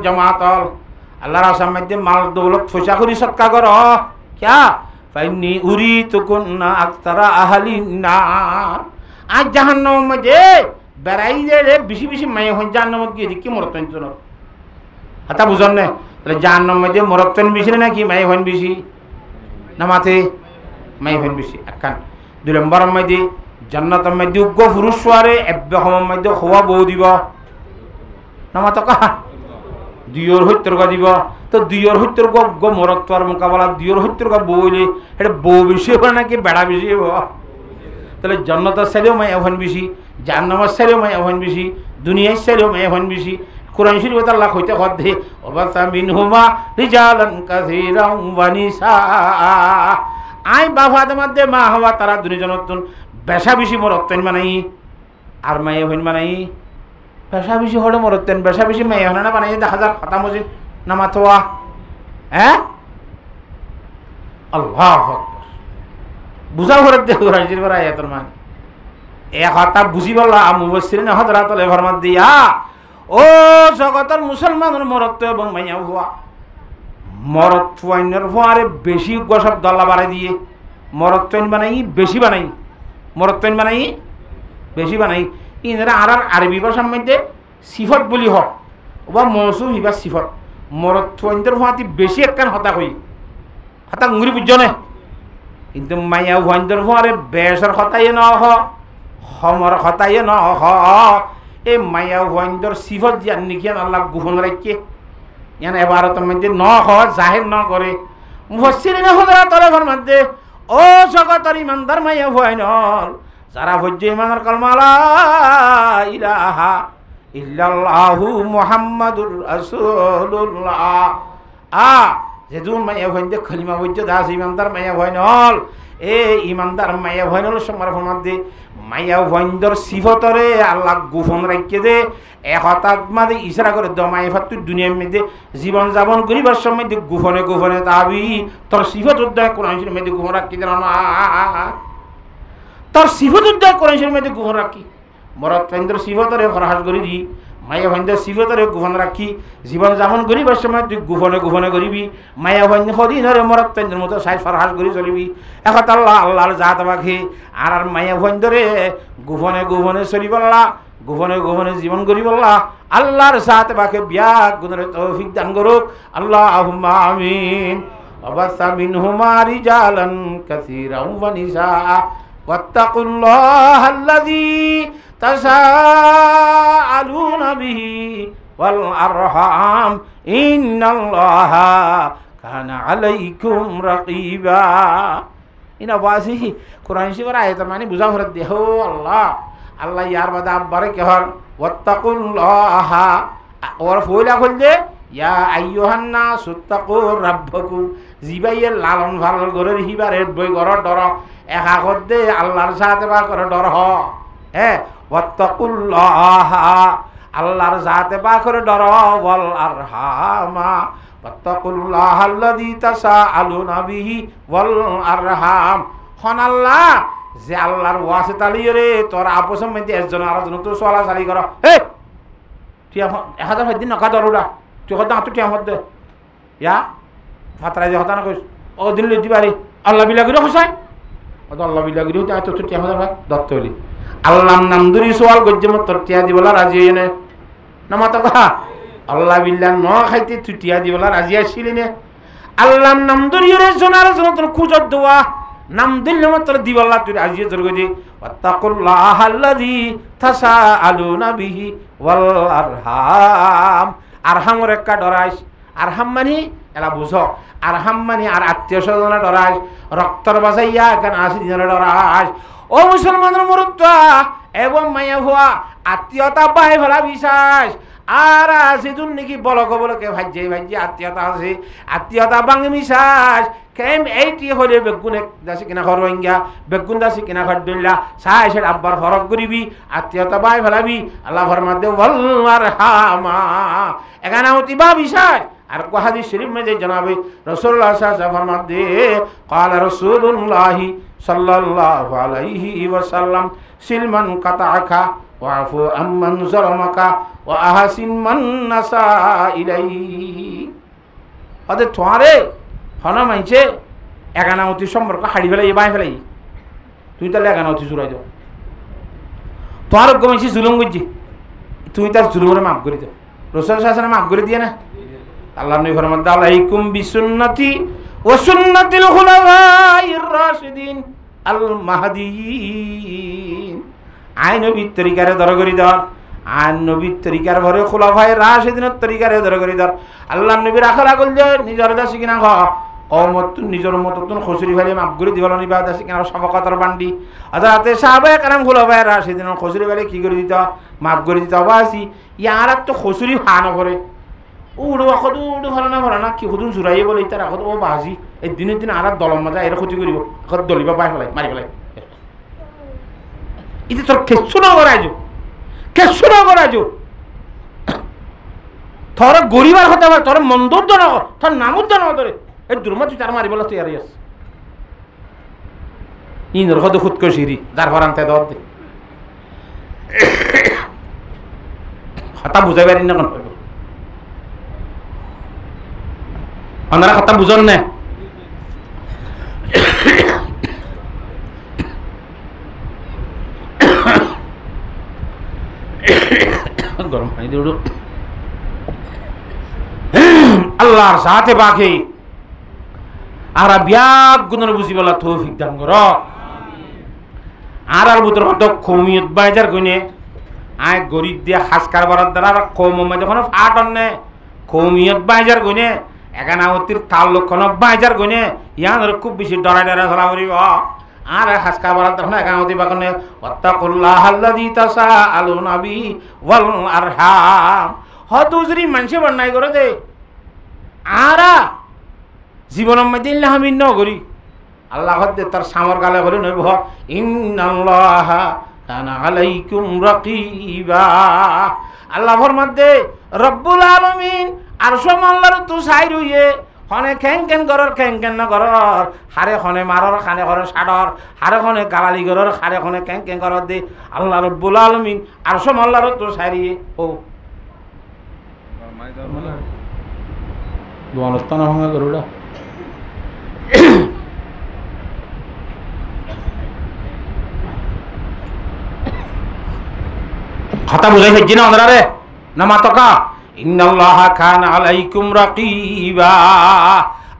জমাতল আল্লাহর আসাম মধ্যে মাল দৌলত ফসা করি সৎকা কর ক্যা ফাইনি উরি তুকুন্না আকতারা আহলিনা আজ জাহান্নামের মধ্যে বেড়াই যে বেশি বেশি মাই হন জাহান্নামত গিয়ে দেখি মরতেন তো হাতা বুঝন না তাহলে জাহান্নামের মধ্যে মরতেন বেশি নাকি মাই হন বেশি না মাথে মাই হন বেশি একখান 2 নম্বরের মধ্যে জান্নাতের মধ্যে উগ্র পুরুষ সোয়ারে এব্বে সময়ের মধ্যে হওয়া বউ দিব না মাতো কাহা 2 হত্যর গা দিব তো 2 হত্যর গ মরত্বর মোকাবেলা 2 হত্যর গা বইলে এটা বউ বেশি হবে নাকি বেড়া বেশি হব তাহলে জান্নাতের ছেলেও মাই হন বেশি জাহান্নামের ছেলেও মাই হন বেশি দুনিয়ার ছেলেও মাই হন বেশি কোরআন শরীফে আল্লাহ কইতে কদে ওয়াবাসা মিনহুমা রিজালান কাসীরান ওয়া নিসা আই বাফাদের মধ্যে মা হওয়া তারা দুইজনতন বেশা বেশি মরতেন বানাই আর মায়ে হইন বানাই বেশা বেশি হলে মরতেন বেশা বেশি মায়ে হন না বানাই দেখা যাক কথা মজিদ না মাতোয়া হ্যাঁ আল্লাহু আকবার বুঝা ঘরে দেখো রাজির বড় আয়াতের মান এ কথা বুঝি বলা মুফাসসিরিন হযরতলে ফরমান দিয়া ও জগতের মুসলমানের মরত এবং মাইয়া হওয়া মরত ফুয়াইনের ফুয়ারে বেশি গসব দল্লা বাড়াই দিয়ে মরত তৈন বানাই বেশি বানাই মরত তৈন বানাই বেশি বানাই ইনারা আর আরবি ভাষার মধ্যে সিফত বলি হোক বা মৌসুম হিবা সিফত মরত ফুয়াইনের ফুয়াতি বেশি একখান হতা কই হতা মুড়ি বুঝনে কিন্তু মাইয়া ফুয়াইনের ফুয়ারে বেসর হতাই ন হ সমর হতাই ন হ এই মাইয়া ফুয়াইনের সিফত যে নিখিয়ান আল্লাহ গোপন রাখে ইয়ান এবারতের মধ্যে ন হয় জাহির ন করে মুফাসসিরিন হযরতলে ফরমাতে ও জগতের ইমানদার মাইয়া হয়নল যারা হজ্জ ইমানের কালমা লা ইলাহা ইল্লাল্লাহু মুহাম্মাদুর রাসূলুল্লাহ যেদুন মাইয়া হইন্দে খলিমা হজ্জ দাস ইমানদার মাইয়া হয়নল এ ইমানদার মাইয়া হয়নল সমর ফরমাতে মাইয়া হইন্দর সিফতরে আল্লাহ গোপন রাখে দে একতাক মাঝে ইশারা করে দমাই ফাতু দুনিয়ার মধ্যে জীবন যাপন করিবার সময় গোপনে গোপনে তাবি তোর সিফত উদ্দয় কোরআন শরীফের মধ্যে গোপন রাখি দেন না তোর সিফত উদ্দয় কোরআন শরীফের মধ্যে গোপন রাখি মরত কেন্দ্র সিফতরে ফরহাস করি দি মায়া ভাইন্দর সিফতরে গোপন রাখি জীবন যাপন করিবার সময় তুই গোপনে গোপনে করিবি মায়া ভাইন্দ সদিনরে মরত কেন্দ্রের মতো সাই ফরহাস করে চলিবি এখন আল্লাহ আল্লাহর জাত বাকি আর মায়া ভাইন্দরে গোপনে গোপনে চলিবল্লা গোপনে গোপনে জীবন করি বললা আল্লাহর সাথে বাকে বিয়া গুণের তৌফিক দান করুক আল্লাহুম্মা আমিন ওয়াবাসা মিনহুমা রিজালান কাসীরান ওয়া নিসা ওয়াত্তাকুল্লাহাল্লাযী তাসাআলুনা বিহি ওয়াল আরহাম ইন্নাল্লাহা কানা আলাইকুম রাকীবা ইনা ওয়াজি কোরআন শরীফের আয়াত মানে বুঝা হরে দেহ আল্লাহ আল্লাহ ইয়ার বাদা আব্বারে কেহর ওয়াত্তাকুল্লাহা ওর ফয়লা কইলে ইয়া আইয়ুহান নাস তাকুর রাব্বাকুম জিবাইয়ে লালন পালন করে হিবারে বই ঘর ডর একা করতে আল্লাহর সাথে বা করে ডর হ হ্যাঁ ওয়াত্তাকুল্লাহা আল্লাহর সাথে বা করে ডর ওয়াল আরহামা ওয়াত্তাকুল্লাহাল্লাযী তাসাআলুনা বিহি ওয়াল আরহাম হন আল্লাহ যে আল্লাহর ওয়াসে তালিয়ে রে তোর আপসের মধ্যে একজন আরেকজন তো সোয়ালা চালি কর হে তুই 1000 দিন নকা দরুরা তুই কথা তুই আমার দে ইয়া ফাতরা যে কথা না কইস ও দিন লই দিবারি আল্লাহ বিলা করে হসাই ও তো আল্লাহ বিলা করে তো তুই 1000 ভাই দত্ত হলি আল্লাহর নাম ধরি সোয়াল গজ্জে মত তোর টিয়া দিবলা রাজি হইনে না মাতা কথা আল্লাহ বিল্লাহ ন খাইতে তুই টিয়া দিবলা রাজি আসিলি নে আল্লাহর নাম ধরি রে জনার জন তোর খুজত দোয়া নাম দিলে মাত্র দিবাল্লা তুই আজিয়ে জোর গজি ওয়াত্তাকুল্লাহাল্লাযী তাসাআলুনা বিহি ওয়াল আরহাম আরহামের একটা ডরাইস আরহাম মানে এলা বুঝো আরহাম মানে আর আত্মীয় স্বজনের ডরাইস রক্তর বাজাইয়া কেন আসি দিনের ডরাইস ও মুসলমানের মুরুত্তা এবং মাইয়া হওয়া আত্মীয়তা বাই ফেলা বিশ্বাস আর আছে যুন নাকি বলকে ভাজ্যে ভাজ্যে আত্মীয়তা আছে আত্মীয়তা বাঙে বিশ্বাস কেম এইটি হলে বেগুনে দাসি কিনা ঘর ভাঙ্গা বেগুন দাসি কিনা ঘর দইলা সাই সেটা আব্বার ফরক করিবি আত্মীয়তা বাই ফেলাবি আল্লাহ ফরমাতে ওয়াল আরহামা এখানে অতি বা বিশ্বাস আর কো হাদিস শরীফ মে যে জনাবে রাসূলুল্লাহ সাল্লাল্লাহু আলাইহি ওয়াসাল্লাম ফরমাতে ক্বালা রাসূলুল্লাহ সাল্লাল্লাহু আলাইহি ওয়াসাল্লাম সিলমান কাতাআকা ওয়াফু আম্মান যালামাকা ওয়া আহসিন মান নাসা ইলাইহি। অদে তোয়ারে হনা মাইছে একানামতি সম্পর্ক হাড়ি ফেলাই বাই ফেলাই তুই তাহলে একানামতি জুড়াই দাও। তোর গমাইছি জুলুম করছি, তুই তার জুলুমরে মাফ করে দাও। রাসূল সাল্লাল্লাহু আলাইহি ওয়াসাল্লাম মাফ করে দিয়ে না। আল্লাহ নবী ফরমান আলাইকুম বিসুন্নতি ওয়া সুন্নাতিল খুলাফাইর রাশিদিন আল মাহদিয়িন। আই নবীর তরিকারে ধরে করি ধর, আর নবীর তরিকার ভরে খুলাফায়ে রাশিদিনের তরিকারে ধরে করি ধর। আল্লাহ নবীর আখলা কল যে নিজের দাসী কিনা খ কওমত নিজের মত তুন খসুরি ফেলে মাফ করে দিবল নিবা দাসী কিনা শফকাতের বান্ডি। আদাতে সাহাবায়ে কেরাম খুলাফায়ে রাশিদিনের খসুরি ফেলে কি করে দিত, মাফ করে দিত। বাসি ইয়ার তো খসুরি হান করে উড়ো আখত উড়ো ভালো না কি হুদুন জুড়াইয়ে বলে তার আখত ও বাজি এই দিনের দিন আর দলম মাজা এর ক্ষতি করিব আখত দলিবা পাই ফেলাই মারি ফেলাই। ইতি তোর কেসু না করাইছো, কেসু না করাইছো। তোর গরিবার কথা বল, তোর মন্দুর দ নকর, তোর নামুর দ নকর। এই দুর্মা তুই তার মারি বলা তুই আর আস ইন্দর কত খুদ করে সিঁড়ি যার ফরান্তে দর দে কথা বুঝাই পারি না। কেন আপনারা কথা বুঝন না? গরম পানি দিয়ে উঠো। আল্লাহর সাথে বাকি আর ব্যাগ গুণের বুঝি বলা তৌফিক দান কর। আর বুতর কত কৌমিয়ত বাইজার গুনে আয় গরিব দিয়ে হাসকার বরাদ দ্বারা কৌম যখন ফাটন নে কৌমিয়ত বাইজার গুনে একানামতির তাল্লুক বাইজার গুনে ইয়ানোর খুব বেশি ডরাই ডরা চলা করিব। আর হাসকার বরাদ তখন একানামতি বাকনে ওয়াত্তাকুল্লাহ আল্লাযী তাসাআলুনা বিহি ওয়াল আরহাম। হদুজরি মানুষে বন্যাই করে দে আরা জীবনের মধ্যে আমি ন করি আল্লাহ হদ্দে তার সামর গালে বলে নইব ইন্নাল্লাহা কানা আলাইকুম রাকিবা। আল্লাহর মধ্যে রব্বুল আলামিন আরশ আল্লাহর তো সাই রইয়ে হনে খেং খেং করর খেং খেং না করর হারে হনে মারর খানে করর সাডর হারে হনে গালালি করর হারে হনে খেং খেং করর দে আল্লাহ রব্বুল আলামিন আরশ আল্লাহর তো সাই রইয়ে ও দোয়ানস্তান ভাঙা গরুড়া কথা বুঝাই ফেলছি না ওনারা রে না মাতকা ইন্নাল্লাহা কানা আলাইকুম রাকিবা।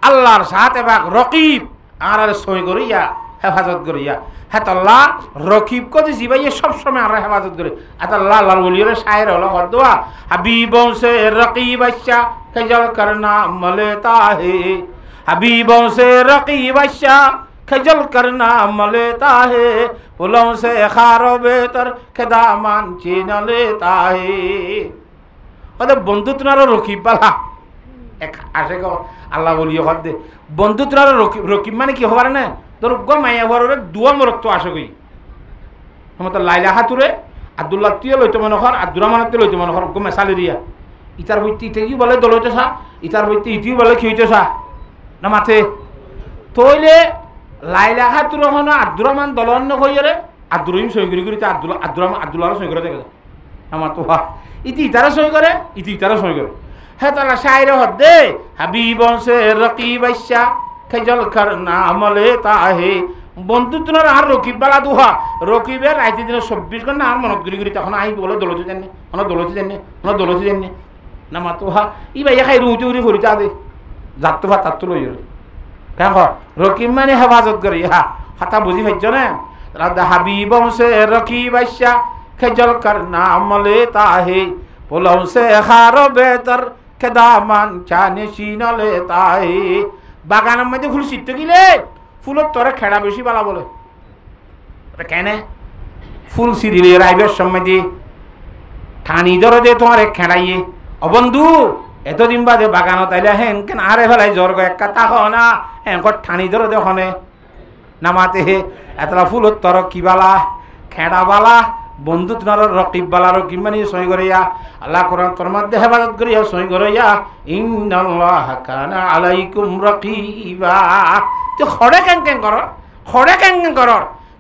আল্লাহর সাথে বাক রকিব আর সই করিয়া হেফাজত করিয়া হ্যাঁ আল্লাহ রকিব কদি জিবাইয়ে সবসময় আর হেফাজত করে আল্লাহ আল্লাহর ওলির শায়ের হলো হদওয়া হাবিবোं से रकीब अच्छा खजल करना मलेता है हबीबों से रकीब अच्छा खजल करना मलेता है पुलों से खारो बेहतर खदामान छीन लेता है। ওদের বন্ধু তোমার রকিব বালা এক আসে গো আল্লাহ বলিও হদ বন্ধু তোমার রকিব রকিব মানে কি হবার না তোর গো মাইয়া ঘরের দুয়া মরত তো আসে গই সমত লাইলা হাতুরে আব্দুল্লাহ তিয়ে লইতে মনে কর আব্দুর রহমান তিয়ে লইতে মনে কর গো মেসালি দিয়া ইতার বইতে ইতেই বলে দলইতে সা ইতার বইতে ইতিও বলে খিইতে সা না মাথে তইলে লাইলা হাতুরে হন আব্দুর রহমান দলন কইরে আব্দুর রহিম সই করি তে আব্দুল্লাহ সই করে দেখে আমার তো ইতি ইতারা সই করে ইতি ইতারা সই করে হ্যাঁ তারা শায়রে হদে হাবিবों से रकीब अच्छा खजल करना मलेता है। বন্ধু তোমার আর রকিব বালা দুহা রকিবের রাইতে দিনে 24 ঘন্টা আর মনত গরি গরি তখন আই বলে দলতে জানি দলতে জানি না মাতুহা ই ভাই খাই রুটি উরি ভরিতা দে যাত্তু ভা তাত্তু লই কেন রকিব মানে হেফাজত করি হ্যাঁ হাতা বুঝি ভাইছ না রাদা হাবিবों से रकीब अच्छा खजल करना मलेता है पुलों से खारो बेहतर खदामान चाने शीन लेता है। বাগানের মধ্যে ফুল শীত গিলে ফুলের তোরে খেড়া বেশি বালা বলে কেন ফুল সিরিলে রাইবের সময় দিয়ে ঠানি ধরে দে তোমার এক খেড়াইয়ে অবন্ধু এতদিন বাদে বাগানত আইলে হেন কেন আরে ফেলাই জ্বর এক কাতা হ না হ্যাঁ ঠানি ধরে দেখনে নামাতে হে এতলা ফুলের তোর কি বালা খেড়া বালা বন্ধু তোমার রকিব বালা রকিব মানে সই করিয়া আল্লাহ কোরআন তোর মধ্যে হেফাজত করিয়া সই করিয়া ইন্নাল্লাহা কানা আলাইকুম রাকিবা। তুই খড়ে ক্যাং ক্যাং কর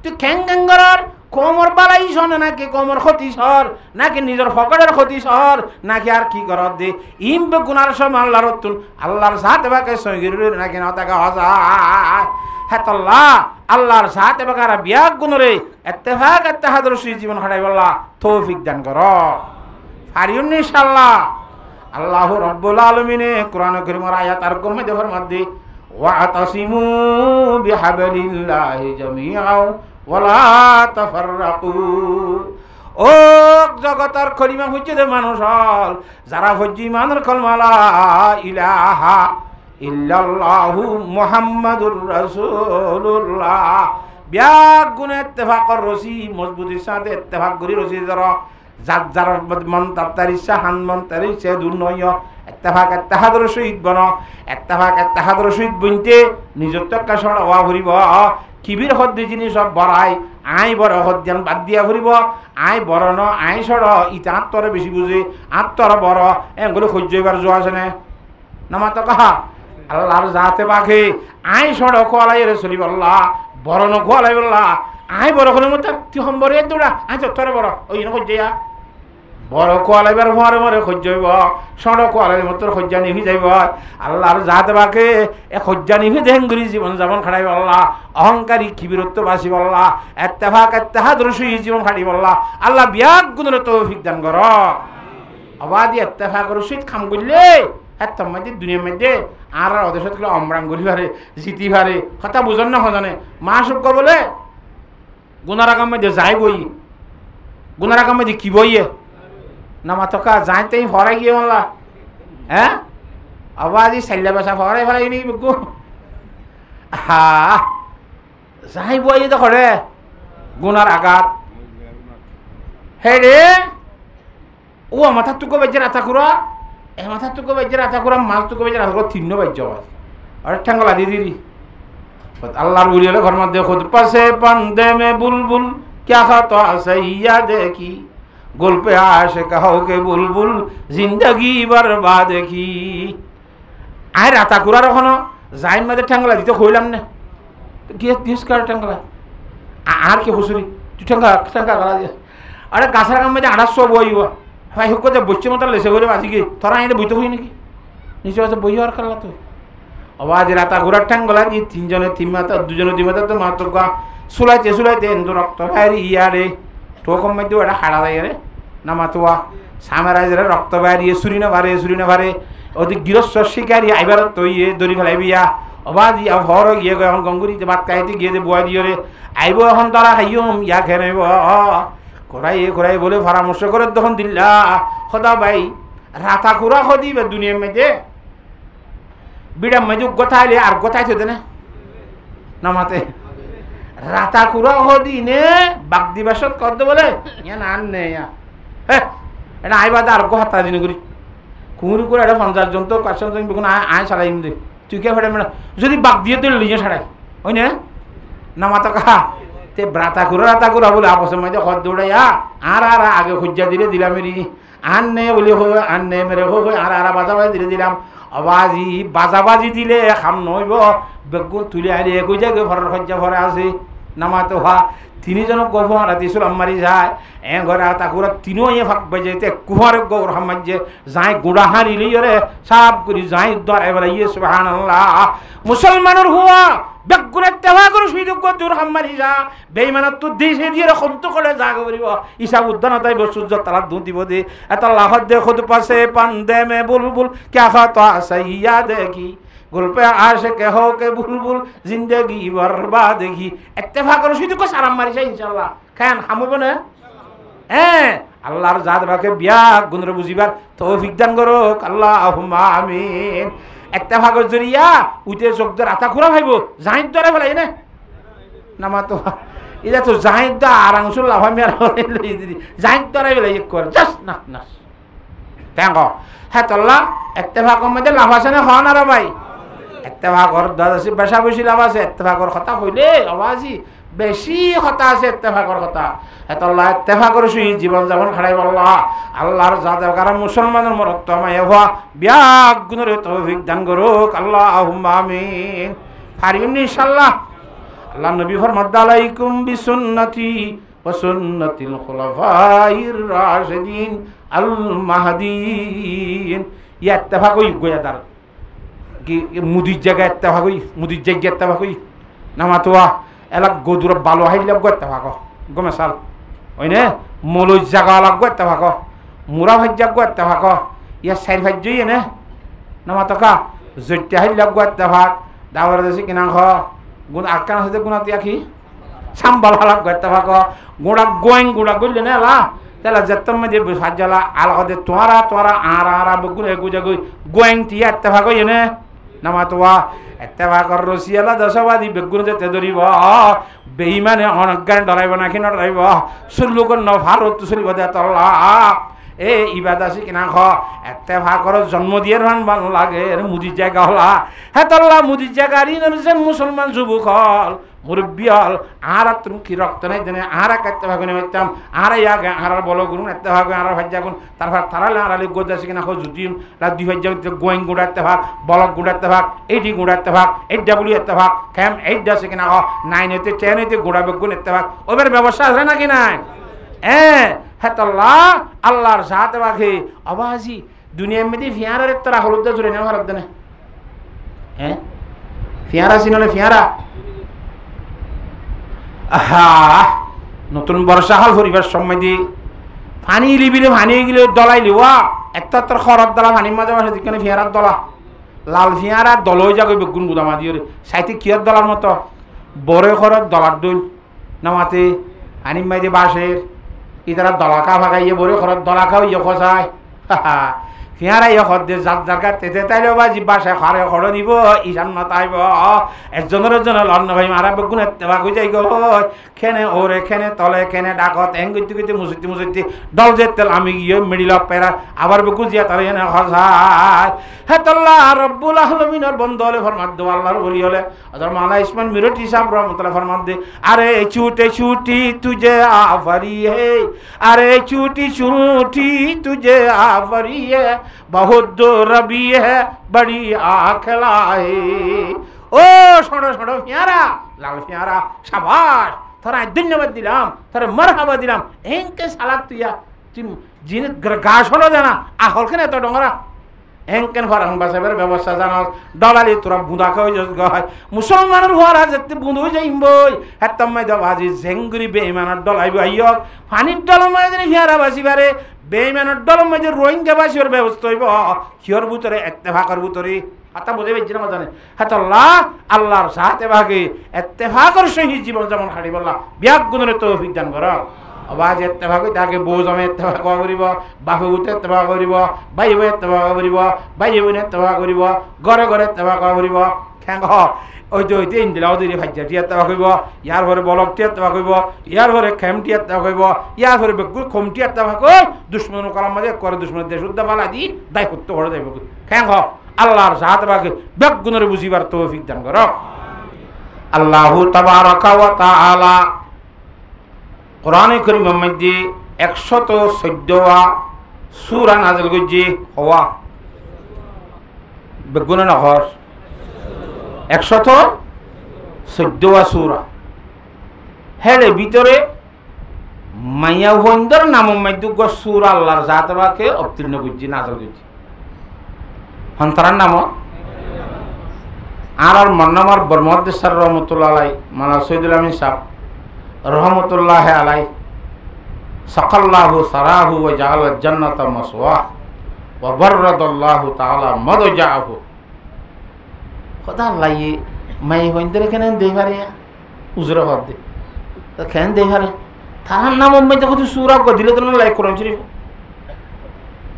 তুই খ্যাং ক্যাং কর কোমর বালাই শোনে নাকি কোমর ক্ষতি সর নাকি নিজের ফকরের ক্ষতি সর নাকি আর কি কর দে ইমবে গুনার সময় আল্লাহর তুল আল্লাহর সাথে বাকে সঙ্গীর নাকি না তাকে হজায় হেতল্লাহ আল্লাহর সাথে বাকারা বিয়াগ গুণরে ইত্তেফাক ইত্তেহাদর সুই জীবন খাটাই বললা তৌফিক দান কর পারিউন ইনশাআল্লাহ। আল্লাহ রাব্বুল আলামিনে কোরআন কারীমের আয়াত আর কোন মধ্যে ফরমাতে ওয়াতাসিমু বিহাবলিল্লাহি জামিআ ওয়ালা তাফাররাকু। ও জগতের কলিমা হচ্ছে যে মানুষ হল যারা হচ্ছে ইমানের কলমা লা ইলাহা ইল্লাল্লাহু মুহাম্মাদুর রাসূলুল্লাহ বিয়াগ গুণে ইত্তেফাকর রসি মজবুতির সাথে ইত্তেফাক করি রসি যারা যার যার মন তার ইচ্ছা হান মন তার ইচ্ছা দূর নয় ইত্তেফাক ইত্তেহাদর সহিত বন ইত্তেফাক ইত্তেহাদর সহিত বনতে নিজের টকা সড় হওয়া ফুরিব কিবির হদ্দি জিনিস সব বড়াই আই বড় হদ্যান বাদ দিয়া ফুরিব আই বড় ন আই সড় ইটা আত্মরে বেশি বুঝে আত্মর বড় এগুলো সহ্য এবার যোৱা আছে নে নামাত কাহা আল্লাহর যাতে বাঘে আই সড় খোয়ালাই রে চলিব আল্লাহ বড় ন খোয়ালাই বললা আই বড় কোনো মতো তুই সম্বরে দৌড়া আই তোরে বড় ওই সহ্য বড় কোয়ালাইবার ভরে মরে সহ্য হইব সড় কোয়ালাই মতো সহ্যা নিভি যাইব আল্লাহর যাতে বাকে এ সহ্যা নিভি দেহেঙ্গুরি জীবন যাপন খাটাইব আল্লাহ অহংকারী খিবিরত্ব বাসিব আল্লাহ ইত্তেফাক ইত্তেহাদর সহিত জীবন খাটিব আল্লাহ আল্লাহ বিয়াগ গুণের তৌফিক দান কর অবাদি ইত্তেফাকর সহিত খাম করলে এর মধ্যে দুনিয়ার মধ্যে আর ওদের সাথে অমরাং করি পারে জিতি পারে কথা বুঝন না হজানে মা সূক্ষ্ম বলে গুনার আগাম মধ্যে যাই বই গুনার আগাম মধ্যে কি বইয়ে নামা থকা যাইতেই ফরাই গিয়ে মানলা হ্যাঁ আবাদি চাইলা বেচা ফরাই ফেলাই নাকি বেগু হা যাই বইয়ে তো করে গুনার আঘাত হে রে ও মাথার টুকু বেজে রাতা করা এ মাথার টুকু বেজে রাতা করা মাছ টুকু বেজে রাতা করা তিন্ন বাজ্য আর ঠ্যাঙ্গলা দি দিদি আল্লাহর বুড়ি হলে ঘর মধ্যে খুদ পাশে পান্দে মে বুলবুল ক্যা খাতো আসে ইয়া দেখি গল্পে আসে কাহকে বুলবুল জিন্দগি বরবাদ কি আয় রাতা কুরার ওখানো যাইন মাঝে ঠ্যাঙ্গলা দিতে কইলাম না গিয়ে দিস কার ঠ্যাঙ্গলা আর কি হুসুরি তুই ঠ্যাঙ্গা ঠ্যাঙ্গা গলা দিয়ে আরে গাছের কাম মাঝে আড়ার সব বইব ভাই হুক যে বসছে মতো লেসে করে বাজিকে তোরা আইনে বইতে হই নাকি নিচে আছে বই আর কাল্লা তুই আবার রাতা ঘোরার ঠ্যাঙ্গলা দিয়ে তিনজনে তিন মাথা দুজনে দুই মাথা তো মাত্র চুলাইতে চুলাইতে এন্দু রক্ত বাইরে ইয়ারে টোকম মধ্যে এটা হারা যায় রে নামাতোয়া সামেরাইজরে রক্ত বাইরিয়ে চুরি না ভারে ওদের গৃহস্থ শিকারি আইবার তৈয়ে দড়ি ফেলাই বিয়া অবাদ ইয়া ভর গিয়ে এখন গঙ্গুরিতে ভাত খাইতে গিয়ে বয়া দিয়ে রে আইব এখন তারা হাইম ইয়া খেয়ে ঘোরাই বলে পরামর্শ করে তখন দিল্লা সদা ভাই রাতা খুরা সদিবে দুনিয়ার মধ্যে বিড়ার মধ্যে গোথাইলে আর গোথাই থে না নামাতে রাতা খুরা সদি নে বাগ দিবাসত কত বলে ইয়া না নে এটা আইবাদে আর গো হাতা দিন করি কুমুরি করে এটা 50 জন তো 500 জন বেগুন আয় ছাড়াইম দে তুই কে ফেটে মেলা যদি বাগ দিয়ে দিল লিয়ে ছাড়াই ওই না নামাতা কাহা তে রাতা কুরা বলে আপসের মধ্যে খদ দৌড়াইয়া আর আগে খুঁজা দিলে দিলাম মেরি আন নে বলি হো আন নে মেরে হো আর বাজাবাজি দিলে দিলাম বাজাবাজি দিলে খাম নইব বেগুন তুলে আনি একই জায়গায় ফরার খজ্জা ফরে আছে নামাতো হা তিনিজনক গফর দিছিল মারি যায় এ ঘরে তাকুরা তিনিও ইয়ে ফাঁক বাজে কুহার গৌর হামাজে যাই গুড়া হারিলি রে সাপ করি যাই দ্বার এবার ইয়ে সুবহানাল্লাহ মুসলমানের হুয়া বেগুনে তেবা করে সুযোগ দূর হামারি যা বেঈমানত তো দেশে দিয়ে খন্ত করে জাগ করিব ইসাব উদ্দান তাই বসুজ তালা দু দিব দে এত লাহত দে খুদ পাশে পান্দে মে বুলবুল ক্যা খাতা সাইয়া দেখি গল্পে আসে কেহ কে বুলবুল জিন্দগি বরবাদ দেখি ইত্তেফাক করে শুধু কো সারাম মারিছে ইনশাআল্লাহ খান হামব না হ্যাঁ আল্লাহর জাত রাখে বিয়া গুণর বুঝিবার তৌফিক দান করো আল্লাহুম্মা আমিন ইত্তেফাকের জরিয়া উঠে চোখদের আতা খুরা ভাইব জাহিদ ধরে ফেলাই না নামাতো এটা তো জাহিদ দা আরাংশুল লাভামি আর জাহিদ ধরে ফেলাই কর জাস্ট না না কেন হ্যাঁ তল্লা ইত্তেফাকের মধ্যে লাভ আছে না হন আর ভাই ইত্তেফাকর দাদাসি বেশা বেশি লাভ আছে ইত্তেফাকর কথা কইলে আওয়াজি বেশি কথা আছে ইত্তেফাকর কথা এতল্লাহ ইত্তেফাকর সুই জীবন যাপন খাড়াই বললা আল্লাহর জাতের কারণ মুসলমানের মরত্ব মায়া হওয়া বিয়াগ গুণের তৌফিক দান করুক আল্লাহুম্মা আমিন পারিম ইনশাআল্লাহ আল্লাহ নবী ফরমাদ আলাইকুম বিসুন্নতি ওয়া সুন্নাতিল খুলাফাইর রাশিদিন আল মাহদিয়িন। ইয়া ইত্তেফাক হই গোয়াদার কি মুদির জায়গা ইত্তেফাক হই, মুদির জায়গা ইত্তেফাক হই নামাতোয়া এলাক গদুর বালো হাইলা গো ইত্তেফাক গমে সাল ওইনে মলুই জায়গা লাগ গো ইত্তেফাক মুরা ভাজ্জা গো ইত্তেফাক ইয়া সাইর ভাজ্জই এনে নামাতকা জৈত্যা হাইলা গো ইত্তেফাক দাওয়ার দেশে কিনা খ গুণ আকান আছে গুণা তিয়া কি সাম্বাল হালাক গো ইত্তেফাক গোড়া গোয়েং গোড়া গইলে না লা তেলা যেতম মে সাজ্জালা আলাদে তোরা তোরা আরা বগুন এগু জাগই গোয়েং তিয়া ইত্তেফাক এনে নামাতোয়া ইত্তেফাকর রসিয়ালা দশবাদী বেগুন যেতে ধরিব বেঈমানে অনজ্ঞান ডরাইব না কি নডরাইব সুল্লুকন ন ভারত চলিব দে তল্লা এ ইবাদাসি কিনা খ ইত্তেফাকর জন্ম দিয়ে রান ভাল লাগে মুদির জায়গা হলা হে তল্লা মুদির জায়গা রিনজন মুসলমান যুবক হল মুরব্বী হল আর তুমি কি রক্ত নাই দেনে আর এক ইত্তেফাক নিতাম আর ইয়াকে আর বলো গুরু ইত্তেফাক আর ভাজ্জা গুণ তারপর তারালে আরালি গোদাসি কিনা খ জুতিম লা দুই ভাজ্জা গোয়েং গুড়া ইত্তেফাক বলক গুড়া ইত্তেফাক এইটি গুড়া ইত্তেফাক এইটা বলি ইত্তেফাক খেম এইটা আছে কিনা খ 9 হইতে 10 হইতে গুড়া বেগুন ইত্তেফাক ওবের ব্যবস্থা আছে নাকি নাই হেতাল্লাহ আল্লাহর সাথে বাকি আবাজি দুনিয়ার মধ্যে ফিয়ারার তারা হলুদ জুড়ে নেওয়া ভারত দেনে হ্যাঁ ফিয়ারা চিনলে ফিয়ারা আহা নতুন বর্ষা হাল পরিবার সময় দি পানি লিবিলে পানি গিলে দলাই লিওয়া একটা তোর খরত দলা পানির মাঝে মাঝে যেখানে ফিয়ারার দলা লাল ফিয়ারা দলই যাবে বেগুন গুদামা দিয়ে সাইতে কিয়র দলার মতো বড় খরত দলার দইল নামাতে পানির মাঝে বাঁশের ইতারা দলাকা ভাগাইয়ে বড় খরত দলাকাও ইয়ে খসায় ফিয়ারা ইয়ে খদ্দে যার জায়গা তেতে তাইলে বা জিব্বাসে খারে খড় নিব ইশান নতাইব একজনের জন্য লন্ন ভাই মারা বেগুন এত্তেবা কই যাই গো খেনে ওরে খেনে তলে খেনে ডাকত এং গইতে গইতে মুসিতে দল যে তেল আমি গিয়ে মিডিল অফ পেরা আবার বেগুন জিয়া তার এনে খসায় হে তাল্লাহ রব্বুল আলামিনের বন্ধ হলে ফরমাত দো আল্লাহর বলি হলে আদর মালা ইসমান মিরটি সাহেব রহমাতুল্লাহ ফরমাত দে আরে ছুটে ছুটি তুঝে আফরি হে আরে ছুটি ছুটি তুঝে আফরি হে बहुत रबी है बड़ी आखलाए ओ छोड़ो छोड़ो फियारा लाल फियारा शाबाश थोड़ा धन्यवाद दिलाम थोड़ा मरहबा दिलाम एंके सालाक तुया तुम जिन गाश हलो जाना आहल के तो डोंगरा एंकेन फरंग बासेबर व्यवस्था जाना डलाली तुरा बुंदा कय जस गय मुसलमानर हुआरा जत्ते बुंदो जाइमबय हेतम मै दबाजी जेंगुरी बेईमानर डलाइबो आइयक पानिर डलम माजनी फियारा बासिबारे বেঈমানের দলের মধ্যে রোহিঙ্গা বাসীর ব্যবস্থা হইব কিয়র ভিতরে ইত্তেফাকের ভিতরে হাতা বুঝে বেজে না জানে হাতাল্লাহ আল্লাহর সাথে ভাগে ইত্তেফাকের সহিত জীবন যেমন খাড়ি বললা বিয়াক গুণের তৌফিক দান করো আবাজ ইত্তেফাক হইতে আগে বউ জমে ইত্তেফাক করিব বাপে উঠে ইত্তেফাক করিব ভাই ভাই ইত্তেফাক করিব ভাই বোনে ইত্তেফাক করিব ঘরে ঘরে ইত্তেফাক করিব ঠ্যাং ওই তো ওইতে ইন্দিলাও দিদি ভাজ্যা টিয়া দেওয়া কইব ইয়ার ঘরে বলক টিয়া দেওয়া কইব ইয়ার ঘরে খেম টিয়া দেওয়া কইব ইয়ার ঘরে বেগুর খম টিয়া দেওয়া কই দুশ্মন কলাম মাঝে করে দুশ্মন দেশ উদ্দা পালা দি দায় করতে ঘরে যাইব খ্যাং আল্লাহর সাহাত বাকে বেগুনের বুঝিবার তৌফিক দান করো আল্লাহু তাবারাকা ওয়া তাআলা কোরআনে কারীমের মধ্যে 114 সূরা নাযিল করেছে হওয়া বেগুনের নহর 114 সূরা হেলে ভিতরে মাইয়া বন্দর নাম মধ্যুগ সূরা আল্লাহর জাতবাকে অবতীর্ণ করছি নাযিল করছি হন্তারার নাম আর মন্নামার বর্মদ্দেশার রহমতুল্লাহ আলাই মানা সৈয়দুল আমিন সাহেব রহমতুল্লাহ আলাই সাকাল্লাহু সারাহু ওয়া জাআলা জান্নাতা মাসওয়া ওয়া বাররাদাল্লাহু তাআলা মাদজাহু কথা লাইয়ে মাই বন্দর কেন দেই পারে উজরা হদ দে তো কেন দেই পারে তার নাম মধ্যে কত সূরা কো দিলে তো লাইক কোরআন শরীফ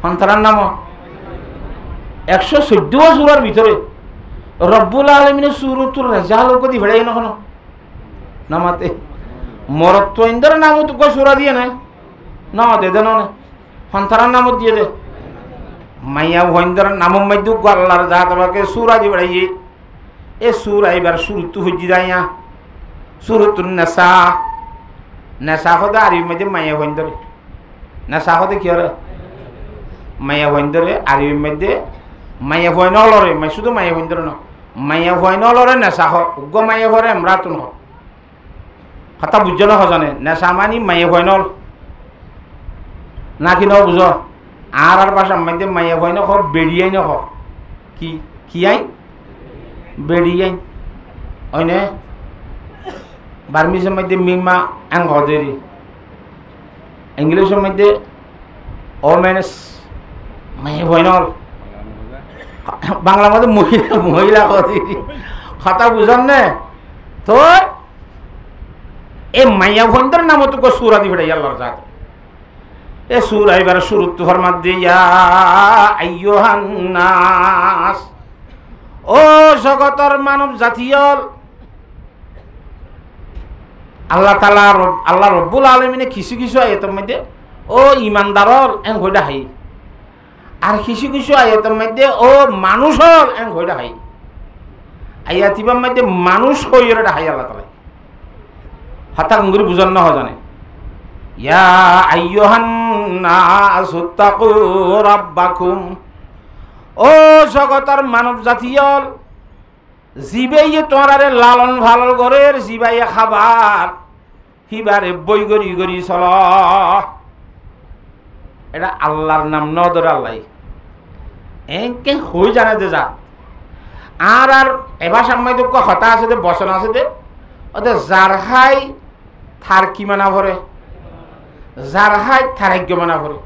হন্তারার নাম 114 সূরার ভিতরে রব্বুল আলামিনের সূরাতুর রিজাল কো দি ভড়াই না কোন নামাতে মরত ইন্দর নাম তো কো সূরা দিয়ে না না দে দেন না হন্তারার নাম দিয়ে দে মাইয়া বন্দর নাম মধ্যে গো আল্লাহর জাতবাকে সূরা দি ভড়াই এ সূরা এবার শুরুতু হজি দাইয়া সূরাতুন নিসা নিসা খোদা আরবি মধ্যে মাইয়া বন্দর নিসা খোদা কি হরে মাইয়া বন্দরে আরবি মধ্যে মাইয়া ভয় নলরে মাই শুধু মাইয়া বন্দর না মাইয়া ভয় নলরে নিসা হ গো মাইয়া ভরে এমরাতুন হ কথা বুঝছো না হজানে নেশা মানি মাইয়ে হয় নল নাকি ন বুঝ আর বাসার মধ্যে মাইয়ে হয় না হ বেরিয়াই ন হ কি আইন বেরিয়াই হয় না বার্মিসের মধ্যে মিমা অ্যাং হদেরি ইংলিশের মধ্যে ওমেন্স মাইয়ে হয় নল বাংলার মধ্যে মহিলা হদেরি কথা বুঝান না তো এই মাইয়া ভন্দর নাম তো সুরা দিবে আল্লাহর জাত এ সুরা এবার শুরু তো ফরমাত দিয়া আইয়ুহান নাস ও জগতর মানব জাতিয়ল আল্লাহ রব্বুল আলামিনে কিছু কিছু আয়াতের মধ্যে ও ইমানদারল এং হইডা হাই আর কিছু কিছু আয়াতের মধ্যে ও মানুষল এং হইডা হাই আয়াতিবার মধ্যে মানুষ হইরা হাই আল্লাহ তাআলা হাতা গুরি বুঝান না জানে ইয়া আইয়ুহান নাসু তাকু রাব্বাকুম ও জগতের মানব জাতিয়ল জিবাইয়ে তোরারে লালন ভালন গরের জিবাইয়ে খাবার হিবারে বই গরি গরি চল এটা আল্লাহর নাম নদর আল্লাহ একে হই জানে যে যা আর এবার সামনে তো কথা আছে যে বচন আছে যে ওদের যার হাই থার কি মানা ভরে যার হাই থারাগ্য মানা ভরে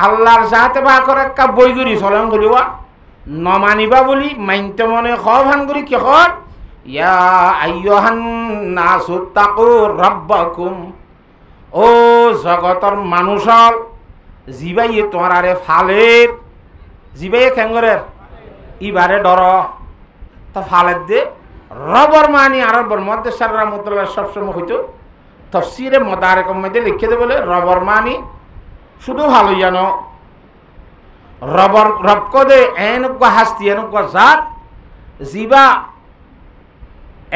আল্লাহর যাতে বা করে একটা বই করি চলন করিবা নমানিবা বলি মাইনতে মনে খান করি কি হন ইয়া আইয়ুহান নাসু তাকু রাব্বাকুম ও জগতর মানুষল জিবাইয়ে তোমারে ফালের জিবাইয়ে খেঙ্গরের ইবারে ডর তা ফালের দে রবর মানি আরবর মধ্যে সারা মতলা সবসময় হইতো তফসিরে মদারেকম মধ্যে লিখে দে বলে রবর মানি শুধু ভালো জানো রবর রবক দে এনুকা হাস্তি এনুকা জাত জিবা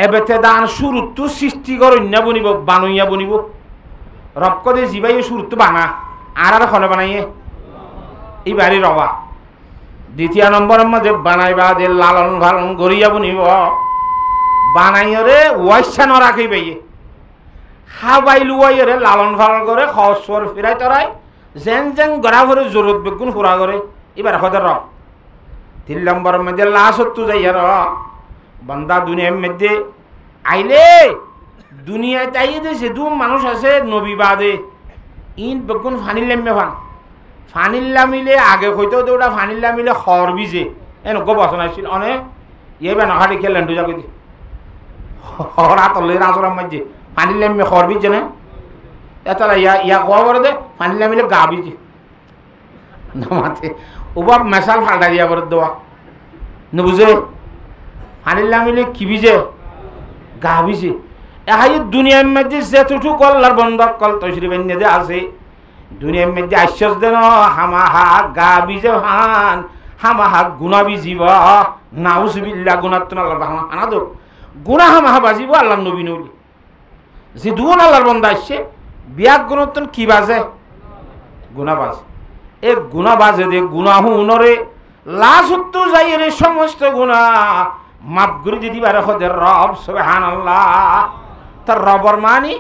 এবেতে দান শুরুত্তু সৃষ্টি করইনা বনিব বানইয়া বনিব রবক দে জিবাই শুরুত্তু বানা আর খনে বানাইয়ে এই বাড়ি রবা দ্বিতীয় নম্বরের মধ্যে বানাইবা দে লালন পালন করিয়া বনিব বানাইরে ওয়াইসা নরাখি পাইয়ে খাবাইলু ওয়াইরে লালন পালন করে খসর ফিরাই তরাই যেন যেন গড়া ভরে জরুরত বেগুন ফুরা করে এবার হতে র 3 নম্বরের মধ্যে লাশত্তু যাইয়া র বান্দা দুনিয়ার মধ্যে আইলে দুনিয়ায় তাইয়ে যে যেদু মানুষ আছে নবী বাদে ইন বেগুন ফানিল্লামে ফানিল্লামিলে আগে হইতেও তো ওটা ফানিল্লামিলে খর বিজে এনেক বসন আসছিল অনেক ইয়ে বে নখাটি খেলেন দুজা কই হরা তলে রাজরাম মাঝে ফানিল্লামে খর বিজে না এতলা ইয়া খবর দে ফানিল্লামিলে গা বিজে নামাতে ওবাব মেশাল ফাল্টা দিয়া করে দেওয়া নবুঝে ফানিল্লামিলে কি বিজে গা বিজে এই দুনিয়ার মধ্যে যেটুকু কল্লার বন্ধ কল তৈরি বেনে যে আছে দুনিয়ার মধ্যে আশ্বাস দেন হামাহা গা বিজে হান হামাহা গুণা বিজিব নাউজুবিল্লাহ গুণাত্তন আল্লাহ হানা দো গুণা হামাহা বাজিব আল্লাহ নবী নবী যে দুন আল্লাহর বন্ধ আসছে বিয়াক গুণাত্তন কি বাজে গুণা বাজে এ গুণা বাজে দে গুণা হুনরে লাশত্তু যাই রে সমস্ত গুণা মাফ করে দিতে পারে খোদের রব সুবহানাল্লাহ তার রবর মানি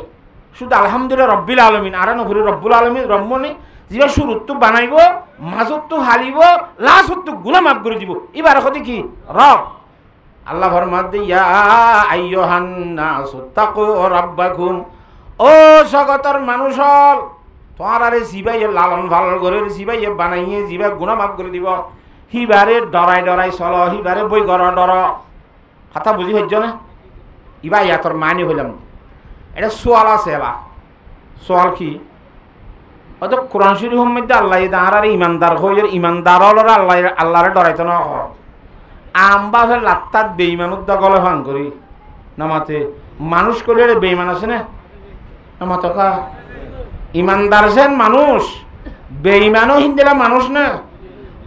শুধু আলহামদুলিল্লাহ রব্বিল আলমিন আর নফরি রব্বুল আলমিন রব্বনে যেবা শুরুত্তু বানাইব মাজত্তু হালিব লাশত্তু গুণা মাফ করে দিব এবার খোদে কি রব আল্লাহ ফরমাত দে ইয়া আইয়ুহান নাসু তাকু রাব্বাকুম ও জগতের মানুষল তোমারে জিবাইয়ে লালন পালন করে জিবাইয়ে বানাইয়ে জিবা গুণা মাফ করে দিব হিবারে ডরাই ডরাই চল হিবারে বই গর ডর কথা বুঝি হইছ না ইবা ইয়াতর মানি হইলাম এটা সোয়াল আছে এলা সোয়াল কি হয়তো কোরআন শরীফের মধ্যে আল্লাহ দাঁড়ার ইমানদার হয়ে ইমানদার আল্লাহ আল্লাহরে ডরাইতো না আম্বা ফের লাত্তাত বেইমানত দা গলে ভাঙ করি নামাতে মানুষ করলে বেইমান আছে না নামাতে কা ইমানদার সেন মানুষ বেইমানও হিন্দিলা মানুষ না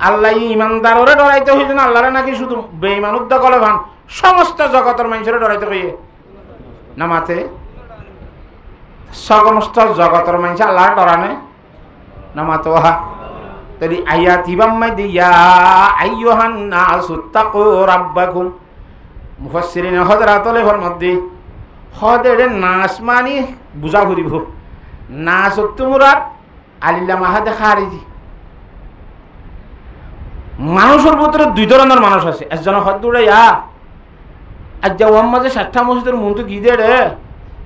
আল্লাহ ইমানদাররে ডরাইতে হইছে না আল্লাহরে নাকি শুধু বেইমানত দা গলে ভাঙ সমস্ত জগতের মানুষের ডরাইতে হইয়ে নামাতে সমস্ত জগতের মানুষ আল্লাহর ডরানে নামাতে ওহা তাই আয়াত ইবাম্মাই দিয়া আইয়ুহান নাসু তাকু রাব্বাকুম মুফাসসিরিন হযরত আলী ফরমাত দি হদে নাচ মানি বুঝা ফুরিব নাচ মুরাদ আলিল্লা মাহাদে খারিজি মানুষের ভিতরে দুই ধরনের মানুষ আছে একজন হদ দৌড়ে আজ যা ওর মাঝে 60টা মসজিদের মন তো গি দে রে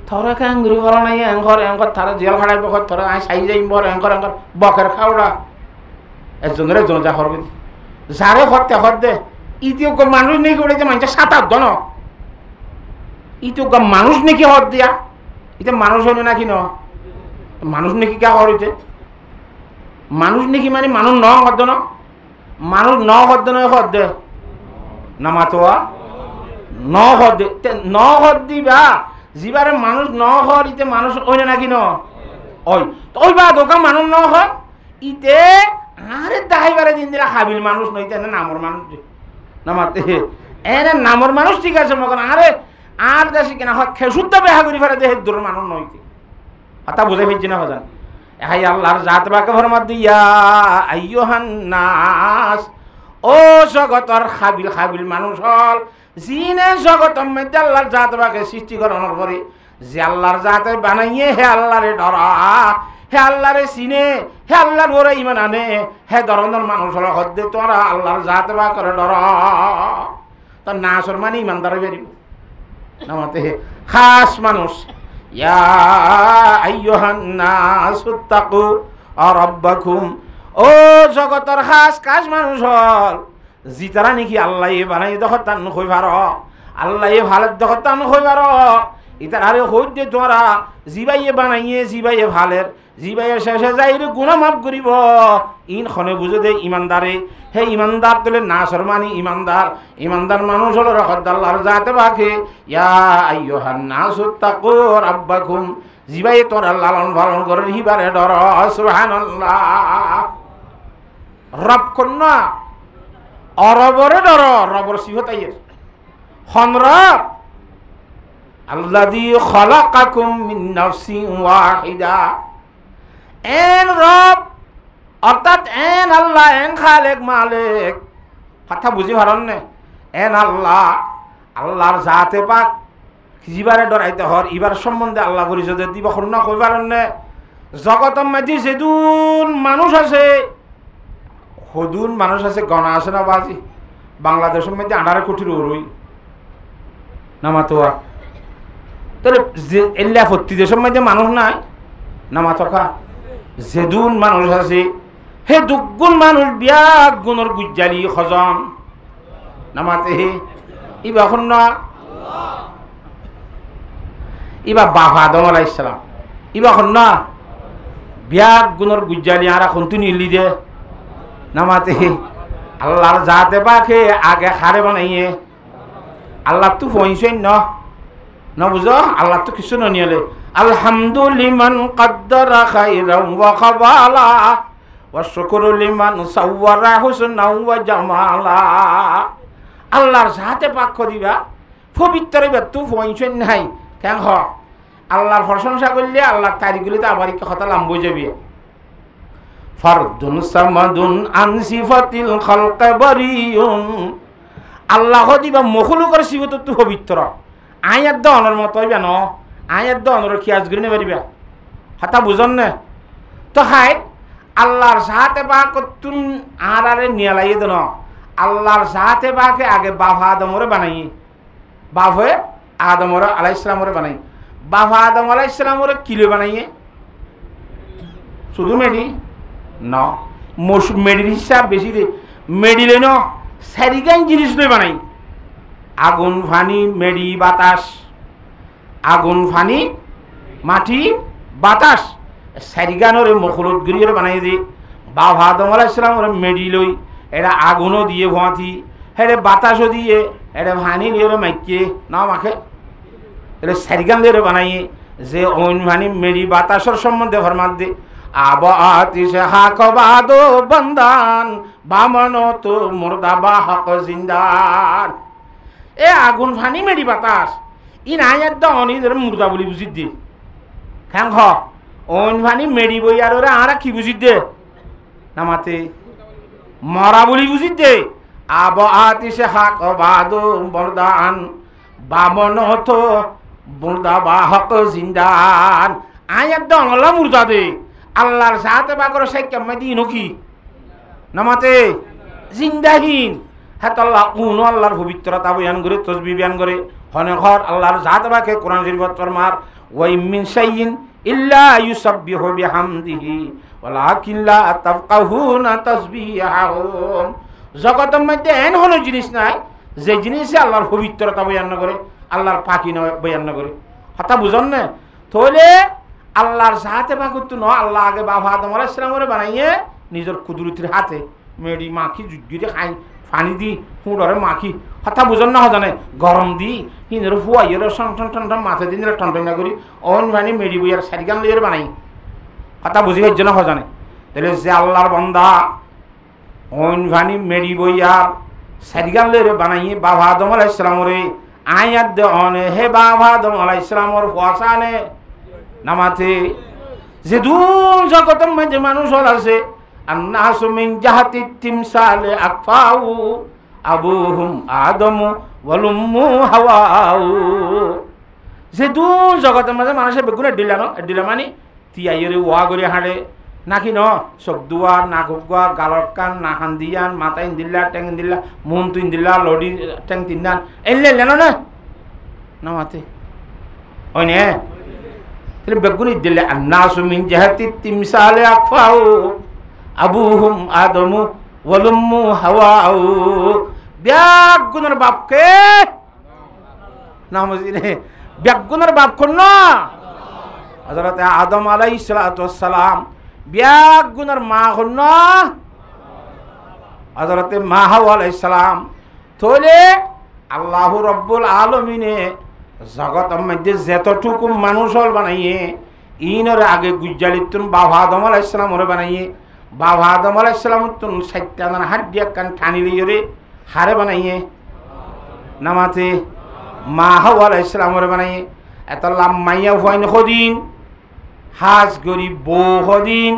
থরে কাঙ্গুরি বলা নাই এঙ্কর এঙ্কর তারা জেল খাড়াই বকর থরে আই সাই যাই বর এঙ্কর এঙ্কর বকের খাওড়া একজনের একজন যা করবে যারে হত্যা হদ দে ইতিও মানুষ নেই করে যে মানুষের 7-8 জন ইতিও মানুষ নাকি হদ দিয়া ইতে মানুষ হইল নাকি ন মানুষ নাকি কা হরিতে মানুষ নাকি মানে মানুষ ন হদ ন মানুষ ন হদ নয় হদ দে নামাতোয়া ন হদ ন হদ দিবা যিবারে মানুষ ন হর ইতে মানুষ ওই নাকি ন ওই তো ওই বা দোকান মানুষ ন হয় ইতে আরে দাইবারে দিন দিলা হাবিল মানুষ নইতে না নামর মানুষ নামাতে এনে নামর মানুষ ঠিক আছে মগন আরে আর দেশে কিনা হয় খেসুদ্ধ বেহা করি ফেলে দেহের দূর মানুষ নইতে কথা বুঝে ফেলছি না হজান হাই আল্লাহর জাত বাকে ফরমাত দিয়া আইয়ুহান নাস ও জগতর হাবিল হাবিল মানুষ হল জিনে জগতর মধ্যে আল্লাহর জাত বাকে সৃষ্টি করানোর পরে যে আল্লাহর জাতে বানাইয়ে হে আল্লাহরে ডরা হে আল্লাহরে চিনে হে আল্লাহর ওরে ইমান আনে হে ধরনের মানুষ হল হদ্দে তোরা আল্লাহর জাত বা করে ডর তোর নাসর মানে ইমানদারে বেরিব নামাতে খাস মানুষ ইয়া আইয়ুহান নাসুত্তাকু রাব্বাকুম ও জগতের খাস খাস মানুষ হল জিতারা নাকি আল্লাহ বানাই দেখত তান কই পার আল্লাহ ভালো দেখত তান কই পার ইতার আরে হইতে তোরা জিবাইয়ে বানাইয়ে জিবাইয়ে ভালের জিবাইয়ে শেষে যাই রে গুনাহ মাফ করিব ইন খনে বুঝে দে ইমানদারে হে ইমানদার তোলে নাসর মানি ইমানদার ইমানদার মানুষ হলো রহত আল্লাহর জাতে বাকে ইয়া আইয়ুহান নাসুত্তাকু রাব্বাকুম জিবাইয়ে তোরা লালন পালন করে হিবারে ডর সুবহানাল্লাহ রব কন্যা অরবরে ডর রবর সিফতাইয়ের হন রব আল্লাযী খালাকাকুম মিন নাফসিন ওয়াহিদা এন রব অর্থাৎ এন আল্লাহ এন খালেক মালিক কথা বুঝি পারেন না এন আল্লাহ আল্লাহর জাতে পাক জিবারে ডরাইতে হর ইবার সম্বন্ধে আল্লাহ পরিচয় দিব না কই পারেন না জগতের মধ্যে যেদুন মানুষ আছে হদুন মানুষ আছে গণা আছে না বাজি বাংলাদেশের মধ্যে 18 কোটির ওরই নামাতোয়া তাহলে এল্লা ফত্তি দেশের মধ্যে মানুষ নাই নামাতকা যেদুন মানুষ আছে হে দুগুণ মানুষ বিয়াক গুণর গুজ্জালি খজন নামাতে হে ইবা এখন না ইবা বাবা আদম আলাইহিস সালাম ইবা এখন না বিয়াক গুণর গুজ্জালি আর এখন তুই নিলি দে নামাতে হে আল্লাহর জাতে বাকে আগে খারে বানাইয়ে আল্লাহ তো ফইছেন না বুঝো আল্লাহ তো কিছু নিলে আলহামদুলিমান কদ্দারা খাইরাম ওয়া খাবালা ওয়া শুকরু লিমান সাওয়ারা হুসনা ওয়া জামালা আল্লাহর জাতে পাক করিবা পবিত্র হইবা তো ফইছেন নাই কেন হ আল্লাহর প্রশংসা করলে আল্লাহর তারিখগুলিতে আবার কি কথা লাম্বই যাবে ফারদুন সামাদুন আন সিফাতিল খালক বারিউন আল্লাহ দিবা মখলুকের সিফত তো পবিত্র আয়াত দনের মতো হইবা ন আয়াত দনের খিয়াজ করে নেবে পারিবা হাতা বুঝন না তো হাই আল্লাহর সাথে বা তুন আরে নিয়ালাই দেন আল্লাহর সাথে বাকে আগে বাবা আদমরে বানাই বাবা আদমরে আলাইহিস সালামরে বানাই বাবা আদম আলাইহিস সালামরে কিলো বানাইয়ে শুধু মেডি না মেডির হিসাব বেশি দে মেডিলে ন সারিগান জিনিস লই বানাই আগুন ফানি মেডি বাতাস আগুন ফানি মাটি বাতাস সারিগানরে মখলুত গিরিয়ে বানাই দে বাবা আদম আলাইহিস সালামরে মেডি লই এটা আগুনও দিয়ে ভোঁয়াতি হেরে বাতাসও দিয়ে এটা ভানি দিয়ে মাইকে না মাখে এটা সারিগান দিয়ে বানাইয়ে যে অন ভানি মেডি বাতাসের সম্বন্ধে ফরমাত দে আব আতিশে হাক বাদো বন্দান বামনো তো মুর্দা বা হক জিন্দান এ আগুন ফানি মেডি বাতাস ই নাই একদম অনিদের মুর্দা বলি বুঝি দে হ্যাঁ হ অন ফানি মেডি বই আর ওরা আর কি বুঝি দে নামাতে মরা বলি বুঝি দে আব আতিশে হাক বাদো বন্দান বামনো তো মুর্দা বা হক জিন্দান আয়াত দন আল্লাহ মুর্দা দে আল্লাহর সাথে বাগর সাইকে মদিন কি নামাতে জিন্দাহীন হাত আল্লাহ কোন আল্লাহর পবিত্রতা বয়ান করে তসবিহ বয়ান করে হনে ঘর আল্লাহর জাত বাকে কোরআন শরীফত ফরমার ওয়া মিন শাইইন ইল্লা ইউসাব্বিহু বিহামদিহি ওয়ালাকিন লা তাফকাহুনা তাসবিহাহুম জগতের মধ্যে এমন কোনো জিনিস নাই যে জিনিসে আল্লাহর পবিত্রতা বয়ান না করে আল্লাহর পাকি বয়ান না করে কথা বুঝন না তাহলে আল্লাহর সাথে বাকুত ন আল্লাহ আগে বাবা আদম আলাইহিস সালামরে বানাইয়ে নিজের কুদরতির হাতে মেডি মাখি জুজুরে খাই পানি দি ফুড়রে মাখি কথা বুঝন না জানে গরম দি হিনের ফুয়াইয়ের ঠন মাথা দিন টনটনা করি অন বানি মেডি বইয়ার সারিগান লইয়ের বানাই কথা বুঝি হইজ না জানে তাহলে যে আল্লাহর বান্দা অন বানি মেডি বইয়ার সারিগান লইয়ের বানাইয়ে বাবা আদম আলাইহিস সালামরে আয়াত দে অনে হে বাবা আদম আলাইহিস সালামর ফুয়াসানে নামাতে যে দুন জগতের মধ্যে মানুষ আছে আন্নাসু মিন জাহাতি তিমসালে আকফাউ আবুহুম আদমু ওয়াল উম্মু হাওয়াউ যে দুন জগতের মধ্যে মানুষের বেগুনে দিলা মানে তিয়াইরে ওয়া করে হাড়ে নাকি ন সব দুয়া নাগুয়া গালর কান নাহান দিয়ান মাথা ইন্দিল্লা টেং ইন্দিল্লা মুন তুই ইন্দিল্লা লডি টেং তিনদান এলে লেনো না নামাতে ওই নে তাহলে বেগুনি দিলে আন্নাসু মিন জাহাতি তিমসালে আকফাউ আবুহুম আদমু ওয়াল উম্মু হাওয়াউ ব্যাগুনের বাপকে নামজিনে ব্যাগুনের বাপ কোন না হযরত আদম আলাইহিস সালাতু ওয়াস সালাম ব্যাগুনের মা কোন না হযরত মা হাওয়া আলাইহিস সালাম তাহলে আল্লাহু রাব্বুল আলামিনে জগতের মধ্যে যতটুকু মানুষ হল বানাইয়ে ইনর আগে গুজ্জালিতুন বাবা আদম আলাইহিস সালামরে বানাইয়ে বাবা আদম আলাইহিস সালাম তুন 60 হাড্ডি কান ঠানি লিয়ে হারে বানাইয়ে নামাতে মা হাওয়া আলাইহিস সালামরে বানাইয়ে এত লাম্মাইয়া হইন খদিন হাজ গরি বো খদিন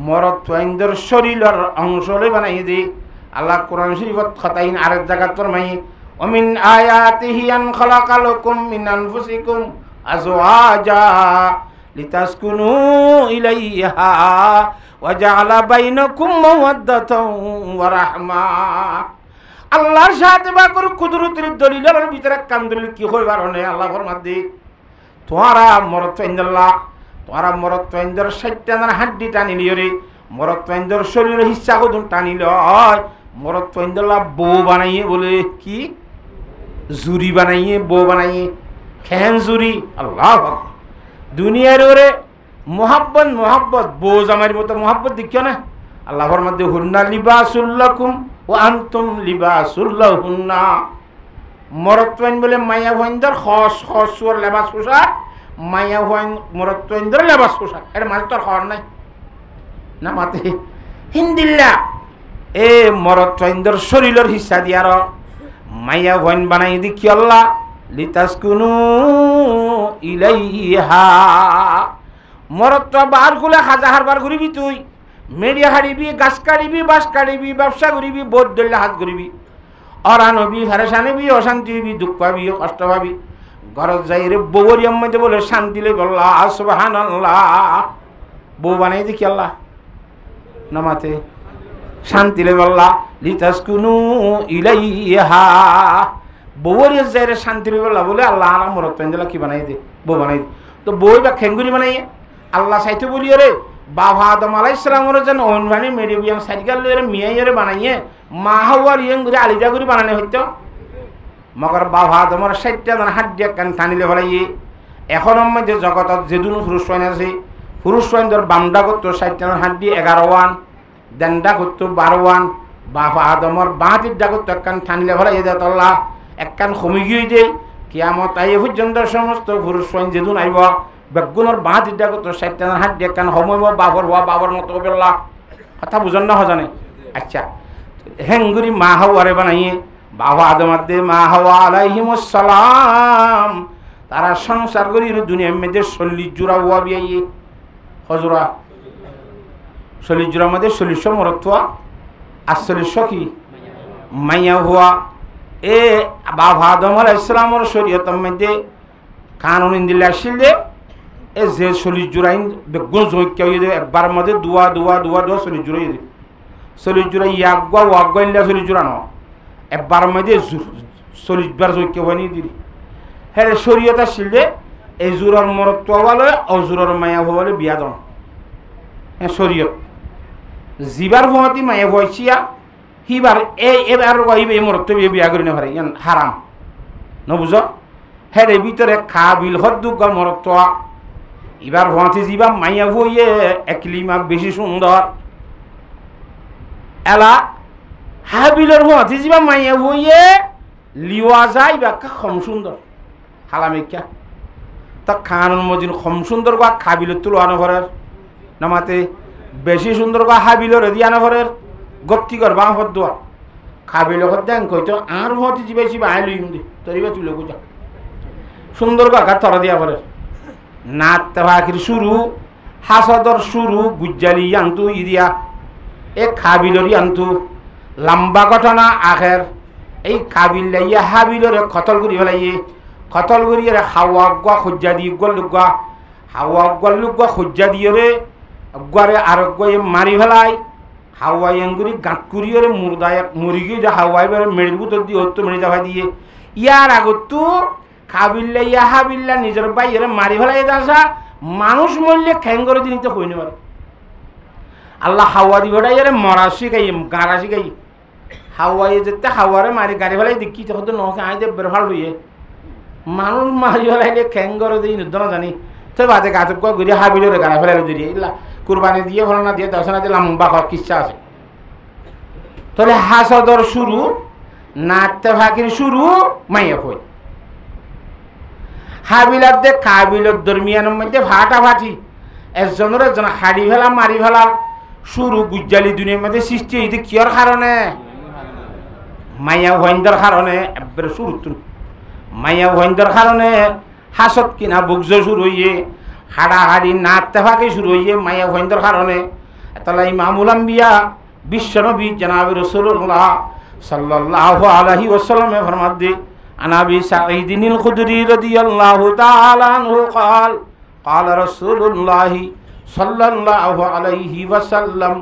মরত তোইন্দর শরীরের অংশলে বানাইয়ে দে আল্লাহ কোরআন শরীফত খতাইন আরেক জায়গা ফরমাইয়ে ومن آياته أن خلق لكم من أنفسكم أزواجا لتسكنوا إليها وجعل بينكم مودة ورحمة আল্লাহর সাথে বাকর কুদরতের দলিলের ভিতরে কান্দুল কি হইবার না আল্লাহ ফরমাতে তোরা মরত ইন্দর 60 হাড্ডি টানি লিওরে মরত ইন্দর শরীরের হিস্সা কদুন টানি লয় মরত ইন্দলা বউ বানাইয়ে বলে কি জুরি বানাইয়ে বউ বানাইয়ে খেন জুরি আল্লাহ দুনিয়ার ওরে মোহাব্বত বউ জামাইয়ের মতো মোহাব্বত দেখিও না আল্লাহর মধ্যে হুন্না লিবাসুল লাকুম ওয়া আনতুম লিবাসুল লাহুন্না মরতওয়াইন বলে মায়া হইন্দর খসর লেবাস পোশাক মায়া হইন মরতওয়াইন্দর লেবাস পোশাক এর মাঝে তোর খবর নাই না মাতে হিন্দিল্লা এ মরতওয়াইন্দর শরীরের হিস্সা দিয়ার মায়া হইন বানাই দেখি আল্লাহ লিতাসকুনু ইলাইহা মরত বার খুলে হাজার বার ঘুরিবি তুই মেডিয়া হারিবি গাছ কাটিবি বাস কাটিবি ব্যবসা করিবি বোধ ধরলে হাত করিবি অরানবি হারেসানিবি অশান্তি হবি দুঃখ পাবি কষ্ট পাবি ঘরত যাই রে বউর মধ্যে বলে শান্তি লেগে আল্লাহ সুবহানাল্লাহ বউ বানাই দেখি আল্লাহ নামাতে শান্তি লেগে আল্লাহ লিতাসকুনু ইলাইহা বউর যাই রে শান্তি লেগে আল্লাহ বলে আল্লাহ আমার মরত পেন্দিলা কি বানাই দে বউ বানাই দে তো বই বা খেঙ্গুরি বানাইয়ে আল্লাহ সাইতে বলিয়ে রে বাবা আদম আলাইহিস সালামের যেন অনভানি মেডিবিয়াম সাইকেল লইরে মিয়াইরে বানাইয়ে মা হাওয়ার ইয়ং করে আলিদা করে বানানো হইতো মগর বাবা আদমের 60 হাড্ডি কান টানিলে ফলাইয়ে এখন মধ্যে জগতত যেদুন পুরুষ ওয়ান আছে পুরুষ ওয়ানদের বামডা করতো 60 হাড্ডি 11 ওয়ান দেনডা করতো 12 ওয়ান বাবা আদমের বাঁতির ডা করতো কান টানিলে ফলাইয়ে দেত আল্লাহ এক কান কমে গিয়ে দেই কিয়ামত আইয়ে পর্যন্ত সমস্ত পুরুষ ওয়ান যেদুন আইব বেগুনের বাঁ দিদা কত 60 হাত দিয়ে কান সময় বাবর মতো বেলা কথা বুঝন না জানে আচ্ছা হেঙ্গুরি মা হাওয়ারে বানাইয়ে বাবা আদমার দে মা হাওয়া আলাইহিমুস সালাম তারা সংসার করি দুনিয়ার মধ্যে 40 জোড়া হওয়া বিয়ে হজরা 40 জোড়ার মধ্যে 40 মরত্বা 48 কি মাইয়া হওয়া এ বাবা আদম আলাইহিস সালামের শরীয়তের মধ্যে কানুন ইন্দিল্লা আসলে এ যে 40 জোড়াইন বেগুন জৈক্য হয়ে দেবে একবার মধ্যে দুয়া 40 জোড়াই দেবে 40 জোড়া ইয়াগুয়া ওয়াগুয়া ইল্লা 40 জোড়া ন একবার মধ্যে 40 বার জৈক্য হয়নি দিদি হ্যাঁ শরীয়ত আসলে এই জোড়ার মরত্ব বলে অজোড়ার মায়া বলে বিয়া দন হ্যাঁ শরীয়ত জিবার ভমতি মায়া ভয়সিয়া হিবার এবার এই মরত্ব বিয়া করি না পারে হারাম নবুঝ হ্যাঁ ভিতরে খাবিল হদ্দুক মরত্ব এবার ভমতি জিবা মাইয়া ভইয়ে একলিমা বেশি সুন্দর এলা হাবিলের ভমতি জিবা মাইয়া ভইয়ে লিওয়া যায় বা কম সুন্দর হালামিকা তা খানুন মজিন কম সুন্দর গা খাবিলের তুলো আনো ঘরের নামাতে বেশি সুন্দর গা হাবিলের দিয়ে আনো ঘরের গতি কর বাঁ হদ দোয়া খাবিল দেন কইতো আর ভতি যাবে বেশি আই লইম দি তরিবা তুলে বুঝা সুন্দর গা তরা দিয়া ঘরের নাত তাকির শুরু হাসদর শুরু গুজ্জালি আনতু ইদিয়া এ খাবিলরি আনতু লম্বা ঘটনা আখের এই খাবিল লাইয়া হাবিলরে খতল করি ফেলাইয়ে খতল করিয়ে হাওয়া গুয়া খজ্জা দিয়ে গুয়া হাওয়া গুয়া খজ্জা দিয়ে রে গুয়ারে আর গুয়ে মারি ফেলাই হাওয়াই এঙ্গুরি গাঁত করিয়ে মুরদায় মরি গিয়ে যে হাওয়াই বেড়ে মেড়ির ভিতর দিয়ে হতো মেড়ে যাওয়া দিয়ে ইয়ার আগত খাবিল্লা ইয়া হাবিল্লা নিজের বাইরে মারি ফেলাই আসা মানুষ মরলে খ্যাং করে দিন তো হইনি পারে আল্লাহ হাওয়া দিবটা ইয়ারে মরা শিখাই গাঁড়া শিখাই হাওয়াই যেতে হাওয়ারে মারি গাড়ি ফেলাই দেখি তখন তো নখে আই দিয়ে বের ভাল হইয়ে মানুষ মারি ফেলাইলে খ্যাং করে দিই নির্দনা জানি তো বাদে গাছ ঘুরিয়ে হাবিলরে গাড়া ফেলাই দিয়ে ইল্লা কুরবানি দিয়ে ফল না দিয়ে দর্শনা দিয়ে লম্বা হওয়ার কিচ্ছা আছে তাহলে হাসদর শুরু নাচতে ফাঁকির শুরু মাইয়া ফই হাবিলার দে কাবিলর দরমিয়ানের মধ্যে ফাটাফাটি একজনের একজন হাড়ি ফেলা মারি ফেলার শুরু গুজ্জালি দুনিয়ার মধ্যে সৃষ্টি হইতে কিয়র কারণে মাইয়া ভয়ন্দর কারণে একবার শুরু মাইয়া ভয়ন্দর কারণে হাসত কিনা বুকজ শুরু হইয়ে হাড়াহাড়ি নাচতে ফাঁকি শুরু হইয়ে মাইয়া ভয়ন্দর কারণে তাহলে ইমামুল আম্বিয়া বিশ্বনবী জনাব রাসূলুল্লাহ সাল্লাল্লাহু আলাইহি ওয়াসাল্লামে ফরমাত দে عن أبي سعيد الخدري رضي الله تعالى عنه قال قال رسول الله صلى الله عليه وسلم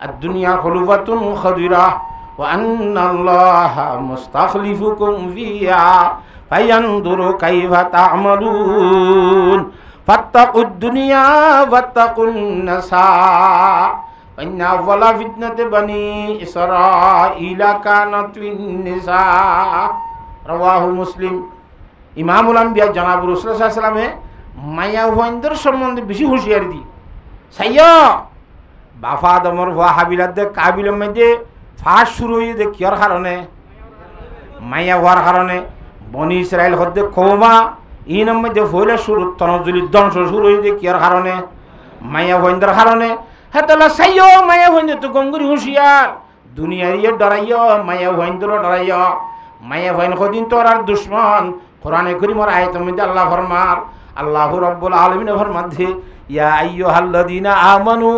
الدنيا خلوة خضرة وأن الله مستخلفكم فيها فينظر كيف تعملون فاتقوا الدنيا واتقوا النساء فإن أول فتنة بني إسرائيل كانت في النساء রাওয়াহু মুসলিম ইমামুল আম্বিয়া জনাব রাসূলুল্লাহ সাল্লাল্লাহু আলাইহি ওয়াসাল্লামে মায়া ভয়ন্দর সম্বন্ধে বেশি হুঁশিয়ারি দি সাইয়া বাফা দমর ওয়া হাবিলাত দে কাবিলের মধ্যে ফাঁস শুরু হয়ে দে কিয়র কারণে মায়া হওয়ার কারণে বনি ইসরাইল হদ্দে কওমা ইনের মধ্যে ফইলে শুরু তনজুলি ধ্বংস শুরু হয়ে দে কিয়র কারণে মায়া ভয়ন্দর কারণে হেতলা সাইয়া মায়া ভয়ন্দর তো গঙ্গুরি হুঁশিয়ার দুনিয়ার ইয়ে ডরাইয়া মায়া ভয়ন্দর ডরাইয়া মায়া ভয়ন কদিন তোর আর দুশ্মন কোরআনে কারীমের আয়াতের মধ্যে আল্লাহ ফরমার আল্লাহু রাব্বুল আলামিন ফরমাতে ইয়া আইয়ুহাল্লাযীনা আমানু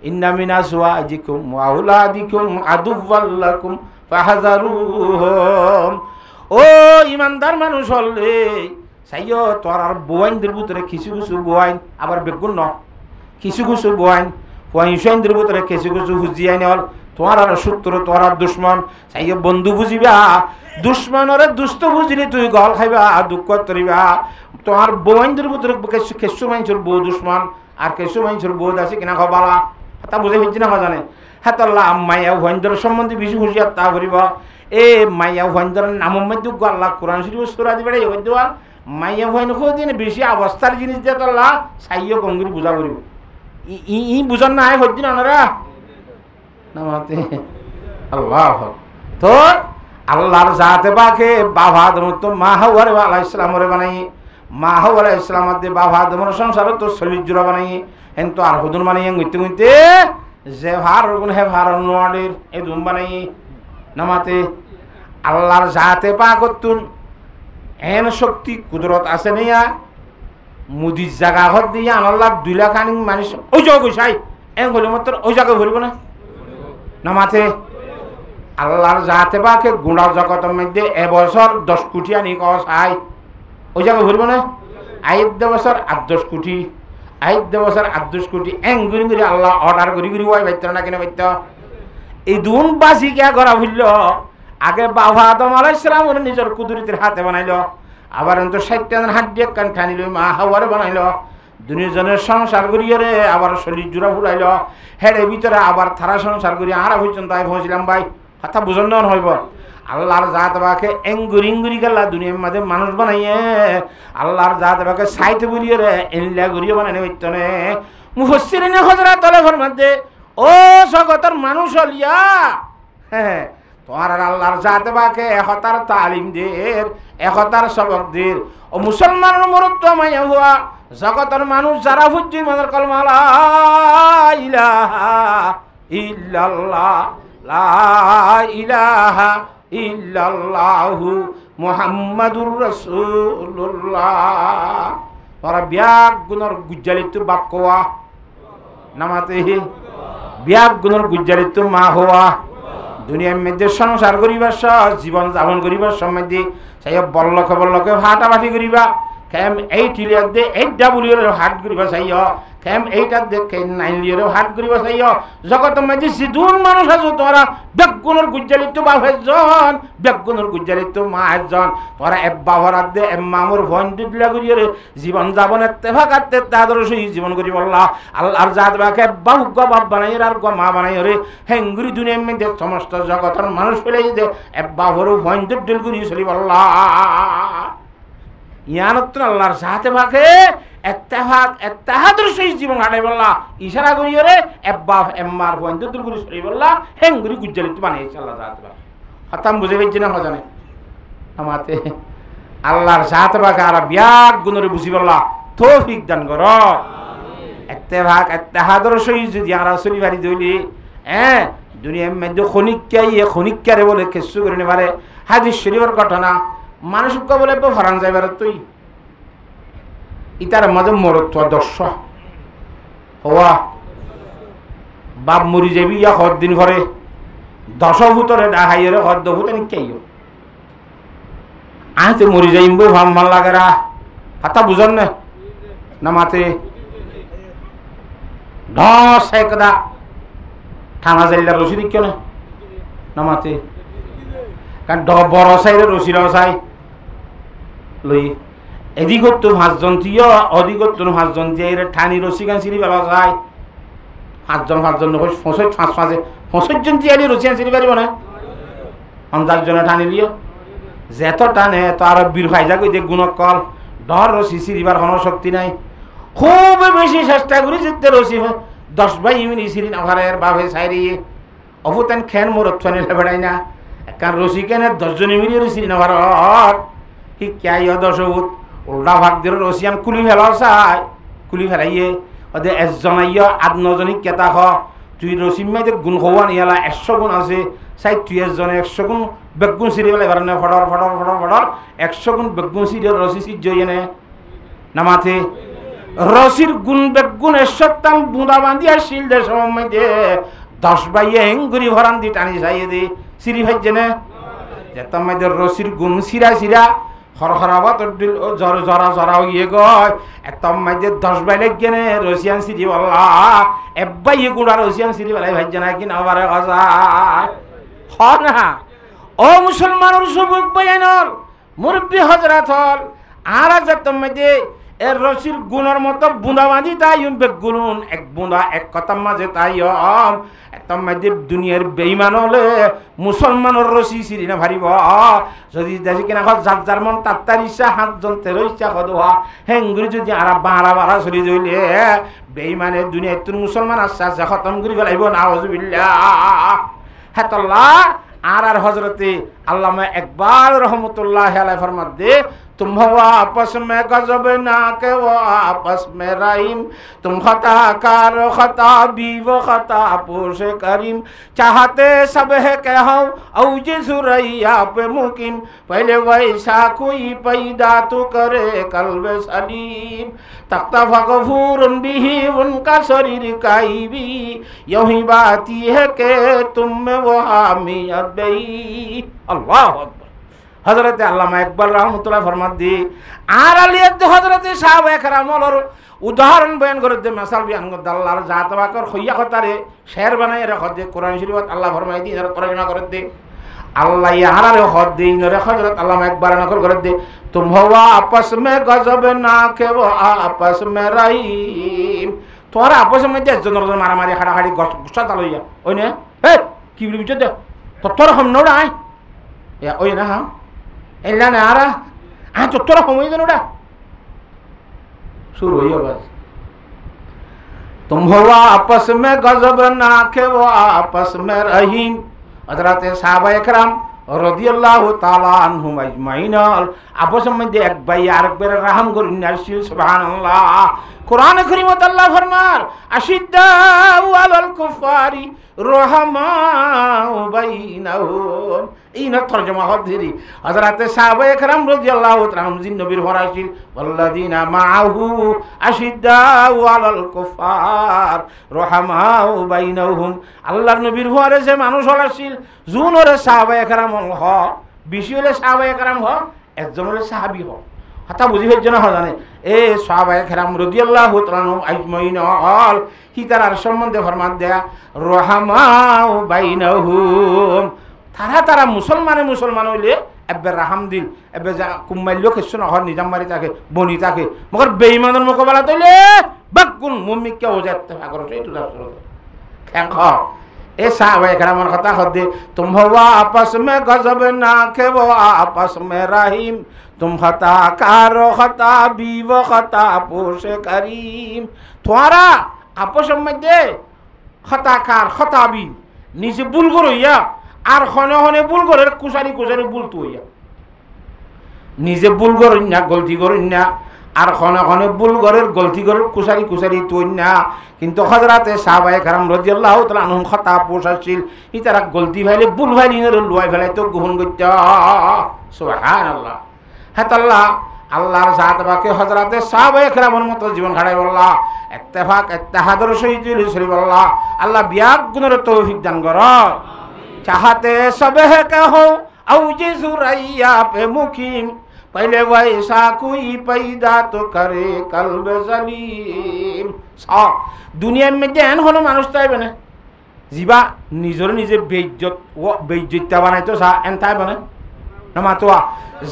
ইন্না মিন আজওয়াজিকুম ওয়া আওলাদিকুম আদুওয়াল লাকুম ফাহযারুহুম ও ইমানদার মানুষ হলে সাইয়ো তোর আর বোয়াইনদের ভিতরে কিছু কিছু বোয়াইন আবার বেগুন ন কিছু কিছু বোয়াইন ওয়াইনদের ভিতরে কিছু কিছু হুজিয়াইন হল তোমার আর শত্রু তোর আর দুশ্মন সাইয়ো বন্ধু বুঝিবা দুশ্মনরে দুষ্ট বুঝলি তুই গল খাইবা দুঃখ তরিবা তোমার বোয়াইনদের ভিতরে কেসু মানুষের বউ দুশ্মন আর কেসু মানুষের বউ আছে কিনা খবালা তা বুঝে ফেলছি না জানে হ্যাঁ তাল্লাহ মাইয়া ভয়ন্দর সম্বন্ধে বেশি হুঁশিয়ার তা করিব এ মাইয়া ভয়ন্দর নামের মধ্যে আল্লাহ কোরআন শরীফ সূরা দিবে দেওয়া মাইয়া ভয়ন দিন বেশি অবস্থার জিনিস দিয়ে তাল্লাহ সাইয় কঙ্গির বুঝা করিব ই বুঝার না হয় হচ্ছে না ওনারা নামাতে আল্লাহ তো আল্লাহর জাতে পাকে বাবা আদম তো মা হাওয়া আলাইহিস সালামরে বানাই মা হাওয়া আলাইহিস সালামের দে বাবা আদমের সংসার তো 40 জোড়া বানাই হেন তো আর হুদুন বানাই গইতে গইতে যে ভার গুণ হে ভার নোয়াদের এই দুম বানাই নামাতে আল্লাহর জাতে পাক তুন এন শক্তি কুদরত আছে নিয়া মুদি জায়গা ঘর দিয়া আল্লাহ 2 লাখ আনি মানুষ ওই জায়গা কইছাই এন বলে মাত্র ওই জায়গা ভরব না নামাতে আল্লাহর জাতে পাকে গুণা জগতের মধ্যে এবছর 10 কোটি আনি কসাই ওই জায়গা ভরব না আইদ বছর 8 কোটি আইদ বছর 8 কোটি এঙ্গুরি করে আল্লাহ অর্ডার করি করি ওই বাইত না কেন বাইত এই দুন বাসি কে করা হইল আগে বাবা আদম আলাইহিস সালাম ওর নিজের কুদরতের হাতে বানাইলো আবার অন্ত 60 হাত দিয়ে কান ঠানিল মা হাওয়ারে বানাইলো দুনিয়াজনের সংসার করিয়ে রে আবার শরীর জোড়া ফুরাইলো হেডে ভিতরে আবার থারা সংসার করি আর পর্যন্ত আই পৌঁছিলাম ভাই কথা বুঝন না হইব আল্লাহর জাত বাকে এঙ্গুরি ইঙ্গুরি গেলা দুনিয়ার মধ্যে মানুষ বানাইয়ে আল্লাহর জাত বাকে সাইতে বুলিয়ে রে এনলা করিয়ে বানাইনে হইতনে মুফাসসিরিনে হযরত তলফের মধ্যে ও জগতের মানুষ হলিয়া হ্যাঁ তোমার আল্লাহর জাত বাকে একতার তালিম দের একতার সবক দের ও মুসলমানের মরত্ব মাইয়া হওয়া জগতের মানুষ যারা ফুজি মনের কলমা লা ইলাহা ইল্লাল্লাহ লা ইলাহা ইল্লাল্লাহু মুহাম্মাদুর রাসূলুল্লাহ তোরা বিয়াক গুণর গুজ্জালিত বাপ কোয়া নামাতে বিয়াক গুণর গুজ্জালিত মা হওয়া দুনিয়ার মধ্যে সংসার করিবার জীবন যাপন করিবার সম্বন্ধে সেই বল্লকে ফাটাফাটি করিবা কেম এই টিলিয়ার দে এই ডাবুলিয়ার হাট করিবা চাইও কেম এইটার দেখে নাইলিয়ার হাট করিবা চাইও জগতের মধ্যে সিধুন মানুষ আছো তোরা বেগুনের গুজ্জালিত বাপ একজন বেগুনের গুজ্জালিত মা একজন তোরা এব্বা ভরাত দে এম্মামুর ভন দিলা করিয়ে জীবন যাপনের তেফাকাতে তাদের সেই জীবন করি বললা আল্লাহর জাত বাকে এব্বা হুগ্গ বাপ বানাই আর গো মা বানাই রে হেঙ্গুরি দুনিয়ার মধ্যে সমস্ত জগতের মানুষ ফেলে দে এব্বা ভরু ভন দিল করি চলি বললা ইয়ানত আল্লাহর জাত বাকে এত্তাহাদুর সেই জীবন হাঁটাই বললা ইশারা করিয়ে রে এব্বা এম্মার ভন দিল করি চলি বললা হেঙ্গুরি গুজ্জালিত বানাইছে আল্লাহ জাত বাকে হতাম বুঝে পেয়েছি না জানে আমাতে আল্লাহর জাত বাকে আর বিয়াক গুণরে বুঝি বললা তৌফিক দান কর এত্তেভাগ এত্তাহাদুর সেই যদি আর চলি পারি দইলি হ্যাঁ দুনিয়ার মধ্যে খনিক্কারে বলে খেসু করে নেবারে হাদিস শরীফের ঘটনা মানুষকে বলে হরান যাইবার তুই ইতার মাঝে মরত্ব দর্শ হওয়া বাপ মরি যাবি ইয়া হর দিন ঘরে 10 ভূতরে ডাহাইরে হদ্দ ভূত নিকাইও আতে মরি যাইম বই ভাম ভাল লাগেরা কথা বুঝন না মাতে ঢস একদা থানা জাইলা রসি দিক না মাতে কারণ বড় সাইরে রসি চাই লই এদিকত তো 5 জন থিয় অধিকত তো 5 জন দিয়ে ঠানি রসি গান সিঁড়ি বেলা যায় 5 জন 5 জন তিয়ালি রসি গান সিঁড়ি পারিব না 50 জনে ঠানি লিও যেত টানে তো আর বীর ফাইজা কই যে গুণক কল ডর রসি সিঁড়িবার কোনো শক্তি নাই খুব বেশি চেষ্টা করি যেতে রসি 10 ভাই ইমিনি সিঁড়ি নাভারের বাপে সাইরিয়ে অবুতেন খেন মোরত ফানি বেড়াই না কারণ রসি কেনে 10 জন ইমিনি রসি নাভার কি ক্যাই 10 ভূত উল্টা ভাগ দিয়ে রসিয়ান কুলি ফেলা চাই কুলি ফেলাইয়ে ওদের 1 জন আইয় 8-9 জনই কেতা হ তুই রসিম মাইতে গুণ হওয়া নিয়ালা 100 গুণ আছে চাই তুই 1 জনে 100 গুণ বেগুন সিঁড়ি পেলাই পারে না ফটর 100 গুণ বেগুন সিঁড়ি রসি সিট জইয়ে নে নামাতে রসির গুণ বেগুন 100 টান বুঁদা বান্ধিয়া শিল দে সময় দে 10 বাইয়ে হেঙ্গুরি ভরান দি টানি চাইয়ে দে সিঁড়ি ভাইজে নে যেতাম মাইদের রসির গুণ সিরা হরহরাবাত জরা ইয়ে গয় একদম মাইদের 10 বাইলে গেনে রসিয়ান সিঁড়ি বললা এব্বাই গুড়া রসিয়ান সিঁড়ি বেলাই ভাইজে না কি নাবারে গজা হ না ও মুসলমানের সবুক বয়ানল মুরব্বী হজরত হল আর যেতাম মাইদে এর রসির গুণের মতো বুঁদা বাঁধি তাই বেগুন এক বুঁদা এক কথার মাঝে তাই একদম মাঝে দুনিয়ার বেইমান হলে মুসলমানের রসি সিঁড়ি না ভারিব যদি দেখি কিনা যার যার মন তার ইচ্ছা 5 জন 13 ইচ্ছা কদোয়া হেঙ্গুরি যদি আর বাড়া চলি ধরলে বেইমানে দুনিয়ায় তোর মুসলমান আশ্বাস খতম করে ফেলাইব না আউযুবিল্লাহ হেতল্লাহ আর হজরতে আল্লামা ইকবাল রহমতুল্লাহ আলাইহি ফরমাত দে तुम हो आपस में गजब ना के वो आपस में रहीम तुम खता कार खता भी वो खता पोश करीम चाहते सब है कहो औज सुरैया पे मुकीम पहले वैसा कोई पैदा तो करे कल्ब सलीम तख्ता फगफूरन बिही उनका शरीर काई भी यही बात है कि तुम में वो हामियत बई अल्लाह अकबर হযরতে আল্লামা ইকবাল রাহমাতুল্লাহ ফরমাত দি আর আলিয়াত হযরতে সাহাবায়ে কেরামর উদাহরণ বয়ান করে দে মাসাল বয়ান করে আল্লাহর জাত বাকর খইয়া কথারে শের বানায় রাখ দে কোরআন শরীফত আল্লাহ ফরমাই দি আর তরজমা করে দে আল্লাহ ইয়ারারে হদ দে ইনরে হযরত আল্লামা ইকবাল নকল করে দে তুম হওয়া আপস মে গজব না কে वो আপস মে রহিম তোরা আপস মে যে জনর মারামারি খাড়াখাড়ি গুসা চালইয়া ওই না এ কি বলি বুঝতে দে তোর হম নোড়া আই ওই না হ্যাঁ এলা না আরা তো তোরা সময় দেন ওটা शुरू हुई बस तुम हो आपस में गजब ना के वो आपस में रहीम हजरत साहबा इकराम রাদিয়াল্লাহু তাআলা আনহুম আজমাইন আপস মধ্যে এক ভাই আরেক ভাইয়ের রহম করুন আশিল সুবহানাল্লাহ কোরআন কারীমত আল্লাহ ফরমান আশিদ্দাউ আলাল কুফারি রহমাউ বাইনাহুম এই না তরজমা হদিরি হযরত সাহাবা ইকরাম রাদিয়াল্লাহু তাআলা আনহুম জিন নবীর ফরাশিল ওয়াল্লাযিনা মাআহু আশিদ্দাউ আলাল কুফার রহমাউ বাইনাহুম আল্লাহর নবীর ফরাশে মানুষ হলাছিল জুনরে সাহাবা ইকরাম হ বেশি হলে সাহাবা ইকরাম হ একজন হলে সাহাবী হ হাতা বুঝি হইছ না জানে এ সাহাবা ইকরাম রাদিয়াল্লাহু তাআলা আনহুম আজমাইন আল হিতার সম্বন্ধে ফরমান দেয়া রহমাউ বাইনাহুম তারা মুসলমান হইলে এবে রাহাম দিল এবে যা কুম্মাইল কিছু নহর নিজামবাড়ি থাকে বনি থাকে মগর বেঈমানের মোকাবেলা তৈলে বাকুন মুমিককে ও যাতে আগর এইটু থ্যাংক এ সাহাবা ইকরামের কথা হদে তুম হওয়া আপস মে গজব না কে वो आपस में रहीम तुम खता कारो खता बीव खता पोश करीम তোরা আপস মধ্যে খতাকার খতাবি নিজে ভুল করইয়া আর হনে হনে ভুল করে কুসারি ভুল তো হইয়া নিজে ভুল করেন না গলতি করেন না আর হনে হনে ভুল করে গলতি করে কুসারি তো না কিন্তু হযরতে সাহাবা ইকরাম রাদিয়াল্লাহু তাআলা আনহুম খতা পোষাছিল ই তারা গলতি ভাইলে ভুল ভাইলি নে লুয়াই ফেলাই তো গ্রহণ করতে সুবহানাল্লাহ হাতাল্লাহ আল্লাহর জাত বাকে হযরতে সাহাবা ইকরামের মতো জীবন খাড়াই বললা ইত্তেফাক ইত্তেহাদের সহিত শরীফ বললা আল্লাহ বিয়াক গুণের তৌফিক দান করো चाहते सब है कहो औजी सुरैया पे मुकीम पहले वैसा कोई पैदा तो करे कल्ब सलीम दुनिया में জ্ঞান হলো মানুষ তাইবে না জিবা নিজর নিজে বেইজ্জত বানাই তো সা এন তাইবে না নামাতোয়া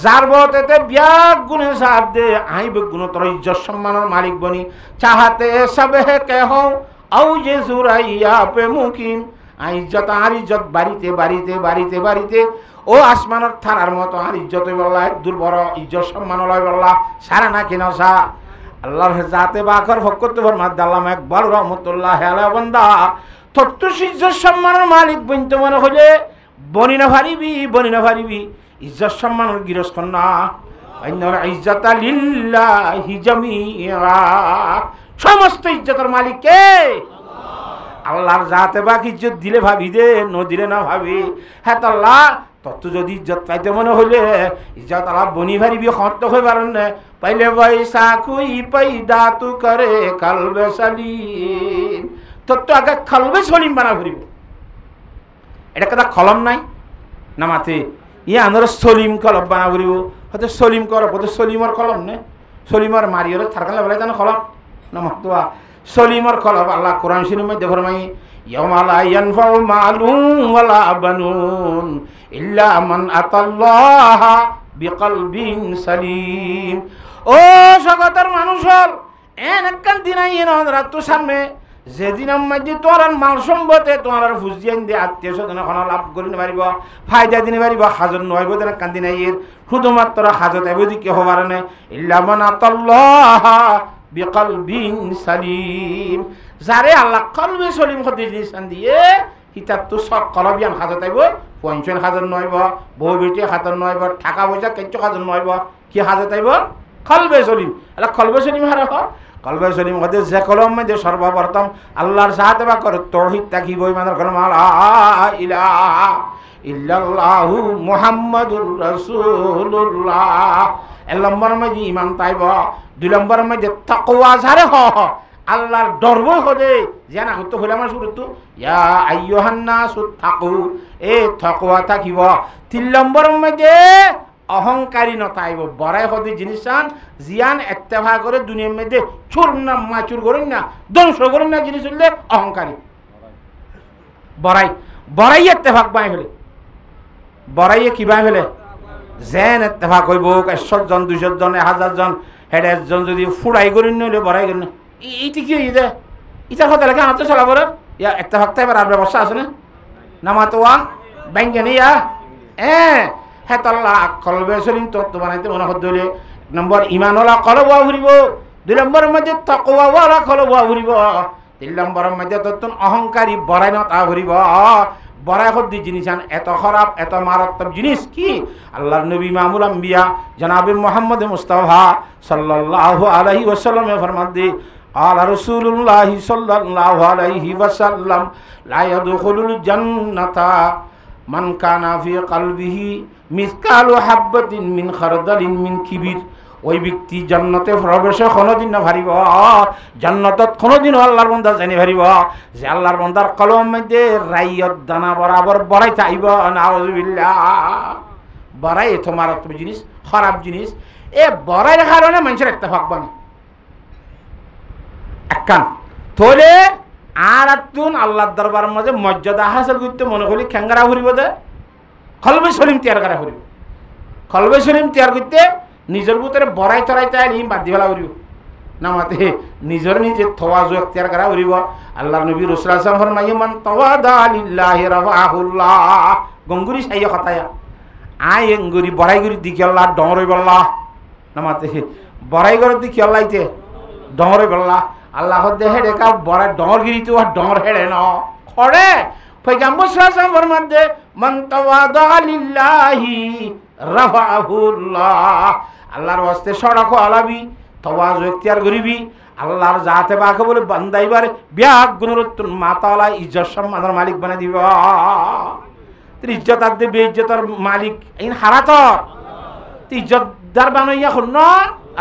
যার বতেতে বিয়াক গুণে সাথ দে আইব গুণ তোর ইজ্জত সম্মানের মালিক বনি চাহতে সব হে কहो औजी सुरैया पे मुकीम ইজ্জত আর ইজ্জত বাড়িতে ও আসমানের থানার মতো আর ইজ্জত বললা দুর্বড় ইজ্জত সম্মান লয় বললা সারা না কিনা সা আল্লাহর জাতে বাকর ফকত ফরমাত আল্লামা ইকবাল রাহমাতুল্লাহ আলাইহি বান্দা তত্ত্ব ইজ্জত সম্মানের মালিক বইতে মনে হলে বনি না পারিবি ইজ্জত সম্মানের গিরস্ত না আইনাল ইজ্জাতা লিল্লাহি জামিআ সমস্ত ইজ্জতের মালিক কে আল্লাহর জাতে বাকি ইজ্জত দিলে ভাবি দে ন দিলে না ভাবি হ্যাঁ তো আল্লাহ তত যদি ইজ্জত পাইতে মনে হইলে ইজ্জত আল্লাহ বনি ভারিবি খত হয়ে পারেন না পাইলে বৈশা কুই পয়দা তু করে কলবে সলিম তত আগে কলবে সলিম বানা ভরিব এটা কথা কলম নাই না মাথে ইয়ে আনর সলিম কলম বানা ভরিব হয়তো সলিম কর হয়তো সলিমর কলম নে সলিমর মারিয়র থারকালে বলে জানো কলম না মাতুয়া সলিমর কলব আল্লাহ কোরআন শরীফের মধ্যে ফরমাই ইয়াউমা লা ইয়ানফাউ মালুন ওয়ালা বানুন ইল্লা মান আতাল্লাহা বিকলবিন সালিম ও জগতের মানুষ হল একখান দিন আইন রাত সামনে যেদিন মধ্যে তোর মাল সম্পদে তোমার ফুজিয়ান দিয়ে আত্মীয় স্বজন এখন লাভ করে পারিব ফায়দা দিনে পারিব হাজর নয় বোধ একখান দিন আইয়ের শুধুমাত্র হাজত এবদি কি হবার না ইল্লা মান আতাল্লাহা বিকলবিন সালিম যারে আল্লাহ কলবে সলিম হতে দিয়েছেন দিয়ে হিতার তো সব কলবিয়ান হাজত আইব পঞ্চন হাজর নয়ব বউ বেটি হাজর নয়ব টাকা পয়সা কেঁচো হাজর নয়ব কি হাজত আইব কলবে সলিম আল্লাহ কলবে সলিম হারা হ কলবে সলিম হতে যে কলম মধ্যে সর্বপ্রথম আল্লাহর সাথে বা করে তৌহিদ তাকিব ইমানের কলম লা ইলাহা ইল্লাল্লাহু মুহাম্মাদুর রাসূলুল্লাহ এক নম্বর মধ্যে ইমান তাইব দুই নম্বর মধ্যে তাকওয়া যারে হ আল্লাহর ডরব হদে জানা হতো হলে আমার শুরু তো ইয়া আইয়ুহান নাসু তাকু এ তাকওয়া থাকিব তিন নম্বর মধ্যে অহংকারী নতাইব বড়াই হদি জিনিসান জিয়ান ইত্তেফাক করে দুনিয়ার মধ্যে চুর না মাচুর করেন না ধ্বংস করেন না জিনিস হলে অহংকারী বড়াই বড়াই ইত্তেফাক বাই ফেলে বড়াইয়ে কি বাই ফেলে যেন ইত্তেফাক হইব 100 জন 200 জন 1000 জন হেড একজন যদি ফুড়াই করেন নইলে বড়াই করেন এইটি কি হইছে ইটার কথা লেখা হাতে চলা পড়ে ইয়া ইত্তেফাক তাইবার আর ব্যবস্থা আছে না নামাতোয়া ব্যাংকে ইয়া হেতল্লা কলবে সলিম তত্ত্ব বানাইতে মনে হতে হলে 1 নম্বর ইমানওয়ালা কলব ঘুরিব 2 নম্বরের মধ্যে তাকওয়াওয়ালা কলব ঘুরিব 3 নম্বরের মধ্যে তত্ত্ব অহংকারী বড়াই নতা ঘুরিব বড়াই হদ্দি জিনিস এত খারাপ এত মারাত্মক জিনিস কি আল্লাহর নবী ইমামুল আম্বিয়া জনাবে মুহাম্মদ মুস্তাফা সাল্লাল্লাহু আলাইহি ওয়াসাল্লাম ফরমান দি قال رسول الله صلى الله عليه وسلم لا يدخل الجنة من كان في قلبه مثقال حبة من خردل من كبر ওই ব্যক্তি জান্নাতে প্রবেশে কোনোদিন না পারিব জান্নাতত কোনোদিন আল্লাহর বান্দা জানি পারিব যে আল্লাহর বান্দার কলম মধ্যে রাইয়ত দানা বরাবর বড়াই চাইব নাউযুবিল্লাহ বড়াই এত মারাত্মক জিনিস খারাপ জিনিস এ বড়াইয়ের কারণে মানুষের ইত্তেফাক বানে একখান তোলে আর আতুন আল্লাহর দরবারের মাঝে মর্যাদা হাসিল করতে মনে করি খেঙ্গারা ঘুরিব দে কলবে শরীম তৈয়ার করা ঘুরিব কলবে শরীম তৈয়ার করতে নিজের ভিতরে বড়াই চড়াই চাই নি বাদ দিবেলা ঘুরিব নামাতে নিজের নিজে তওয়াজু ইখতিয়ার করা ঘুরিব আল্লাহর নবী রাসূল সাল্লাল্লাহু আলাইহি ওয়াসাল্লাম ফরমায়ে মান তাওয়াদা লিল্লাহি রাফাহুল্লাহ গঙ্গুরি সাইয়া কথায়া আই গঙ্গুরি বড়াই গুরি দিকে আল্লাহ ডমরে বল্লা নামাতে বড়াই করে দিকে আল্লাহতে ডমরে বল্লা আল্লাহ দেহে রেখা বড় ডরগিরি তো ডর হেড়ে ন খড়ে পয়গম্বর সাল্লাল্লাহু আলাইহি ওয়াসাল্লাম ফরমাতে মান তাওয়াদা লিল্লাহি রাফাহুল্লাহ আল্লাহর ওয়াস্তে সড়ক আলাবি তাওয়াজু ইখতিয়ার করিবি আল্লাহর জাতে পাকে বলে বান্দাইবার বিয়াক গুণরত্ন মাতাওয়ালা ইজ্জত সম্মানের মালিক বানাই দিব তোর ইজ্জত আর দে বেইজ্জতের মালিক ইন হারাতর তুই ইজ্জতদার বানাইয়া হন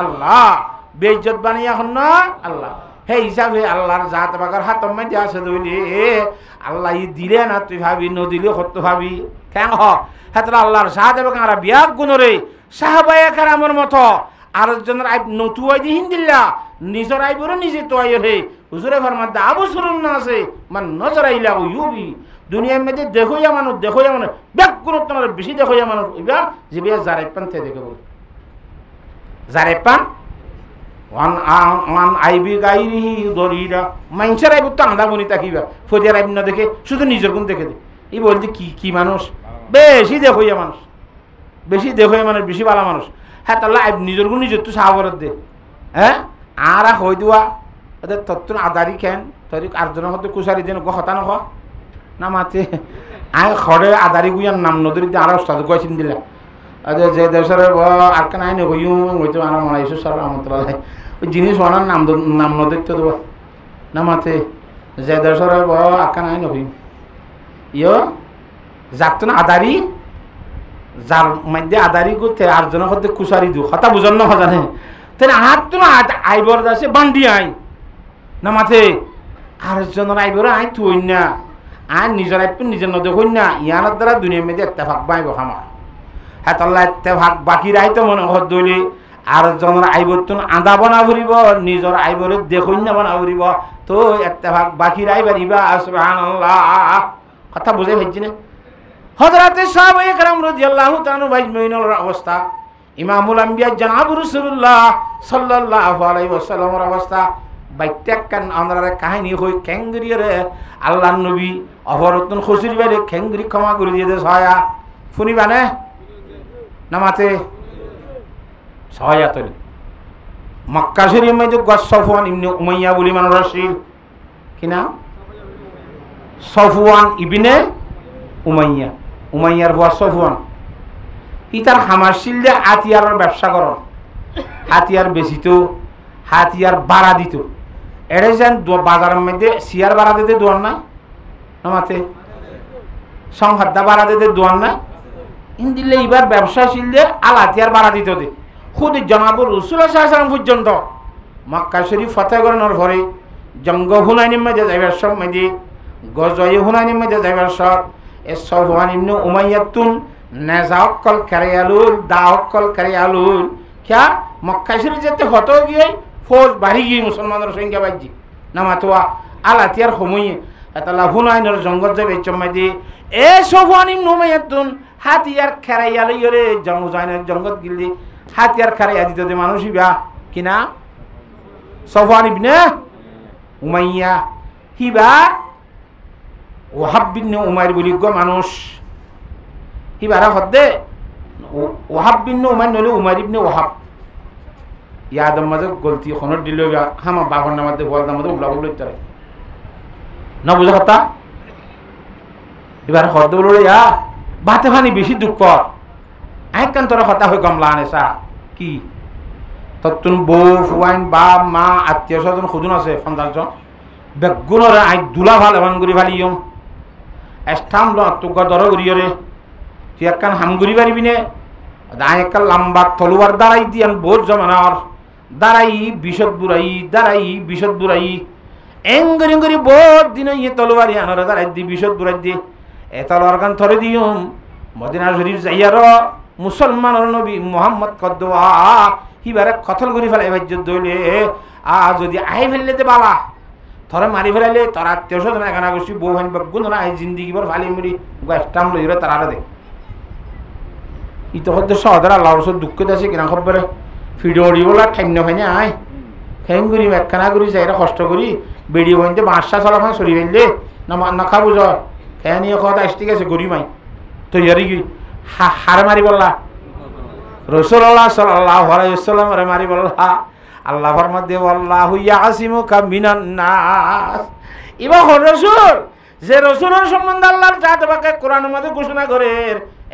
আল্লাহ বেইজ্জত বানাইয়া হন আল্লাহ হে হিসাবে আল্লাহর জাত পাকার হাত মধ্যে আছে দইলে আল্লাহ ই দিলে না তুই ভাবি নদিলে কত ভাবি কেন হ্যাঁ আল্লাহর জাত এবং আর বিয়াক গুণরে সাহাবায়ে কেরামের মতো আরেকজনের আইব নতুয়াই দি হিন্দিল্লা নিজের আইবরে নিজে তো আইর হে হুজুরে ফরমাদ আবু সুরুন না আছে মান নজরাইলা ইউবি দুনিয়ার মধ্যে দেখো ইয়া মানুষ বিয়াক গুণ তোমার বেশি দেখো ইয়া মানুষ ইবা জিবে জারে পান তে দেখো জারে পান ওয়ান আইবি গাইরিহি দরিরা মাইনসার আইব তো আন্দা বনি তাকিবা ফদিয়ার আইব না দেখে শুধু নিজের গুণ দেখে দে এই বলতে কি মানুষ বেশি দেখো ইয়া মানুষ বেশি দেখো ইয়া মানুষ বেশি ভালো মানুষ হ্যাঁ তাহলে আইব নিজের গুণ নিজের তো সাহাবরত দে হ্যাঁ আর হই দেওয়া ওদের তত্ত্ব আদারি খেন তরি আটজনের মধ্যে কুসারি দেন কথা নখ না মাতে আয় খড়ে আদারি গুইয়ার নাম নদীর দিয়ে আর ওস্তাদ গয়সিন দিলা যে দেশের আর কেন আইন হইও হইতো আমার মনে হয় সর রহমতুল্লাহ ওই জিনিস ওনার নাম নদীর তো দেবো না মাতে যে দেশের আর কেন আইন হইম ইয় যার না আদারি যার মধ্যে আদারি করতে আটজনের মধ্যে কুসারি দিও কথা বুঝান না জানে তাহলে আর তো না আইবর আছে বান্ডি আই না মাথে আরেকজনের আইবর আই তুই না আর নিজের আইপি নিজের নদী হই না ইয়ানোর দ্বারা দুনিয়ার মধ্যে ইত্তেফাক বাইব আমার হ্যাঁ তাল্লা ইত্তেফাক বাকির আই তো মনে হত দইলে আরেকজনের আইবর তো আদা বানা ফুরিব নিজের আইবর দেখুন না বানা ফুরিব তো ইত্তেফাক বাকির আইবারিবা সুবহানাল্লাহ কথা বুঝে ফেলছি না হযরতে সাহাবায়ে কেরাম রাদিয়াল্লাহু তাআলা আজমাইনের অবস্থা ইমামুল আম্বিয়া জনাব রাসূলুল্লাহ সাল্লাল্লাহু আলাইহি ওয়াসাল্লামের অবস্থা বাইত্যাকান আমরা কাহিনী হই কেঙ্গরিরে আল্লাহর নবী অবরতন খুশির বাইরে কেঙ্গরি ক্ষমা করে দিয়ে দে ছয়া শুনিবানে নামাতে ছয়া তরি মক্কা শরীফের মধ্যে সফওয়ান ইবনে উমাইয়া বলি মানুষ আসছিল কিনা সফওয়ান ইবনে উমাইয়া উমাইয়ার ভুয়া সফওয়ান ইতার হামাসিল দিয়ে হাতিয়ারের ব্যবসা কর হাতিয়ার বেচিত হাতিয়ার ভাড়া দিত এড়ে যেন বাজারের মধ্যে শিয়ার ভাড়া দিতে দোয়ান না নামাতে সংহাদ্দা ভাড়া দিতে দোয়ান না দিলে এবার ব্যবসাশীল দিয়ে আল হাতিয়ার ভাড়া দিত দে খুদ জনাবুল রাসূলুল্লাহ সাল্লাল্লাহু আলাইহি ওয়াসাল্লাম পর্যন্ত মক্কা শরীফ ফতেহ করানোর পরে জঙ্গ হুনাইনের মধ্যে যাইবার সব মধ্যে গজয়ে হুনাইনের মধ্যে যাইবার সব এ সফওয়ান ইবনে উমাইয়াতুন নেজা অক্কল কারিয়ালুল দা অক্কল কারিয়ালুল ক্যা মক্কা শরীফ যেতে হত গিয়ে ফৌজ বাড়ি গিয়ে মুসলমানের সংখ্যা বাজি নামাতোয়া আলাতিয়ার সময়ে এতালা হুনাইনের জঙ্গল যাবে চম্মাই দিয়ে এ সফানি নুমাইয়াতুন হাতিয়ার খেরাইয়াল ইরে জঙ্গল জঙ্গল গিলি হাতিয়ার খেরাইয়া দিতে দে মানুষ ইবা কিনা সফান ইবনে উমাইয়া হিবা ওয়াহাব বিন উমাইর বলি গো মানুষ হিবারা হদ্দে ওয়াহাব বিন উমাইর নলে উমাইর ইবনে ওয়াহাব ইয়াদম মাঝে গলতি খনর দিল হামা বাগর নামাতে বল নামাতে উবলা বলে তারে না বুঝা কথা এবার হদ্দ বলে ইয়া বাতে ফানি বেশি দুঃখ আইকান তোরা কথা হয়ে গমলা আনেসা কি তত্তুন বউ ফুয়াইন বাপ মা আত্মীয় স্বজন খুদুন আছে 50 বেগুনের আই দুলা ভাল এমন করি ফালিয়ম এস্থাম ল তোকা দর করিয়রে তুই একখান হাম করি পারিবি নে দায় একটা লম্বা তলোয়ার দাঁড়াই দিয়ান বহুত জমানার দাঁড়াই বিশদ বুড়াই এঙ্গরি এঙ্গরি বহুত দিন ইয়ে তলোয়ারি আনারে দাঁড়াই দি বিশদ বুড়াই দি এ তলোয়ার গান থরে দিয়ম মদিনা শরীফ যাইয়ার মুসলমানের নবী মোহাম্মদ কদ্দোয়া হিবারে কতল করি ফেলাই ভাজ্য দইলে যদি আই ফেললেতে বালা থরে মারি ফেলাইলে তোর আত্মীয় স্বজন এখানে গোষ্ঠী বউ হানি বেগুন না আই জিন্দিগি ভর ফালি মুড়ি গাছটাম লইরে তারা দে ইতোমধ্যে সহদর আল্লাহর রসুল দুঃখ আছে কিনা খবরে ভিডিও উড়িবলা ঠাইন্য হয় না আয় খেম করি একখানা করি যাইরা কষ্ট করি বেড়িয়ে বইতে বাঁশা চলাফান সরি ফেললে না খাবো জ খেয়ে নিয়ে কথা আসতে গেছে গরি মাই তো ইয়ারি কি হার মারি বললা রাসূলুল্লাহ সাল্লাল্লাহু আলাইহি ওয়াসাল্লাম রে মারি বললা আল্লাহ ফরমাতে আল্লাহু ইয়াসিমুকা মিনান নাস ইবা রাসূল যে রাসূলের সম্বন্ধে আল্লাহর জাত বাকে কোরআনের মধ্যে ঘোষণা করে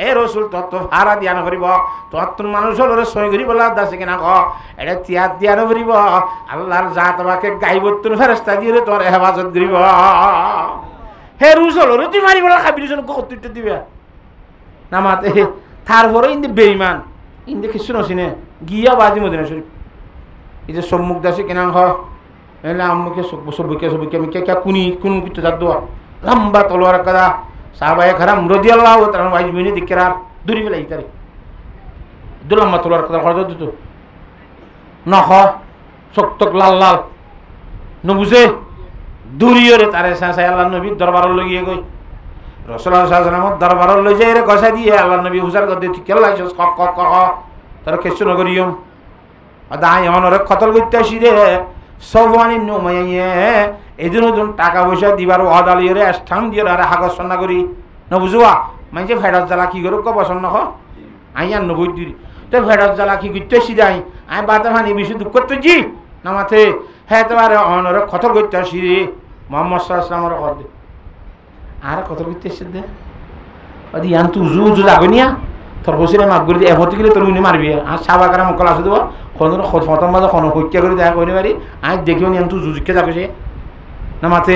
এ রসুল তত্ত্ব হারা দিয়া নকরিব তত্ত্ব মানুষ হলরে সই করিব দাসে কিনা ক এটা তিয়ার দিয়া নকরিব আল্লাহর জাত বাকে গাইবত্তুন ফেরেশতা দিয়ে তোর হেফাজত করিব হে রসুল রে তুই মারি বলা খাবি রসুল কত দিবে না মাতে তারপরে ইন্দি বেঈমান ইন্দি কিছু নছিনে গিয়া বাজি মদিনা শরীফ এই যে সম্মুখ দাসে কিনা হ এলে আম্মুকে সবুকে আমি কে কুনি কোন কিছু যাক দোয়া লম্বা তলোয়ার কাদা সাহাবায়ে কেরাম রাদিয়াল্লাহু তাআলা আজমিনে দিকরার দূরি ফেলাই তারে দুলম্বা তলোয়ার কাদা খরচ দিত নখ চকচক লাল লাল নবুঝে দূরিয়রে তারে সাসাই আল্লাহ নবী দরবারে লগিয়ে গই রাসূলুল্লাহ সাল্লাল্লাহু আলাইহি ওয়াসাল্লাম দরবারে লই যাই রে গসা দিয়ে আল্লাহ নবী হুজার গদে ঠিক লাইছস ক ক ক তার কিছু নগরিয়ম আদায় অনরে কতল করতে আসি রে সওয়ানি নুমাইয়ে এদিন টাকা পয়সা দিবার ওয়াদালিরে স্থান দিয়ে আর হাগস সন্না করি ন বুঝুয়া মানে ফেরত জ্বালা কি করুক পছন্দ হ আই আর নবই দিই তো ফেরত জ্বালা কি করতে সিদাই আমি বাতা ভানি বেশি দুঃখ করতে জি না মাথে হ্যাঁ তোমার অনরে কতল করতে আসি রে মোহাম্মদ সাল্লাল্লাহু আলাইহি ওয়াসাল্লামের কর দে আর কতল করতে এসে দে আদি আন তু জু লাগনিয়া তোর হোসেনে মাফ করে দিয়ে এফতে গেলে তোর উনি মারবি আর সাবাকারা মকল আসে দেবো কোনো ফতম মাঝে কোনো হত্যা করে দেখা করি পারি আজ দেখিও নি তুই জুজিকে যাবে সে না মাতে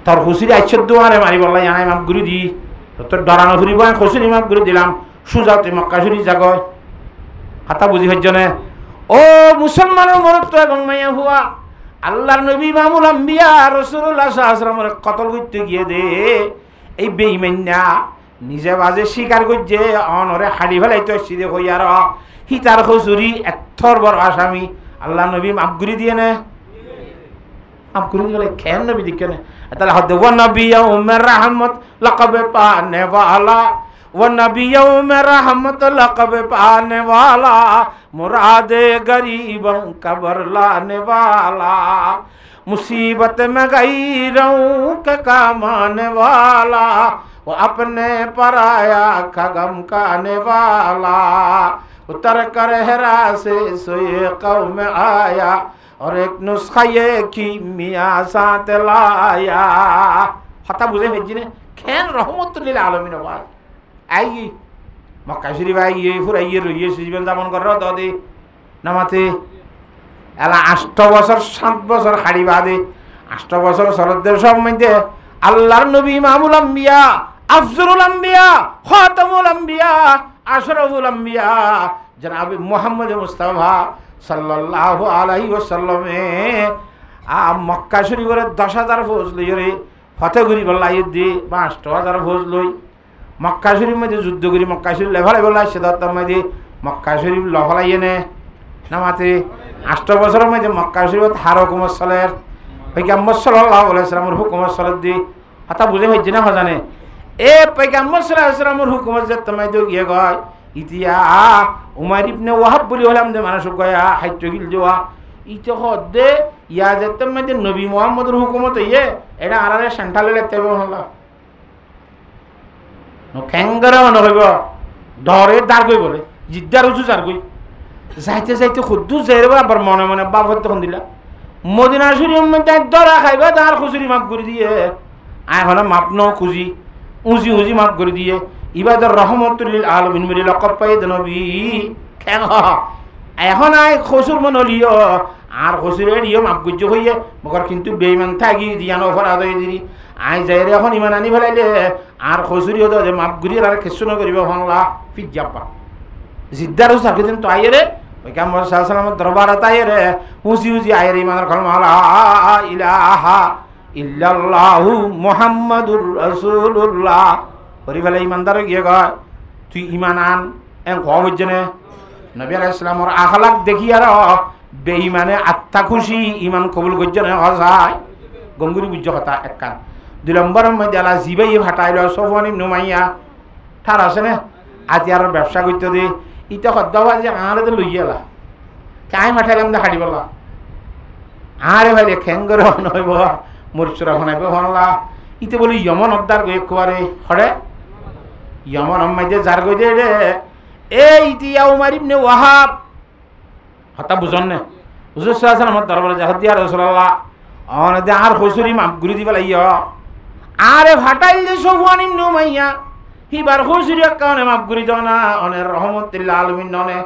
তোর খুশির আইসর দোয়ারে মারি বললাই আনাই মাফ করে দি তোর ডরানো ফুরিব আমি খুশির মাফ করে দিলাম সুজা তুই মক্কা শরীফ জাগয় হাতা বুঝি হজ্জনে ও মুসলমানের মরত্ব এবং মাইয়া হুয়া আল্লাহর নবী ইমামুল আম্বিয়া রাসূলুল্লাহ সাল্লাল্লাহু আলাইহি ওয়াসাল্লামের কতল করতে গিয়ে দে এই বেঈমান্না নিজে বাজে স্বীকার করছে অনরে হাড়ি ফেলাইতে সিদে হইয়ার হিতার খুচুরি এথর বড় আসামি আল্লাহ নবী মাফ করে দিয়ে নে মাফ করে দিলে খেয়াল নবী দিকে নে তাহলে হদ ওয়া নবী উমর রহমত লকব পানে ওয়ালা ওয়া নবী উমর রহমত লকব পানে ওয়ালা মুরাদে গরিবন কবর লানে ওয়ালা मुसीबत में गैरों के काम आने वाला वो अपने पराया का गम का आने वाला उतर कर हेरा से सोए कौम में आया और एक नुस्खा ये कीमिया साथ लाया हता बुझे भेजिने खेन रहमतुल्लिल आलमीन बात आई मक्का शरीफ आई फुराइए रहिए जीवन जापन कर रहा दादी नमाते এলা 8 বছর 7 বছর হাড়ি বাদে 8 বছর সরদের সব মধ্যে আল্লাহর নবী ইমামুল আম্বিয়া আফজলুল আম্বিয়া খাতামুল আম্বিয়া আশরাফুল আম্বিয়া জনাব মুহাম্মদ মুস্তাফা সাল্লাল্লাহু আলাইহি ওয়াসাল্লাম মক্কা শরীফের 10,000 ফৌজ লইরে ফতেগুরি বল্লাই দি 5,000 ফৌজ লই মক্কা শরীফ মধ্যে যুদ্ধ করি মক্কা শরীফ লেভালে বলা সেদার মধ্যে মক্কা শরীফ লফলাইয়ে নে নামাতে 8 বছরের মধ্যে মক্কা শরীফত হার হুকুমত চলের পৈগম্বর সাল্লাল্লাহু আলাইহি ওয়াসাল্লামের হুকুমত চলত দি কথা বুঝে হইছে না জানে এ পৈগম্বর সাল্লাল্লাহু আলাইহি ওয়াসাল্লামের হুকুমত যে তোমায় দিও গিয়ে গয় ইতিয়া উমার ইবনে ওয়াহাব বলি হলাম যে মানুষ গয়া হাইট গিল যাওয়া ইতে হদে ইয়া যে তোমায় নবী মুহাম্মদের হুকুমত ইয়ে এটা আরারে সেন্ট্রালে লেতে হলো খেঙ্গরা মনে হইব ধরে দাঁড় গই বলে জিদ্দার উঁচু দাঁড় গই যাইতে যাইতে খুদ্দু যাইব আবার মনে মনে বাপ তখন দিলা মদিনা শরীফ মধ্যে দরা খাইবা তার খুচুরি মাপ করে দিয়ে এখন মাপ ন খুঁজি উঁচি উঁচি মাপ করে দিয়ে ইবাদর রহমতুল্লিল আলমিন মিলি লকব পাই নবী খেং এখন আয় খসুর মন লিও আর খসুরে দিও মাপ গুজ্জ হইয়ে মগর কিন্তু বেইমান থাকি দিয়ানো অপরাধ হয়ে দিলি আই যাই রে এখন ইমান আনি ফেলাইলে আর খসুরি হতো যে মাপ ঘুরি আর খেসু নকরিব হনলা ফিট যাপা জিদ্দার সাকিদিন তো আইয়ে রে পৈগম্বর সাল্লাল্লাহু আলাইহি ওয়াসাল্লাম দরবার আইয়ে রে উঁচি উঁচি আইয়ে রে ইমানের কলমা লা ইলাহা ইল্লাল্লাহু মুহাম্মাদুর রাসূলুল্লাহ করি ফেলে ইমানদার গিয়ে গয় তুই ইমান আন এন কম হচ্ছে না নবী আলাইহিস সালামের আখলাক দেখি আর বেঈমানে আত্মা খুশি ইমান কবুল করছে না হসায় গঙ্গুরি বুঝ কথা একখান 2 নম্বরের মধ্যে আলা জিবাই ফাটাইল সফওয়ান ইবনে উমাইয়া ঠার আছে না আজি আর ব্যবসা করতে দে ইটা কদ্দাবা যে আরে তো লইয়ালা চাই ফাটাইলাম দে হাড়ি বলা আরে ভাই খেঙ্গর নইব মুরসুরা বানাইব হনলা ইতে বলি ইয়মন উদ্ধার গই একবারে হড়ে ইয়মন মধ্যে যার গই দে রে এই ইতিয়া উমার ইবনে ওয়াহাব হতা বুঝন না হুজুর সাল্লাল্লাহু আলাইহি ওয়াসাল্লাম দরবারে যা দিয়া রাসূলুল্লাহ অনদে আর খুসুরি মাপ গুরি দিবা লাইয়া আরে ফাটাইল দে সফওয়ান ইবনে উমাইয়া হিবার খুসুরি কানে মাপ গুরি দাও না অনের রহমতুল্লাহ আলামিন ননে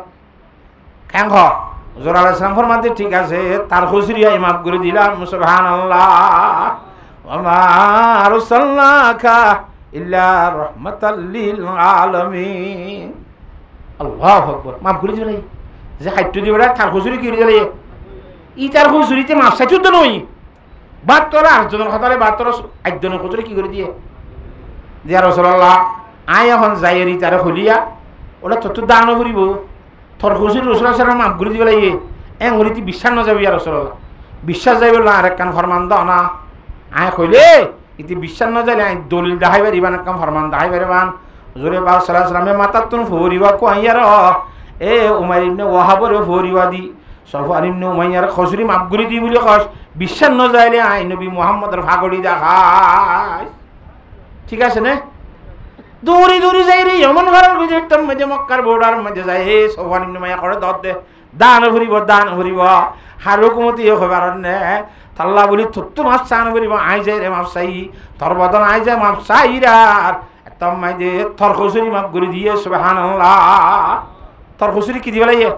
কেন হ হুজুর আলাইহিস সালাম ফরমাতে ঠিক আছে তার খুসুরি মাপ গুরি দিলাম সুবহানাল্লাহ ওয়া মা আরসালনাকা ইল্লা রাহমাতাল লিল আলামিন আল্লাহু আকবার মাপ গুরি দিলাই যে খাইতে দিবড়া তার খুসুরি কি দিলাই ই তার খুসুরিতে মাপ সাইতো তো নই 72 আটজনের কথারে 72 আটজনের খুসুরি কি করে দিয়ে দিয়া রাসূলুল্লাহ আয় এখন যাইরি তারে খুলিয়া ওটা তত দান করিব তোর খুশির রাসূলুল্লাহ সাল্লাল্লাহু আলাইহি ওয়াসাল্লাম মাপ করে দিবা লাগে এঙ্গুলিতে বিশ্বাস না যাবে ইয়া রাসূলুল্লাহ বিশ্বাস যাইব না আর একখান ফরমান দাও না আয় কইলে ইতি বিশ্বাস না যাইলে আই দলিল দেখাইবার ইবান একখান ফরমান দেখাইবার বান হুজুরে পাক সাল্লাল্লাহু আলাইহি ওয়াসাল্লামে মাতাতুন ফরিবা কো আইয়ার এ উমার ইবনে ওয়াহাবর ফরিবা দি সফওয়ান ইবনে উমাইয়ার খুশরি মাপ করে দি বলি কস বিশ্বাস না যাইলে আই নবী মুহাম্মদের ভাগড়ি দেখাই ঠিক আছে না দৌড়ি দৌড়ি যাই রে এমন ঘরের গুজরটার মধ্যে মক্কার বর্ডার মধ্যে যায় হে সফওয়ান ইবনে উমাইয়া করে দত দে দান ভরিব হার হুকুমতি হবার নে তাল্লা বলি তত্তু মাছ চান ভরিব আই যাই রে মাপ চাই তোর বদন আই যায় মাপ চাইরার একদম মাই দে তোর খুসুরি মাপ করে দিয়ে সুবহানাল্লাহ তোর খুসুরি কি দিবা লাগে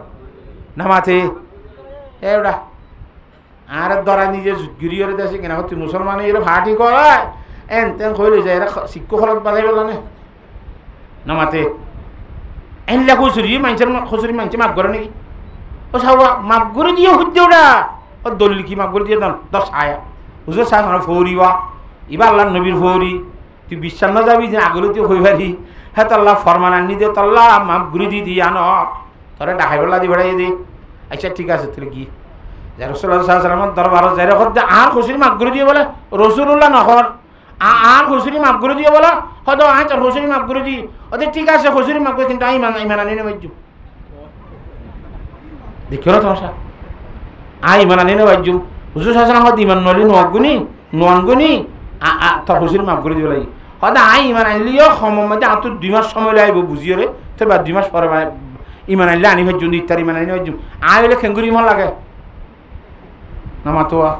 নামাতে এওড়া আর দরা নিজে গিরিয়রে দেশে কিনা তুই মুসলমান এর ভাটি করে এন তেন কইলে যায় এরা শিক্ষক হলত বাজাই বলানে নামাতে এনলা খুচুরি মানুষের খুচুরি মানুষ মাপ করে নাকি ও সাবা মাপ করে দিয়ে হচ্ছে ওটা ও দলিল কি মাপ করে দিয়ে দশ আয়া হুজুর সাহেব ফৌরিবা এবার আল্লাহ নবীর ফৌরি তুই বিশ্বাস না যাবি যে আগলে তুই হই পারি হ্যাঁ তাল্লাহ ফরমান আনি দে তাল্লাহ মাপ ঘুরি দি দিয়ে আন তোরে ডাকাই বেলা দি বেড়াই দে আচ্ছা ঠিক আছে তুই কি যাই রাসূলুল্লাহ সাল্লাল্লাহু আলাইহি ওয়াসাল্লাম দরবার যাই রেখে আর খুচুরি মাপ করে দিয়ে বলে রাসূলুল্লাহ নহর আর খুচুরি মাপ করে দিয়ে বলো হয়তো আয় তোর খুচুরি মাপ করে দিই ওদের ঠিক আছে খুচুরি মাপ করে কিন্তু আমি ইমান আনি নেবাইজু দেখিও না তোমার আই ইমান আনি নেবাইজু হুজুর শাসন আমার ইমান নলি নোয়ানগুনি তোর খুচুরি মাপ করে দিব লাগি হয়তো আই ইমান আনলিও সময় মধ্যে আর তোর 2 মাস সময় লাগবে বুঝিও রে তোর বা 2 মাস পরে ইমান আনলে আনি ভাইজু ইত্যাদি ইমান আনি ভাইজু আই হলে খেঙ্গুরি ইমান লাগে না মাতোয়া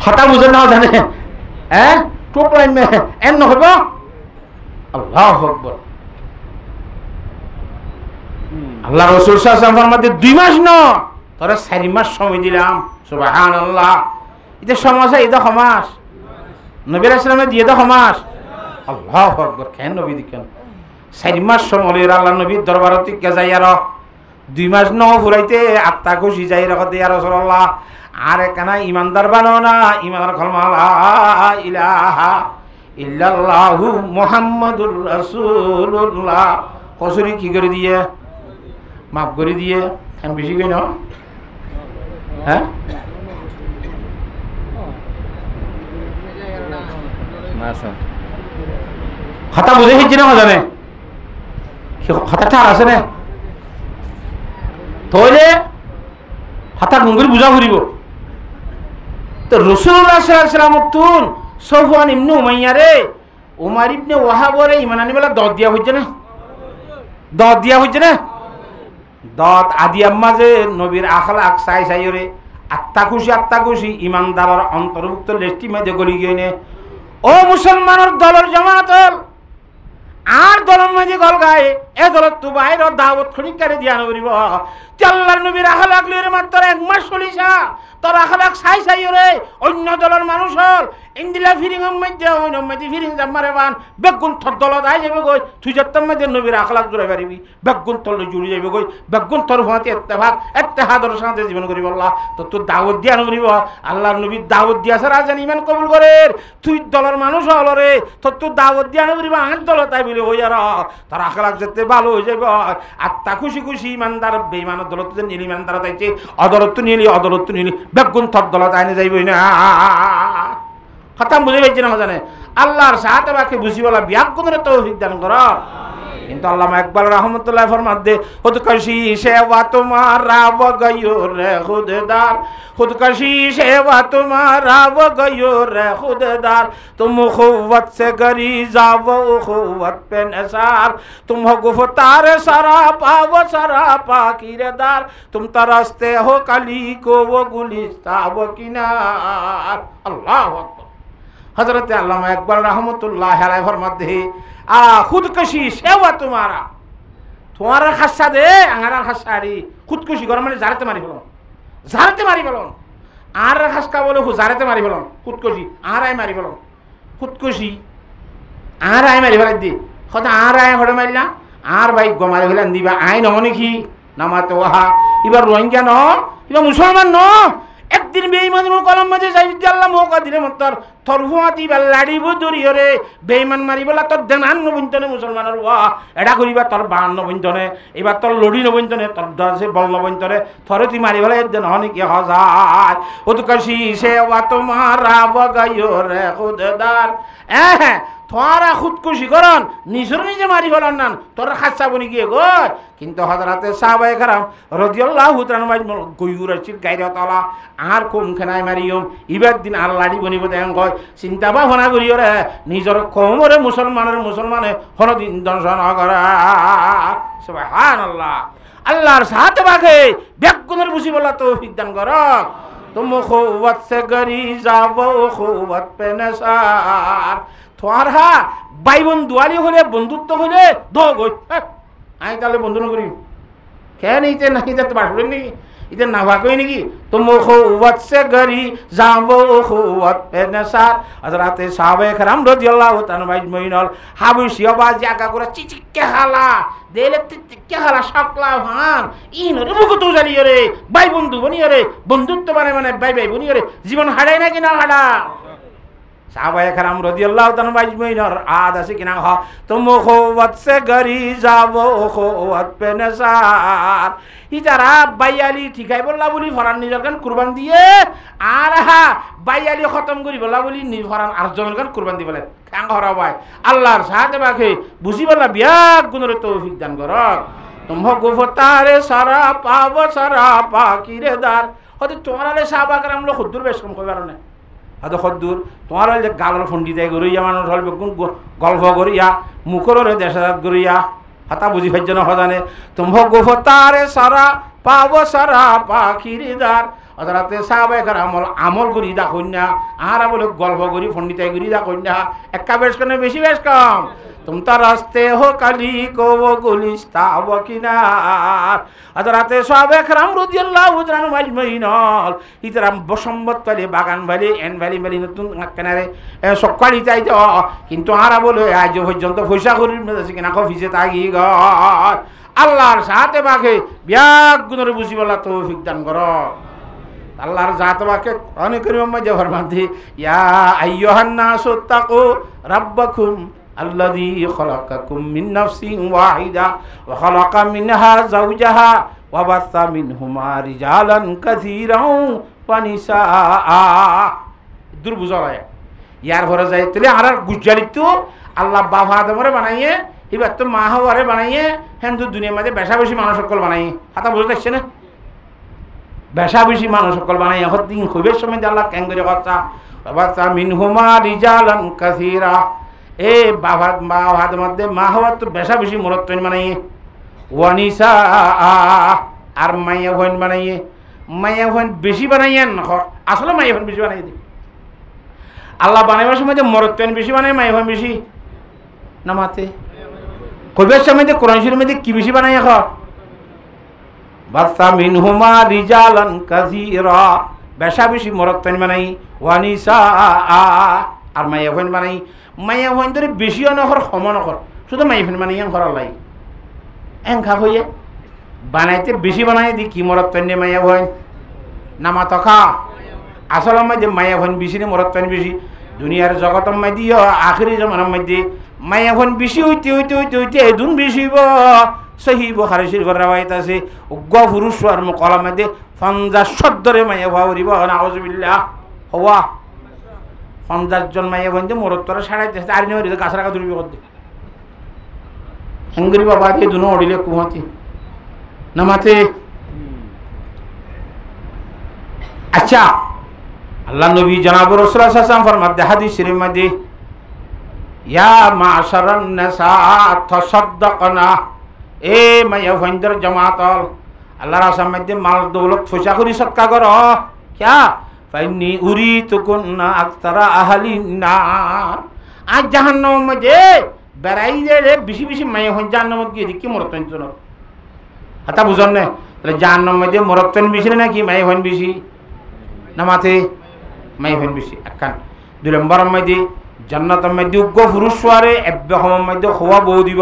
হতা বুঝে না জানে হ্যাঁ টুপ লাইন মে এম নহব আল্লাহু আকবার আল্লাহ রাসূল সাল্লাল্লাহু আলাইহি ওয়াসাল্লাম মধ্যে 2 মাস ন তোরা 4 মাস সময় দিলাম সুবহানাল্লাহ এটা সমাজে এটা সমাজ নবী রাসূলুল্লাহ দিয়ে দাও সমাজ আল্লাহু আকবার কেন নবী দিকেন 4 মাস সময় আল্লাহ নবীর দরবারতে কে যাই আর 2 মাস ন ফুরাইতে আত্মা খুশি যাই রাখতে ইয়া রাসূলুল্লাহ আর কেনা ইমানদার বানো না, ইমানদার কলমা লা ইলাহা ইল্লাল্লাহু মুহাম্মাদুর রাসূলুল্লাহ কসুরি কি করে দিয়ে মাফ করে দিয়ে এখন বেশি কই না হ্যাঁ কথা বুঝে হচ্ছে না জানে কথাটা আছে না তাহলে হাতা গুঙ্গুরি বুঝা ফুরিব তো রাসূলুল্লাহ সাল্লাল্লাহু আলাইহি ওয়াসাল্লাম তুন সফওয়ান ইবনে উমাইয়া রে উমার ইবনে ওয়াহাবরে ইমান আনি বলা দদ দিয়া হইছে না দদ দিয়া হইছে না দদ আদি আম্মা যে নবীর আখলাক চাই চাইরে আত্মা খুশি ইমানদারের অন্তর্ভুক্ত লিস্টি মধ্যে গলি গিয়ে ও মুসলমানের দলের জামাতল আর দলের মাঝে গল গায়ে এ দলত তু বাইর দাওয়াত খনিকারে দিয়া নবরিব আল্লাহর নবীর আখলাক লইরে মাত্র এক মাস চলিছা তোর আখলাক চাই চাইরে অন্য দলের মানুষ হল ইন্দিলা ফিরিং মধ্যে হইন মধ্যে ফিরিং জামারে বান বেগুন থর দলত আই যাবে গই তুই যত্তম মধ্যে নবীর আখলাক জুড়ে পারিবি বেগুন তলে জুড়ে যাবে গই বেগুন তোর ভাতে ইত্তেহাদর সাথে জীবন করিব আল্লাহ তো তোর দাওয়াত দিয়া নবরিব আল্লাহর নবীর দাওয়াত দিয়া ছাড়া জানি ইমান কবুল করে তুই দলের মানুষ হল রে তোর দাওয়াত দিয়া নবরিব আট দলত আই বলে হই আর তার আখলাক যেতে ভালো হয়ে যাবে আত্মা খুশি ইমানদার বেঈমানের দলত যে নীল ইমানদার তাইছে অদলত নিলি বেগুন থর দলত আইনে যাইবই না খতম বুঝে পাইছি না জানে আল্লাহর সাথে বাকি বুঝি বলা বিয়াগুনের তৌফিক দান করো কিন্তু আল্লামা ইকবাল রহমতুল্লাহ ফরমাতে খুদকশি সেবা তোমারা व गयो रे खुददार खुदकशी सेवा तुम्हारा व गयो रे खुददार तुम उखुवत से गरीजा व उखुवत पे निसार तुम हो गुफ्तार सरापा व सरापा किरदार तुम तरसते हो कली को वो गुलिस्ता व किनार अल्लाह अकबर हजरत अल्लामा इकबाल रहमतुल्लाह अलैहि फरमाते खुदकशी सेवा तुम्हारा खासा दे आंगार खासारी खुदकशी कर माने जारते मारी फेलन আর খাসকা বলে জারেতে মারি ফেলন খুদকশি আর আই মারি ফেলন খুদকশি আর আই মারি ফেলাই দি কথা আর আই হড়ে মারিলা আর ভাই গমারি ফেলেন দিবা আই নহ নাকি নামাতে ওহা এবার রোহিঙ্গা ন এবার মুসলমান ন একদিন বেঈমানের কলম মাঝে যাই আল্লাহ মৌকা দিলে মতর থরফুয়াতি বা লাড়িব দরিয়রে বেঈমান মারি বলা তোর দেনান নবন্তনে মুসলমানের ওয়া এটা করিবা তোর বান নবন্তনে এবার তোর লড়ি নবন্তনে তোর দশে বল নবন্তনে থরে তুই মারি বলা দেন হনি কি হজার উৎকশি সেবা তোমারা বগাইও রে খুদদার তোরা খুদকুশি করন নিজের নিজে মারি ফেলান না তোর খাচ্ছা বনি গিয়ে গো কিন্তু হযরতে সাহাবায়ে কেরাম রাদিয়াল্লাহু তাআলা গয়ুরাচির গায়রা তালা আর কোন খানায় মারিয়ম ইবার দিন আর লাড়ি বনিব দেন কয় চিন্তা ভাবনা করিও রে নিজের কমরে মুসলমানে হরদিন দর্শন করা সুবহানাল্লাহ আল্লাহর সাথে বাগে বেগুনের বুঝি বলা তৌফিক দান করক तुम खुवत से गरीजा वो खुवत पे नसार তোমারা ভাই বন্ধু আলি হলে বন্ধুত্ব হলে দই আমি তাহলে বন্ধু না করি কেন ইতে নাকি যেতে পারবেন নাকি ইতে না ভাগই নাকি তুম খুওয়াত সে গরি যাবো খুওয়াত পে নসার হযরতে সাহাবায়ে কেরাম রাদিয়াল্লাহু তাআলা আজমাইন হাবশি আওয়াজ জাগা করে চিচিকে হালা দেলে চিচিকে হালা সকলা ভান ইনরে মুখ তো জানিয়ে রে ভাই বন্ধু বনিয়ে রে বন্ধুত্ব মানে ভাই বনিয়ে রে জীবন হারায় নাকি না হারা সাহাবায়ে কেরাম রাদিয়াল্লাহু তাআলা আজমাইন আদ আছে কিনা হ তুম খুওয়াত সে গরি যাবো খুওয়াত পে নসার ইতারা বাইয়ালি ঠিকাই বললা বলি ফরান নিজের গান কুরবান দিয়ে আর বাইয়ালি খতম করি বললা বলি ফরান আরেকজনের গান কুরবান দিয়ে বলে কাং হরা ভাই আল্লাহর সাথে বাকে বুঝি বললা বিয়াক গুণের তৌফিক দান করক তুম গুফতারে সারা পাব সারা পাকিরেদার হতে তোমারালে সাহাবা কেরাম লো খুদ্দুর বেশ কম কইবার না আদা খদ্দুর তোমার যে গালর ফন্ডি দেয় গরিয়া মানুষ হল বেগুন গল্প করিয়া মুখরে দেশাত গরিয়া হাতা বুঝি ভাজ্য হজানে তুম গুফতারে সারা পাব সারা পাখিরিদার হযরতে সাহাবায়ে কেরাম আমল করি দা কন্যা আর বলে গল্প করি ফন্ডিতাই করি দা কন্যা একা বেশ কেন বেশি বেশ কম तुम तरसते हो कली को वो गुलिस्ता वो किनार हज़रत साहबे करम রাদিয়াল্লাহু তাআলা আজমাইন ইতরাম বসম্বত তলে বাগান ভ্যালি এন ভ্যালি ভ্যালি নতুন কেনারে সকালি চাইতো কিন্তু আরা বলে আজ পর্যন্ত পয়সা করির মেজাজ কিনা কফিসে তাগি গ আল্লাহর সাথে বাকে বিয়াক গুণরে বুঝি বলা তৌফিক দান করো আল্লাহর জাত বাকে কোরআনে কারীমের মধ্যে ফরমাতে ইয়া আইয়ুহান নাসু তাকু রাব্বাকুম আল্লাযী খালাকাকুম মিন নাফসিন ওয়াহিদা ওয়া খালাকা মিনহা যাওজাহা ওয়া বাসসা মিনহুমা রিজালান কাসীরাও ওয়া নিসাআ। দুর্বুঝায় ইয়ার ঘরে যাই তাহলে আর গুজারিত আল্লাহ বাবা আদমরে বানাইয়ে এবার তো মা হওয়ারে বানাইয়ে হিন্দু দুনিয়ার মধ্যে বেশা বেশি মানুষ সকল বানাইয়ে কথা বুঝতে পারছে না বেশা বেশি মানুষ সকল বানাইয়ে হদিন খুবের সময় আল্লাহ কেন করে কথা বাবা মিনহুমা রিজালান কাসীরা এ বাবা আদম মধ্যে মা হওয়ার তো বেশা বেশি মরত্তন বানাইয়ে ওয়ানিসা আর মাইয়া হইন বানাইয়ে মাইয়া হইন বেশি বানাইয়ে না আসলে মাইয়া হইন বেশি বানাই দিই আল্লাহ বানাইবার সময় যে মরত্তন বেশি বানাই মাইয়া হইন বেশি না মাতে কবির সময় কোরআন শরীফের মধ্যে কি বেশি বানাই এখন বাসা মিনহুমা রিজালান কাসীরা বেশা বেশি মরত্তন বানাই ওয়ানিসা আর মাইয়া হইন বানাই মাইয়া হইন ধরে বেশিও নকর কমও নকর শুধু মাইয়া হইন বানাই করার লাই এংখা হইয়ে বানাইতে বেশি বানাই দি কি মরত্তন দিয়ে মাইয়া হইন নামা তখা আসল মধ্যে মাইয়া হইন বেশি নে মরত্তন বেশি দুনিয়ার জগতের মধ্যে আখিরি জমানার মধ্যে মাইয়া হইন বেশি হইতে হইতে হইতে হইতে এদুন বেশি হইব সহি বুখারী শরীফের রাওয়ায়াত আছে উগ্র পুরুষ আর কলার মধ্যে 50 ধরে মাইয়া হওয়া হইব নাউযুবিল্লাহ হওয়া 50 জন মাইয়া হইন যে মরত্তরা সাড়াইতে আর নিয়ে গাছ রাখা দুর্বি করতে হেঙ্গরি বাবা দিয়ে দুনো অডিলে কুমাতি নামাতে আচ্ছা আল্লাহ নবী জনাব রাসূলুল্লাহ সাল্লাল্লাহু আলাইহি ওয়াসাল্লাম ফরমাতে হাদিস শরীফের মধ্যে ইয়া মাশারান নিসা তাসাদদাকনা এ মাইয়া ফাইন্দার জামাত আল্লাহর রাসূল মধ্যে মাল দৌলত ফসা করি সদকা করো क्या ফাইনি উরিতুকুন্না আকতারা আহলিন নার আজ জাহান্নামের মধ্যে বেড়াই রে বেশি বেশি মাইয়া হইন জাহান্নামে গিয়ে কি মরতন জন্য হাতা বুঝন না তাহলে জাহান্নামের মধ্যে মরতন বেশি নাকি মাইয়া হইন বেশি না মাতে মাইয়া হইন বেশি একখান 2 নম্বরের মধ্যে জান্নাতের মধ্যে উগ্র পুরুষ সোয়ারে এব্বাহমের মধ্যে খোয়া বউ দিব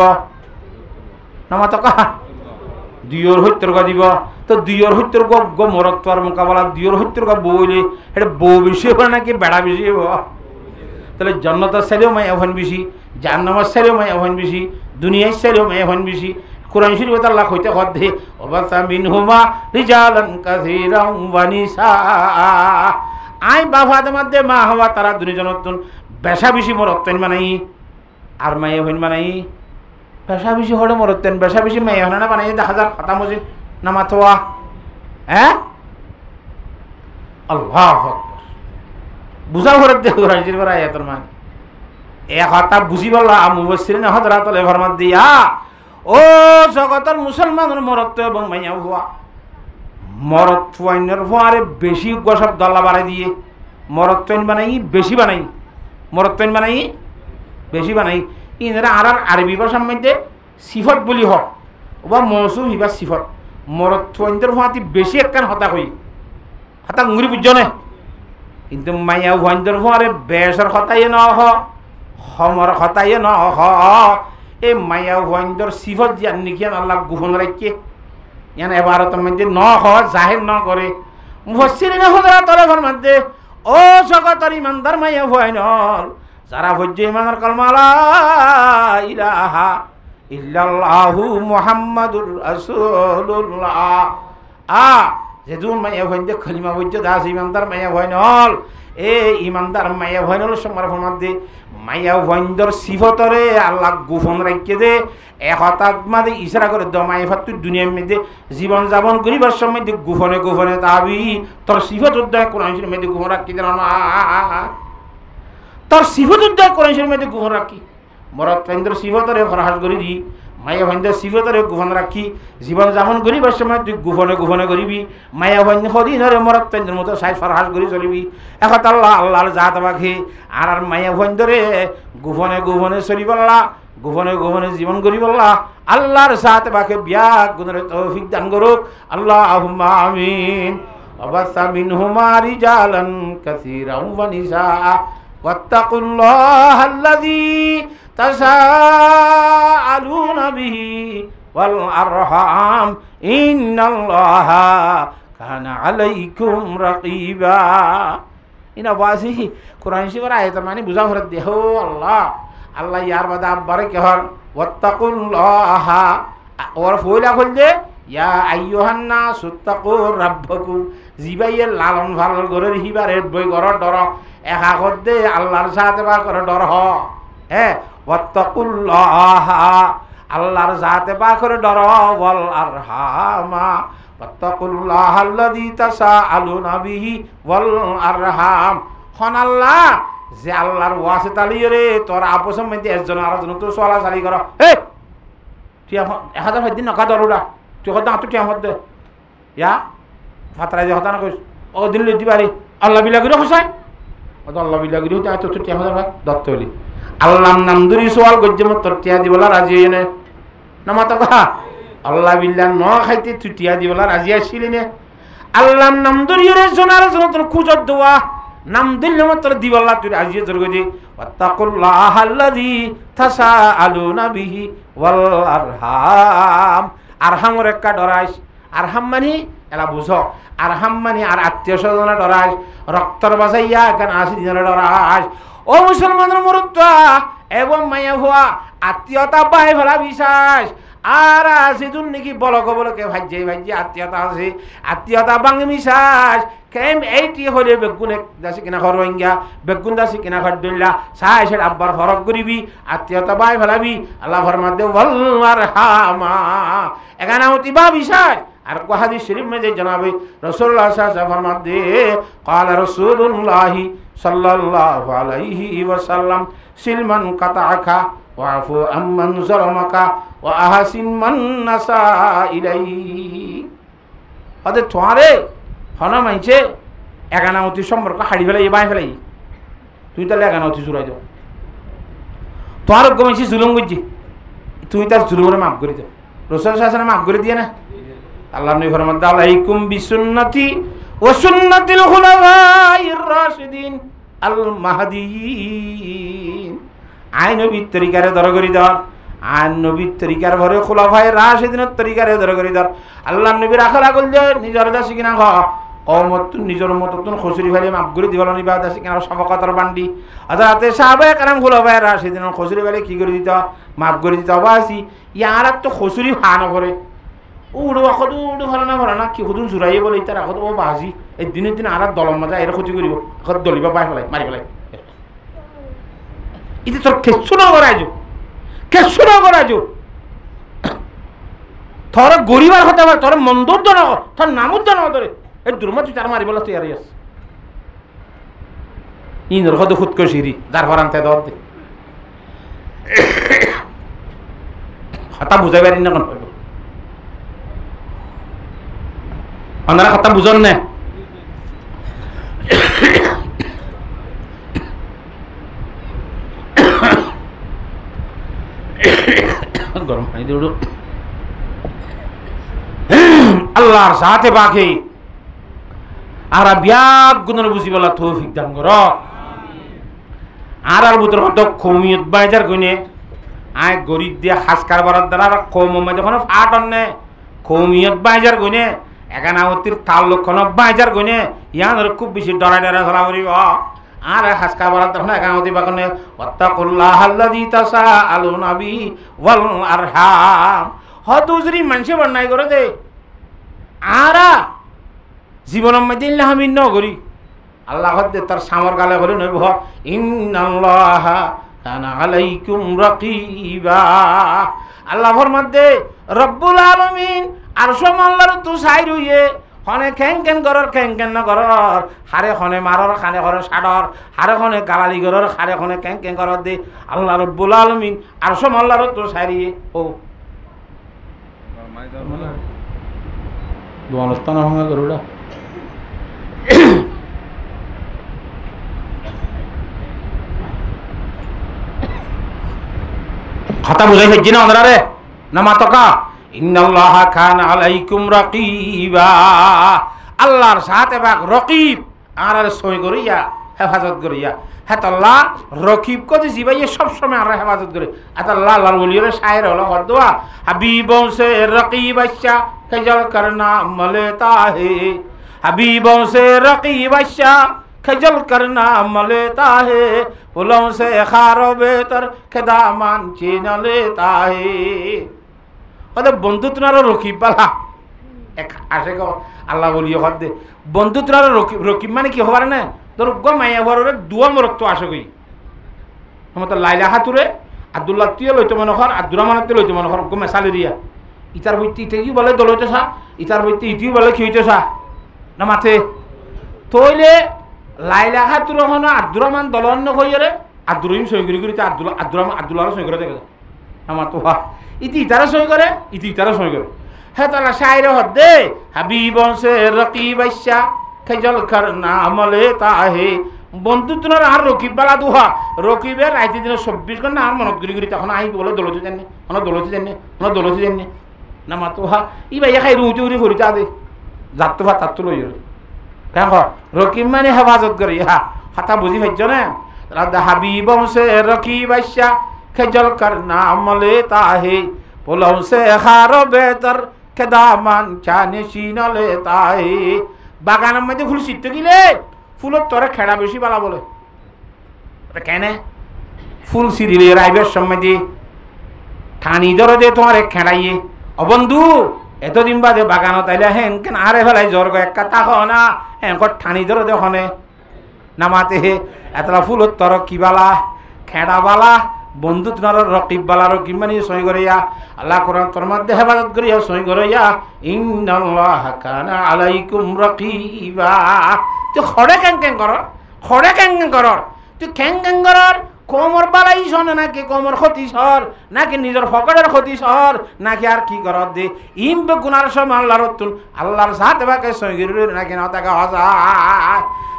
না মাতা কা দুইয়ের হত্যর গা দিব তো দুইয়ের হত্যর গ মরত্বর মোকাবেলা দুইয়ের হত্যর গা বউলে এটা বউ বেশি হবে নাকি বেড়া বেশি হব তাহলে জান্নাতের সাইলেও মাইয়া হইন বেশি জাহান্নামের সাইলেও মাইয়া হইন বেশি দুনিয়ার সাইলেও মাইয়া হইন বেশি কোরআন শরীফে আল্লাহ কইতে কদে ওয়াসা মিনহুমা রিজালান কাসীরাও ওয়া নিসাআ আই বাফাদের মধ্যে মা হওয়া তারা দুনিজনতন বেশা বেশি মরত্তন বানাই আর মাইয়া হইন বানাই বেশা বেশি হলে মরত্তন বেশা বেশি মাইয়া হন না বানাই 10,000 কথা মজিদ নামাতোয়া হ্যাঁ আল্লাহু আকবার বুঝা করে দে কোরআন শরীফের আয়াতের মানে এ কথা বুঝি বললা মুফাসসিরিন হযরত আলে ফরমান দিয়া ও জগতের মুসলমানের মরত্ব এবং মাইয়া হওয়া মরত্বইনের ফোয়ারে বেশি গসব দল্লা বাড়াই দিয়ে মরত্বইন বানাই বেশি বানাই মরত্বইন বানাই বেশি বানাই ইনরা আর আরবি ভাষার মধ্যে সিফত বলি হোক বা মৌসুফ হিবা সিফত মরত্বইনের ফোয়াতি বেশি একখান হতা কই হতা মুড়ি বুঝছ না কিন্তু মাইয়া ভঞ্জর ফোয়ারে বেসর হতাই ন হমর হতাই ন এই মাইয়া ভঞ্জর সিফত জান নাকি আল্লাহ গোপন রাখে ইয়ান এবারতের মধ্যে ন জাহির ন করে মুফাসসিরিন হযরত আলে ফরমাতে ও জগতের ইমানদার মাইয়া ভয়নল যারা ভজ্য ইমানের কলমা লা ইলাহা ইল্লাল্লাহু মুহাম্মাদুর রাসূলুল্লাহ যেদুন মাইয়া ভয়ন কলিমা ভজ্য দাস ইমানদার মাইয়া ভয়নল এ ইমানদার মাইয়া ভয়নল সমর ফরমাতে মাইয়া ভয়ন্দর সিফতরে আল্লাহ গোপন রাখে দে একতাক মাঝে ইশারা করে দমাই ফাতু দুনিয়ার মধ্যে জীবন যাপন করিবার সময় গোপনে গোপনে তাবি তোর সিফত উদ্দয় কোরআন শরীফের মধ্যে গোপন রাখি দেন না তোর সিফত উদ্দয় কোরআন শরীফের মধ্যে গোপন রাখি মরত কেন্দ্র সিফতরে ফরহাস করি দি মায়া ভঞ্জ সিফতরে গোপন রাখি জীবন যাপন করিবার সময় তুই গোপনে গোপনে করিবি মায়া ভঞ্জ সদিনরে মরত কেন্দ্রের মতো সাই ফরহাস করি চলিবি একত আল্লাহ আল্লাহর জাত বাকি আর মায়া ভঞ্জরে গোপনে গোপনে চলিবল্লা গোপনে গোপনে জীবন করি বললা আল্লাহর সাথে বাকে বিয়া গুণের তৌফিক দান করুক আল্লাহুম্মা আমিন ওয়াবাসা মিনহুমা রিজালান কাসীরাও ওয়া নিসাআ ওয়াত্তাকুল্লাহাল্লাযী তাসাআলুনা বিহি ওয়াল আরহাম ইন্নাল্লাহা কানা আলাইকুম রাকিবা। ইনা বাসি কোরআন শরীফের আয়াত মানে বুঝা হরে দেহ আল্লাহ আল্লাহ ইয়ার বাদা আব্বারে কেহর ওয়াত্তাকুল্লাহ ওর ফয়লা হলদে ইয়া আইয়ুহান নাস তাকুর রাব্বাকুম জিবাইয়ে লালন পালন করে হিবারে বই ঘর ডর একা করদে আল্লাহর সাথে বা করে ডর হ হ্যাঁ ওয়াত্তাকুল্লাহ আল্লাহর সাথে বা করে ডর ওয়াল আরহামা ওয়াত্তাকুল্লাহ আল্লাযী তাসাআলুনা বিহি ওয়াল আরহাম। খন আল্লাহ যে আল্লাহর ওয়াসিতা লিয়ে রে তোর আপসের মধ্যে একজন আরেকজন তো চলা চালি কর হে তুই 1000 দিন নকা দরুডা তুই কথা তুই কেমন দে ইয়া ফাতরাই কথা না কইস ও দিন লইতে পারি আল্লাহ বিলাগিরে হসাই ও তো আল্লাহ বিলাগিরে তা তো তুই কেমন হয় দত্ত হলি আল্লাহর নাম ধরি সওয়াল গজ্জে মত টিয়া দিবলা রাজি এনে না মাতা কথা আল্লাহ বিল্লাহ ন খাইতে তুই টিয়া দিবলা রাজি আসছিলি নে আল্লাহর নাম ধরি রে সোনার সোনা তোর খুঁজত দেওয়া নাম দিলে মাত্র দিবলা তুই রাজি জোর গজি ওয়াত্তাকুল্লাহ আল্লাযী তাসাআলুনা বিহি ওয়াল আরহাম। আরহামর একটা ডরাইস আরহাম মানে এলা বুঝো আরহাম মানে আর আত্মীয় স্বজনে ডরাইস রক্তর বাসাইয়া কেন 80 দিনের ডরাইস। ও মুসলমানের মরুত্বা এবং মাইয়া হওয়া আত্মীয়তা বাই ফেলা বিশ্বাস আর আছে তুন নাকি বলকে বলকে ভাজ্যে ভাজ্যে আত্মীয়তা আছে আত্মীয়তা বাঙে বিশ্বাস কেম এইটি হলে বেগুনে দাসি কিনা ঘর ভাঙ্গা বেগুন দাসি কিনা ঘর দইলা সাই সে আব্বার ফরক করিবি আত্মীয়তা বাই ফেলাবি আল্লাহ ফরমাতে ওয়াল আরহামা এখানে অতি বা বিশ্বাস। আর কো হাদিস শরীফ মে যে জনাবে রাসূলুল্লাহ সাল্লাল্লাহু আলাইহি ওয়াসাল্লাম ফরমাতে قال রাসূলুল্লাহ সাল্লাল্লাহু আলাইহি ওয়াসাল্লাম সিলমান কাতাআকা ওয়াফু আম্মান যালামাকা ওয়া আহসিন মান নাসা ইলাইহি। আদে তোরে হনা মাইছে এগানামতি সম্পর্ক হাড়ি ফেলাই বাই ফেলাই তুই তাহলে এগানামতি জুড়াই দাও তোর গমাইছি জুলুম করছি তুই তার জুলুমের মাফ করে দাও রাসূল সাল্লাল্লাহু মাফ করে দিয়ে না আল্লাহ নবী ফরমান আলাইকুম বিসুন্নতি ওয়া সুন্নাতিল খুলাফাইর রাশিদিন আল মাহদিয়িন। আই নবীর তরিকারে ধরে করি দাও আর নবীর তরিকার ভরে খুলাফায়ে রাশিদিনের তরিকারে ধরে করি দাও। আল্লাহ নবীর আখরা করলে নিজের দাসী কিনা খ কমত নিজের মতো তুন খসুরি ফেলে মাফ করে দিবল নিবা দাসী কিনা সবকতর বান্ডি আজাতে সাহাবায়ে কেরাম খুলাফায়ে রাশিদিনের খসুরি ফেলে কি করে দিত মাফ করে দিত বাসি ইয়ার তো খসুরি ভান করে উড়ো আখদ উড়ো ভালো না কি হুদুন জুরাইয়ে বলে তার আখদ ও বাজি এই দিনের দিন আর দলম মজা এর ক্ষতি করিব আখদ দলিবা বাই ফেলাই মারি ফেলাই ইতি তোর কেসু না করাইছো তোর গরিবার হতে পারে তোর মন্দর জন তোর নামর জন ধরে এই দুর্মা তুই তার মারি বলা তুই আর ইনর হতে খুদ করে সিঁড়ি যার ভর আনতে দর দে হতা বুঝাই পারি না কোন আপনারা কথা বুঝন না গরম পানি দিয়ে আল্লাহর সাথে বাকি আর ব্যাগ গুণের বুঝি বলা তৌফিক দান কর আর ভিতর হতো কমিয়ত বাইজার গুনে আয় গরিব দিয়ে হাস কারবার দ্বারা কম যখন ফাট অন্যে কমিয়ত বাইজার গুনে একানামতির তাল লক্ষণ বাইজার গুনে ইয়ানোর খুব বেশি ডরাই চলা করিব আর হাস কারবার তখন একানামতি বাগনে ওয়াত্তাকুল্লাহ আল্লাযী তাসাআলুনা বিহি ওয়াল আরহাম হয়তো যদি মানুষে বন্যায় করে দে আর জীবনের মধ্যে আমি ন করি আল্লাহ তার সামর গালে বলে নইব ইন্নাল্লাহা কানা আলাইকুম রাকিবা। আল্লাহর মধ্যে রব্বুল আলামিন আরশ আল্লাহর তো সাই রইয়ে হনে খেং কেন করর খেং কেন না করর হারে হনে মারর খানে করে সাডর হারে হনে গালালি করর হারে হনে খেং কেন করর দে আল্লাহ রব্বুল আলামিন আরশ আল্লাহর তো সাই রইয়ে ও দোয়ালস্তান হঙ্গা গরুড়া কথা বুঝাই ফেলছি না ওনারা রে না মাতকা ইন্নাল্লাহা কানা আলাইকুম রাকিবা আল্লাহর সাথে বাক রকিব আর সই করিয়া হেফাজত করিয়া হেতাল্লাহ রকিব কদি জিবাইয়ে সবসময় আর হেফাজত করে আতাল্লাহ আল্লাহর ওলিয়রে শায়ের হলো হদোয়া হাবিবों से रकीब अच्छा खजल करना मलेता है हबीबों से रकीब अच्छा खजल करना मलेता है फूलों से खारो बेहतर खदामान छीन लेता है ওদের বন্ধুত্বরা রকিব বালা এক আসে গো আল্লাহ বলিও হদে বন্ধুত্বরা রকিব মানে কি হবার না তোর গো মাইয়া ঘরে দুয়া মরক্ত আসে গই মত লাইলা হাতুরে আব্দুল্লাহ তিয় লইতো মনে কর আব্দুর রহমান তিয় লইতো মনে কর গো মেসালেরিয়া ইতার বইতে ইতেই বলে দলইতে সা ইতার বইতে ইতিও বলে খিইতে সা না মাথে তইলে লাইলা হাতুর হন আব্দুর রহমান দলন্ন কইরে আব্দুর রহিম সই করি করিতে আব্দুল্লাহ সই করে দেখে আমার তো ইতি ইতারা সই করে ইতি ইতারা সই করে হ্যাঁ তারা শায়রে হদে হাবিবों से रकीब अच्छा खजल करना मलेता है বন্ধুত্বর আর রকিব বালা দুহা রকিবের রাইতে দিনে 24 ঘন্টা আর মনত গরি গরি তখন আই বলে দলতে জানি দলতে জানি না মা তোহা ই ভাই খাই রুটি উরি করিতা দে যাত্তু ভাত তাত্তু লই কেন রকিব মানে হেফাজত করি হা হাতা বুঝি ভাইছ না রাদা হাবিবों से रकीब अच्छा खजल करना मलेता है फूलों से खारो बेहतर खदामान चाने शीन लेता है বাগানের মধ্যে ফুল ছিটতে গেলে ফুলের তরে খেড়া বেশি বালা বলে কেন ফুল সিরিলে রাইবের সম্মতি ঠানি ধরে দে তোমার এক খেড়াইয়ে অবন্ধু এতদিন বাদে বাগানো তাইলে হেন কেন আরে ফেলাই জ্বর গো একটা তাক না হেন ঠানি ধরে দেখনে নামাতে হে এতলা ফুলের তর কি বালা খেড়া বালা বন্ধুত্ব রকিব বালা রকিব মানে সই করিয়া আল্লাহ কোরআন তোর মধ্যে হেফাজত করিয়া সই করিয়া ইন্নাল্লাহা কানা আলাইকুম রাকিবা তুই খড়ে ক্যাং কর তুই খ্যাং কর কোমর বালাই শোনে নাকি কোমর ক্ষতি সর নাকি নিজের ফকরের ক্ষতি সর নাকি আর কি কর দে ইম গুনার সময় আল্লাহর সাথে বাকে সই করি নাকি না তাকে হজা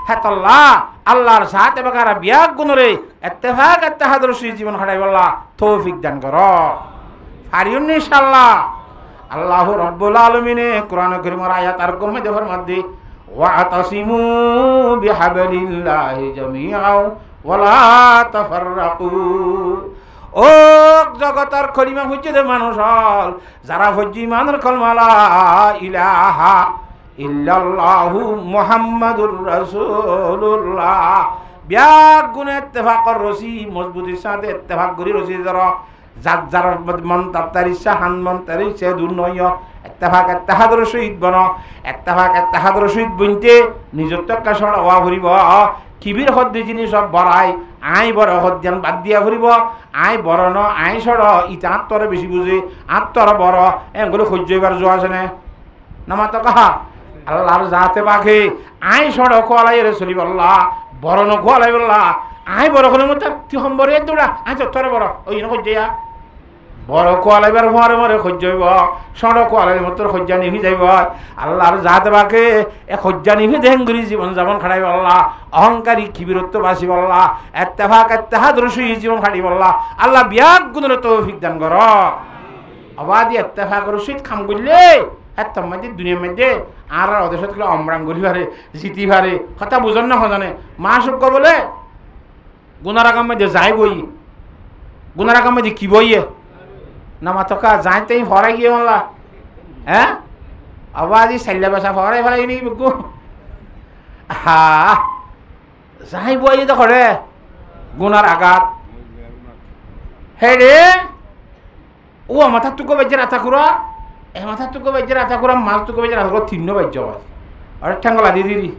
হেতাল্লাহ আল্লাহর সাথে বাকারা বিয়াক গুণরে ইত্তেফাক ইত্তেহাদর সুই জীবন খাটাই বললা তৌফিক দান কর পারিউন ইনশাআল্লাহ আল্লাহু রাব্বুল আলামিনে কোরআন কারীমের আয়াত আর কমে দেওয়ার মধ্যে ওয়াতাসিমু বিহাবলিল্লাহি জামিআও ওয়ালা তাফাররাকু ও জগতের খলিমা হইছে যে মানুষ হল যারা হজ্জি মানের কলমা লা ইলাহা ইল্লাল্লাহু মুহাম্মাদুর রাসূলুল্লাহ বিয়াক গুণে ইত্তেফাকর রসি মজবুতির সাথে ইত্তেফাক করি রসি ধরো যার মন তার ইচ্ছা হান মন তার ইচ্ছা দূর নয় ইত্তেফাক ইত্তেহাদর সহিত বন ইত্তেফাক ইত্তেহাদর সহিত বনতে নিজের টক্কা সড়া হওয়া ফুরিব কিবির হদ্দি জিনিস সব বড়াই আই বড় হদ্যান বাদ দিয়া ফুরিব আই বড় ন আই সড় ইটা আত্মরে বেশি বুঝে আত্মর বড় এগুলো সহ্য এবার যোৱা আছে না মাতো কাহা আল্লাহর জাতে বাঘে আই সড় কোয়ালাই রে চলিব আল্লাহ বড় ন কোয়ালাই বললা আই বড় হলে মতো তুই সম্বরে দৌড়া আই চত্বরে বড় ওই ন সহ্য বড় কোয়ালাইবার মরে মরে সহ্য হইব সড় কোয়ালাই মতো সহ্যা নিভি যাইব আল্লাহর জাতে বাঘে এ সহ্যা নিভি দেহেঙ্গুরি জীবন যাপন খাটাইব আল্লাহ অহংকারী খিবিরত্ব বাসিব আল্লাহ ইত্তেফাক ইত্তেহাদর সহিত জীবন খাটিব আল্লাহ আল্লাহ বিয়াক গুণের তৌফিক দান কর অবাদি ইত্তেফাকর সহিত খাম করলে এত মধ্যে দুনিয়ার মধ্যে আর ওদের সাথে অমরাং করি পারে জিতি পারে কথা বুঝন না সজানে মা সূক্ষ্ম বলে গুনার আগাম মধ্যে যাই বই গুনার আগাম মধ্যে কি বইয়ে না মাতকা যাইতে ফরাই গিয়ে বললা হ্যাঁ আবার সাইলা বাসা ফরাই ফরাই নাকি বুকু হা যাই বই তো করে গুনার আঘাত হে রে ও মাথার টুকু বেজে রাতা কুরা এ মাথার টুকু বেজে রাতা কুরা মাছ টুকু বেজে রাতা কুরা তিন্ন বাজ্য আর ঠ্যাঙ্গলা দিয়ে দিদি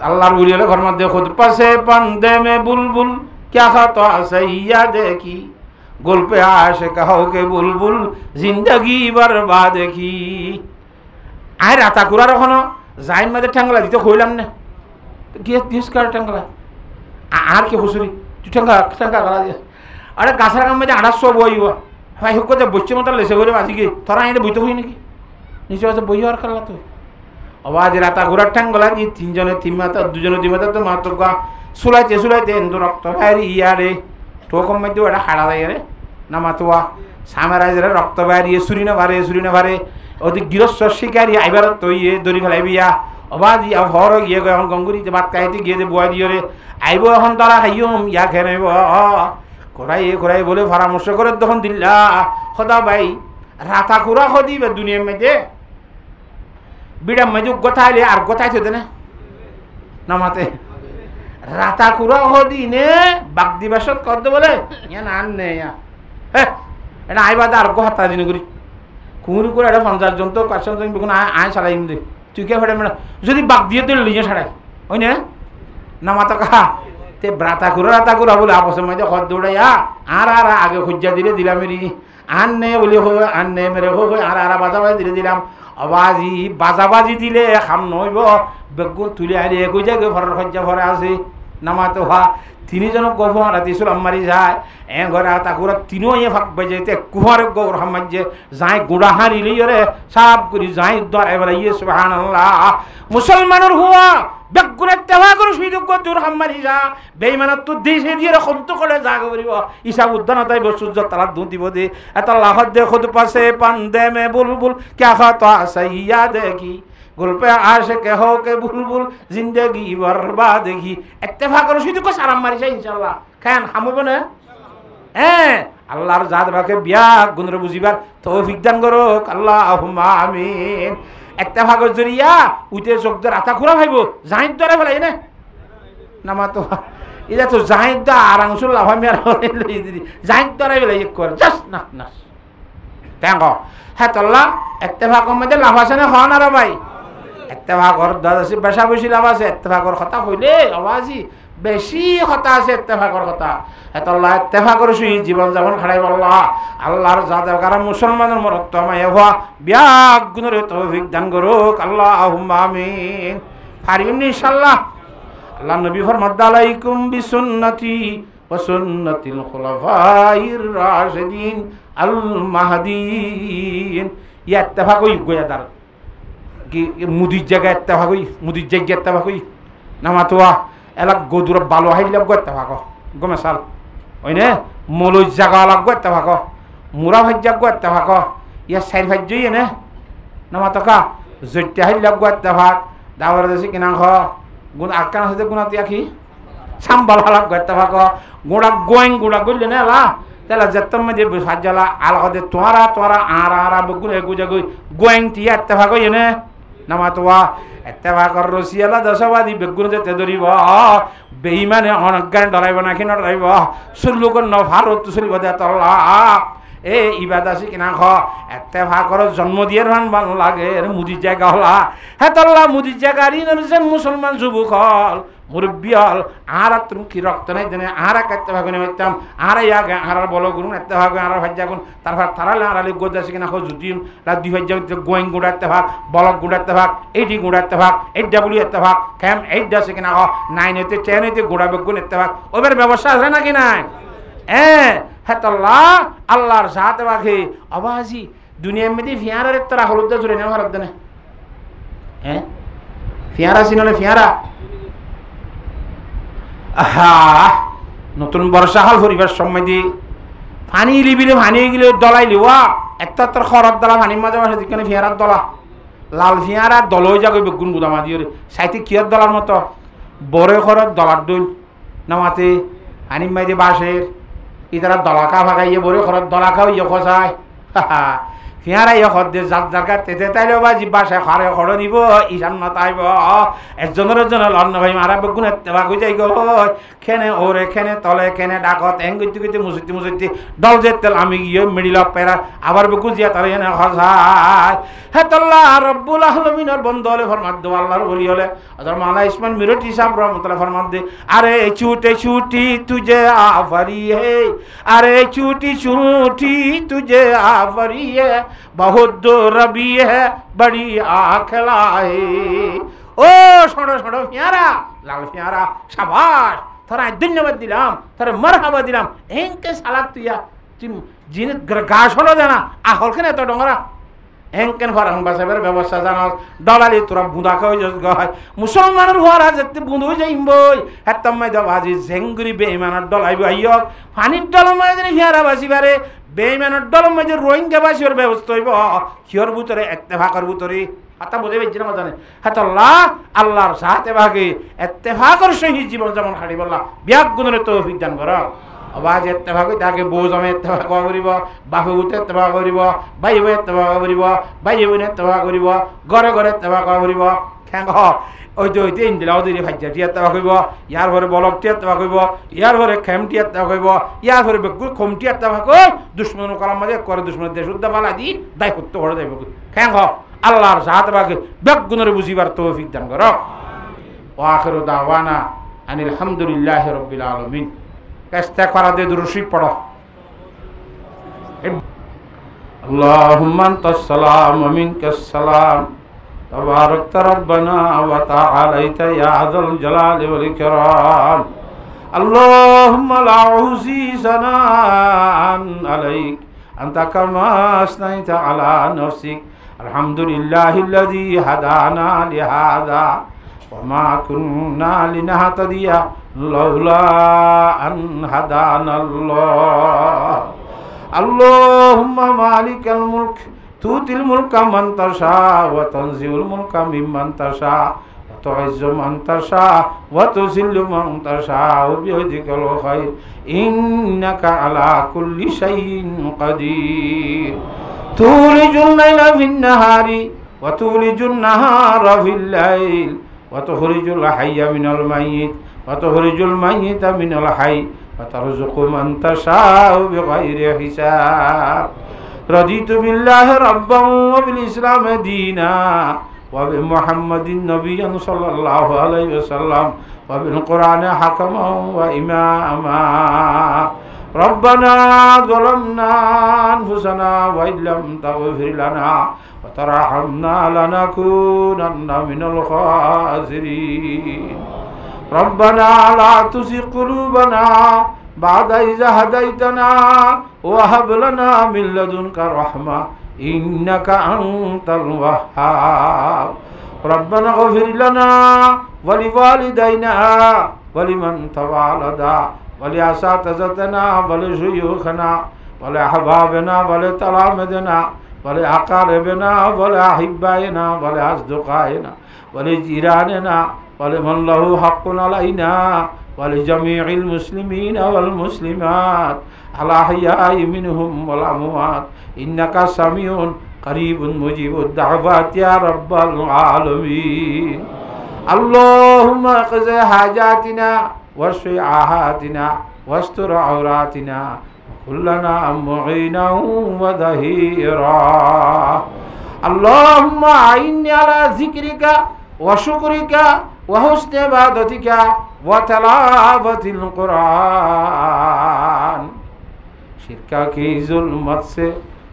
আল্লাহর উলিয়ালে ঘর মধ্যে খুদ পাশে পান্দে মে বুলবুল क्या खाता सैया देखी गुल पे आशिक हो के बुलबुल जिंदगी बर्बाद की आय राता कुरार এখনো জাইন মাঝে ঠ্যাঙ্গলা দিতে কইলাম না গিয়ে দিস কার ঠ্যাঙ্গলা আর কি হুসুরি তুই ঠ্যাঙ্গা গলা দিয়ে আরে গাছের কাম মধ্যে 800 বইব ভাই হুক যে বইছে মতো লেসে করে বাজি গিয়ে তোরা এনে বইতে হই নাকি নিচে আছে বই আর কালা তুই আওয়াজ রাতা কুরার ঠ্যাঙ্গলা দিয়ে তিনজনে তিন মাথা দুজনে দুই মাথা তো মাত্র গা সুলাইতে এন্দু রক্ত বাইরে ইয়ারে ঠোকম মধ্যে ওটা হাড়া দেয় রে না মাতুয়া সামেরাজরে রক্ত বাইরে সুরি না ভারে ওদিক গৃহস্থ শিকারি আইবার তো ইয়ে দড়ি ফেলাই বিয়া অবাজি হর গিয়ে এখন গঙ্গুরিতে ভাত খাইতে গিয়ে যে বুয়া দিয়ে রে আইব এখন তারা খাইম ইয়া খেয়ে নেব করাই বলে পরামর্শ করে তখন দিল্লা সদা ভাই রাতা খুরা সদিবে দুনিয়ার মেয়েতে বিড়ার মেয়ে গোথাইলে আর গোথাইছে না নামাতে রাতা খুরা সদি নে বাগ দিবাসত করতে বলে ইয়া আন নে হ্যাঁ এটা আইবা আর গো হাতা দিন করি কুমুরি করে এটা 50 জন তো কাছে আয় চালাই দে তুই কে ফেটে মেলা যদি বাগ দিয়ে তুই লিজে ছাড়াই ওই না মাতা কাহা তে রাতা খুরা বলে আপসের মধ্যে খত দৌড়াইয়া আর আগে খুঁজা দিলে দিলাম এরি আন নে বলি হো আন নে মেরে হো আর বাজাবাজি দিলে দিলাম বাজাবাজি দিলে খাম নইব বেগুন তুলে আনি একই জায়গায় ঘরের খজ্জা ভরে আছে নামাতো হা তিনিজনক গভর দিছিল মারি যায় ঘরে তাকুরা তিনিও ফাঁক বাজে কুমার গৌর সমাজে যাই গুড়া হারিলি রে সাপ করি যাই উদ্ধার এবার ইয়ে সুবহানাল্লাহ মুসলমানের হুয়া বেগুনের তেবা করে সুযোগ দূর হামারি যা বেইমানত তো দেশে দিয়ে খন্ত করে যা করিব ইসা উদ্যান তাই সূর্য তারা দু দিব দে এত লাহত দে খুদ পাশে পান্দে মে বুলবুল ক্যা খাতা সাইয়া দেখি গল্পে আসে কে হো কে বুলবুল জিন্দগি বরবাদ কি ইত্তেফাক করে শুধু সালাম মারিছে ইনশাআল্লাহ খান হামব না আল্লাহর জাত রাখে বিয়া গুণরে বুঝিবার তৌফিক দান করুক আল্লাহুম্মা আমিন ইত্তেফাকের জরিয়া উইতে চোখদের আতা খুরা ভাইব জাহিদ ধরে ফেলাই না নামা তো এটা তো জাহিদ দা আরাংশুল লাভামি আর জাহিদ ধরে ফেলাই এক করে জাস্ট না না কেন হ্যাঁ তল্লা ইত্তেফাকের মধ্যে লাভ আছে না হন আর ভাই ইত্তেফাকর দাদাসি বেশা বেশি লাভ আছে ইত্তেফাকর কথা কইলে আওয়াজি বেশি কথা আছে ইত্তেফাকর কথা এত আল্লাহ ইত্তেফাকর সুই জীবন যাপন খাড়াই বল্লাহ আল্লাহর জাতের কারণ মুসলমানের মরত্ব মায়া হওয়া বিয়াগ গুণের তৌফিক দান করুক আল্লাহুম্মা আমিন পারিম ইনশাআল্লাহ আল্লাহ নবী ফরমাদ আলাইকুম বিসুন্নতি ওয়া সুন্নাতিল খুলাফাইর রাশিদিন আল মাহদিন ইয়া ইত্তেফাক হই গোয়াদার কি মুদির জায়গায় ইত্তেফাক হই মুদির জায়গায় ইত্তেফাক হই নামাতোয়া এলাক গদুর বালো হাইলে গতে ভাগ গমে সাল ওই নে মলই জাগা লাগ গতে ভাগ মুরা ভাজ্যা গতে ভাগ ইয়া সাইর ভাজ্যই নে নামাতকা জৈত্য হাইলে গতে ভাগ দাওয়ার দেশে কিনা খ গুণ আকান আছে গুণা তিয়া কি সাম্বাল হালাক গতে ভাগ গুড়া গইলে না লা তাহলে যেতম মধ্যে ভাজ্জালা আলাদে তোরা আরা বগুন এগুজা গই গোয়েং তিয়া ইত্তে ভাগ ইনে নামাতোয়া ইত্তেফাকর রসিয়ালা দশবাদী বেগুন যেতে ধরিব বেইমানে অনজ্ঞান ডরাইব না কিনা ডরাইব সুল্লুকর ভারত চলিব দে তল্লা এ ইবাদ আছে কিনা খ ইত্তেফাকর জন্ম দিয়ে রান ভাল লাগে মুদির জায়গা হলা হে তল্লা মুদির জায়গা মুসলমান যুবক হল মুরব্বী হল আর তুমি কি রক্ত নাই দেনে আর ইত্তেফাক নিতাম আর ইয়াগে আর বলো গুরুন ইত্তেফাক আর ভাজ্যা গুণ তারপর তারালে আড়ালে গোদ আছে কিনা জুতিম রাত দুই ভাজ্যা গোয়েং গুড়া ইত্তেফাক বলক গুড়া ইত্তেফাক এইটি গুড়া ইত্তেফাক এইট ডাব্লিউ ইত্তেফাক ক্যাম এইট আছে কিনা হ 9 হইতে 10 হইতে গুড়া বেগুন ইত্তেফাক ওদের ব্যবস্থা আছে নাকি নাই হেতল্লাহ আল্লাহর সাথে বাকি আবাজি দুনিয়ার মধ্যে ফিয়ারার তারা হলুদ জুড়ে নেওয়া ভারত দেনে ফিয়ারা চিনলে ফিয়ারা নতুন বর্ষা হাল পরিবার সম্মতি পানি লিবিলে পানি গিলে দলাই লিওয়া একটা তোর খরত দলা পানির মাঝে মাঝে যেখানে ফিয়ারার দলা লাল ফিয়ারা দল হয়ে যাবে বেগুন গুদামা দিয়ে সাইতে কিয়র দলার মতো বড় খরত দলার দইল নামাতে পানির মাঝে বাঁশের ইতারা দলাকা ভাগাইয়ে বড় খরত দলাকা ইয়ে খসায় ফিয়ারা ইয়ে খদ্দে যার জায়গা তেতে তাইলেও বা জিব্বাসে খারে খড় নিব ঈশান নতাইব একজনের অন্য ভাই মারা বেগুন এত্তেবাক হয়ে যাই গো খেনে ওরে খেনে তলে খেনে ডাকত এং গইতে গইতে মুসিতে দল যে তেল আমি গিয়ে মিডিল অফ পেরা আবার বেগুন জিয়া তার এনে খসায় হে তল্লাহ রব্বুল আলমিনের বন্ধ হলে ফরমাদ দে আল্লাহর বলি হলে আদার মালা ইসমান মিরটি সাহেব রহমতুল্লাহ ফরমাদ দে আরে ছুটে ছুটি তুঝে আফরি হে আরে ছুটি ছুটি তুঝে আফরি হে बहुत रबी है बड़ी आखलाए ओ छोड़ो छोड़ो फियारा लाल फियारा शाबाश थोड़ा धन्यवाद दिलाम थोड़ा मरहबा दिलाम एंके सालाक तुया जिन गाछ हलो जाना आहल केने तो डोंगरा এনকেন ফারাং বাসাবের ব্যবস্থা জানাস দলালি তোরা বুঁদা খাওয়াই যাস গায় মুসলমানের হওয়ারা যেতে বুঁদো যাইম বই হেতাম মাই দাও আজি জেঙ্গুরি বেইমানের দলাইব আইয়ক পানির দলম মাই জানি ফিয়ারা বাসিবারে বেইমানের দলম মাই যে রোহিঙ্গা বাসির ব্যবস্থা হইব কিয়র ভিতরে ইত্তেফাকের ভিতরে হাতা বুঝে বেজে না জানে হাত আল্লাহ আল্লাহর সাথে ভাগে ইত্তেফাকর সহিত জীবন যেমন খাড়ি বললা বিয়াক গুণের তৌফিক দান করো আবাজ ইত্তেফাক তাকে বউ জমে ইত্তেফাক করিব বাপে উঠে ইত্তেফাক করিব ভাই বই ইত্তেফাক করিব ভাই বোন ইত্তেফাক করিব ঘরে ঘরে ইত্তেফাক করিব খ্যাং ওই তো ওইতে ইন্দিলা ওদের ভাজ্যাটি ইত্তেফাক করিব ইয়ার ঘরে বলকটি ইত্তেফাক করিব ইয়ার ঘরে খেমটি ইত্তেফাক করিব ইয়ার ঘরে বেগুর খমটি ইত্তেফাক কই দুশ্মন কলাম মাঝে করে দুশ্মনের দেশ উদ্দা পালা দি দায় করতে করে যাইব খ্যাং আল্লাহর সাথে ভাগে বেগুনের বুঝিবার তৌফিক দান করো ওয়া আখিরু দাওয়ানা আনিল হামদুলিল্লাহি রাব্বিল আলামিন ইস্তেগফার দে দুরূদ শরীফ পড়ো আল্লাহুম্মা আনতাস সালাম ওয়া মিনকাস সালাম তাবারাকতা রাব্বানা ওয়া তাআলাইতা ইয়া যাল জালালি ওয়াল ইকরাম আল্লাহুম্মা লা উহসি সানাআন আলাইক আনতা কামা আসনাইতা আলা নাফসিক আলহামদুলিল্লাহিল্লাযী হাদানা লিহাযা وما كنا لنهتدي لولا أن هدانا الله اللهم مالك الملك تؤتي الملك من تشاء وتنزع الملك ممن تشاء وتعز من تشاء وتذل من تشاء بيدك الخير إنك على كل شيء قدير تولج الليل في النهار وتولج النهار في الليل وتخرج الحي من الميت وتخرج الميت من الحي وترزق من تشاء بغير حساب رضيت بالله ربا وبالإسلام دينا وبمحمد نبيا صلى الله عليه وسلم وبالقرآن حكما وإماما ربنا ظلمنا أنفسنا وإن لم تغفر لنا وترحمنا لنكونن من الخاسرين ربنا لا تزغ قلوبنا بعد إذ هديتنا وهب لنا من لدنك رحمة إنك أنت الوهاب ربنا اغفر لنا ولوالدينا ولمن تولدا ولأساتذتنا ولشيوخنا ولأحبابنا ولتلامذنا ولأقاربنا ولأحبائنا ولأصدقائنا ولجيراننا ولمن له حق علينا ولجميع المسلمين والمسلمات الأحياء منهم والأموات إنك سميع قريب مجيب الدعوات يا رب العالمين اللهم اقضِ حاجاتنا واشف عاهاتنا واستر عوراتنا وكلنا معينا وظهيرا اللهم أعني على ذكرك وشكرك وحسن عبادتك وتلاوة القرآن शिरक की जुल्मत से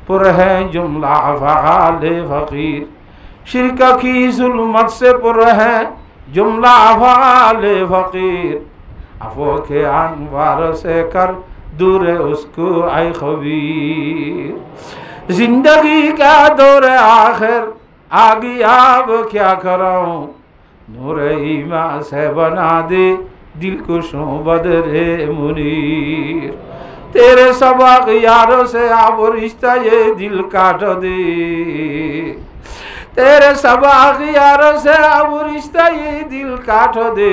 पुर है जुमला अफ़आल फ़कीर शिरक की जुल्मत से पुर है जुमला अफ़आल फ़कीर अफ़ो के अनवार से कर दूर उसको आए खबीर जिंदगी का दौर आखिर आगे अब क्या कराऊं नूर ईमान से बना दे दिल को बदरे मुनीर तेरे सबक यारों से अब रिश्ता ये दिल काट दे तेरे सबक यारों से अब रिश्ता ये दिल काट दे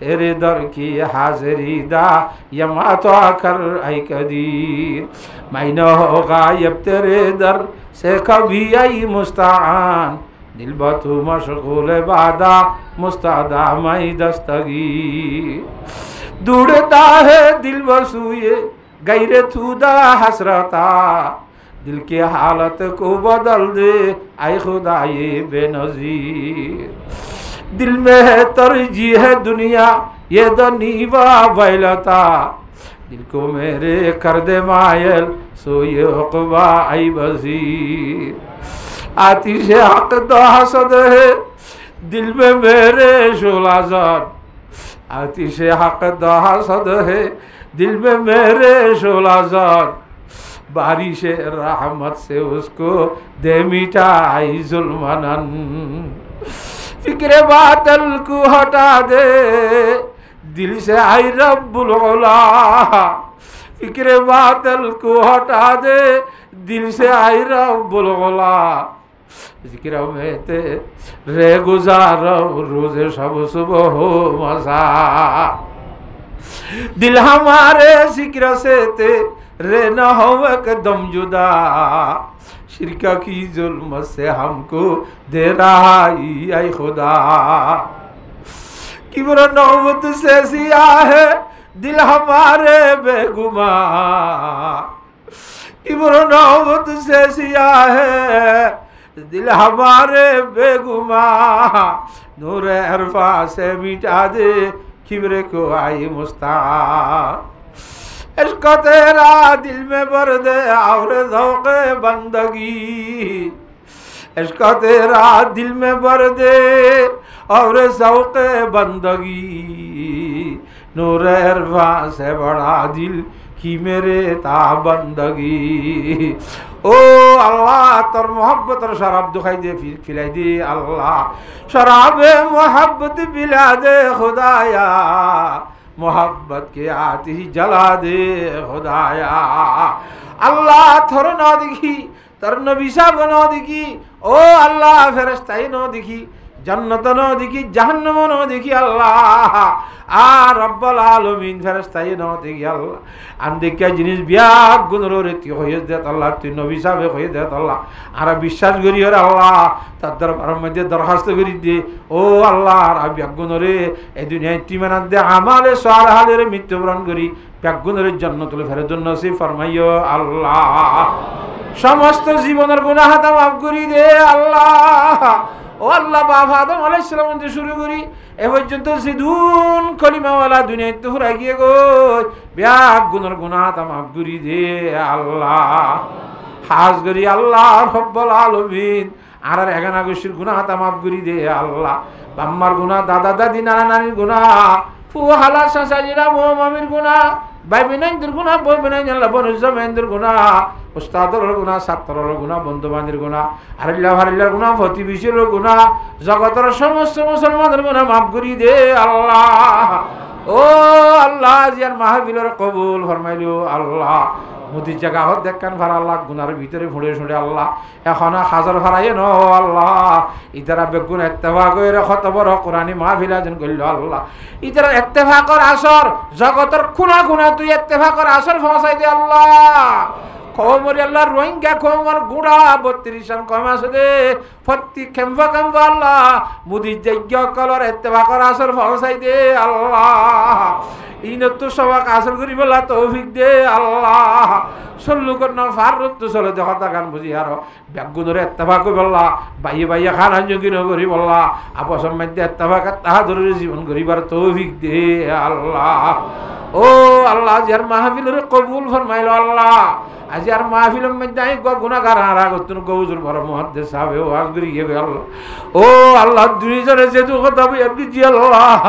तेरे दर की हाजिरी दा यमा तो आकर आई कदीर मैं न हो गायब तेरे दर से कभी आई मुस्तान दिल बतू मशगूल बादा मुस्तादा मैं दस्तगीर दूड़ता है दिल वसूए गैर थूदा हसरता दिल की हालत को बदल दे आए खुदा ये बेनज़ीर दिल में है तरजीह है दुनिया ये दनीवा वैलता दिल को मेरे कर दे मायल सोए उक़बा आई वज़ीर आतिश हक़ तो हसद है दिल में मेरे शोलाज़ाद आतिश हक़ तो हसद है दिल में मेरे शोलाज़ाद बारिश रहमत से उसको दे मिटाई जुल्मनन फिक्र बातल को हटा दे दिल से आई रब्बुल उला फिक्र बातल को हटा दे दिल से आई रब्बुल उला जिक्र में तेरे गुजारो रोज़े शब सुबह हो मज़ा दिल हमारे जिक्र से तेरे न हो एकदम जुदा शिरका की जुल्म से हमको दे रहाई ऐ खुदा किब्र नौबत से सिया है दिल हमारे बेगुमा किब्र नौबत से सिया है दिल हमारे बेगुमा नूर अरफा से मिटा दे किब्र को आई मुस्ता इश्क तेरा दिल में भर दे और ज़ौक़े बंदगी इश्क तेरा दिल में भर दे और ज़ौक़े बंदगी नूर अरफा से बड़ा दिल की मेरे ता बंदगी ओ अल्लाह तोर मोहब्बत और शराब दुखाई दे खिलाई दे अल्लाह शराब मोहब्बत पिला दे खुदाया मोहब्बत के आती जला दे खुदाया अल्लाह थोर न दिखी तर नबी साहब न दिखी ओ अल्लाह फरिश्ताई न दिखी जन्नत न दिखी जहन्नम न दिखी अल्लाह आ रब्बुल आलमीन फरिश्ताई न दिखी अल्लाह अंदिका जिनिस बियाग गुनरो रेती होय देत अल्लाह तुई नबी साहब होय देत अल्लाह आरा विश्वास करी और अल्लाह तार दरबार मध्य दरखास्त करी दे ओ अल्लाह आरा बियाग गुनरे ए दुनिया इत्तिमान दे आमाले सालहाले मृत्युबरण करी बियाग गुनरे जन्नतुल फिरदौस नसीब फरमाइयो अल्लाह समस्त जीवনের গুনাহ মাফ করি দে আল্লাহ ও আল্লাহ বাবা আদম আলাইহিস সালাম থেকে শুরু করি এ পর্যন্ত সিদুন কলিমাওয়ালা দুনিয়ায় তো ফুরাই গিয়ে গো বিয়াক গুনার গুনাহ মাফ করি দে আল্লাহ হাজ করি আল্লাহ রব্বুল আলামিন আর এগানা গোষ্ঠীর গুনাহ মাফ করি দে আল্লাহ বাম্মার গুনাহ দাদা দাদি নানা নানির গুনাহ ফু হালা সাসাজিরা মো মামির গুনাহ ভাই বিনাইনদের গুনাহ বই বিনাইন আল্লাহ বনুজমেনদের গুনাহ উস্তাদর গুনাহ ছাত্রর গুনাহ বন্ধু বান্ধবের গুনাহ আল্লাহ আল্লাহর গুনাহ প্রতিবেশীর গুনাহ জগতের সমস্ত মুসলমানদের গুনাহ মাফ করি দে আল্লাহ ও আল্লাহ জিয়ার মাহফিলের কবুল ফরমাইলো আল্লাহ মুদি জায়গা হত দেখান ফার আল্লাহ গুনার ভিতরে ফুড়ে ফুড়ে আল্লাহ এখন হাজার ফারাই ন আল্লাহ ইতারা বেগুন ইত্তেফাক করে কত বড় কোরআনী মাহফিল আয়োজন করল আল্লাহ ইতারা ইত্তেফাকর আসর জগতের খুনা খুনা তুই ইত্তেফাকর আসর পৌঁছাই দে আল্লাহ কওমরি আল্লাহ রোহিঙ্গা কওমর গুড়া 32 কম আছে দে ফত্তি খেমফা খেমফা আল্লাহ মুদি যজ্ঞ কলর ইত্তেফাকর আসর পৌঁছাই দে আল্লাহ ইনত সবাক আসর করি বলা তৌফিক দে আল্লাহ সল্লু করন ফারুত চলে দেখা গান বুঝি আর ব্যাগুনরে ইত্তেফাক বল্লা বাইয়ে বাইয়ে খান আঞ্জগিন করি বল্লা আপসম মধ্যে ইত্তেফাক তাহাদুরের জীবন করিবার তৌফিক দে আল্লাহ ও আল্লাহ যার মাহফিলের কবুল ফরমাইলো আল্লাহ আজি আর মাহফিলের মধ্যে আই গুনাহগার হারা গতুন গৌজুর বড় মুহাদ্দিস সাহেব ওয়াজ করি গিয়ে আল্লাহ ও আল্লাহ দুইজনে যেহেতু কথা বই আপনি জি আল্লাহ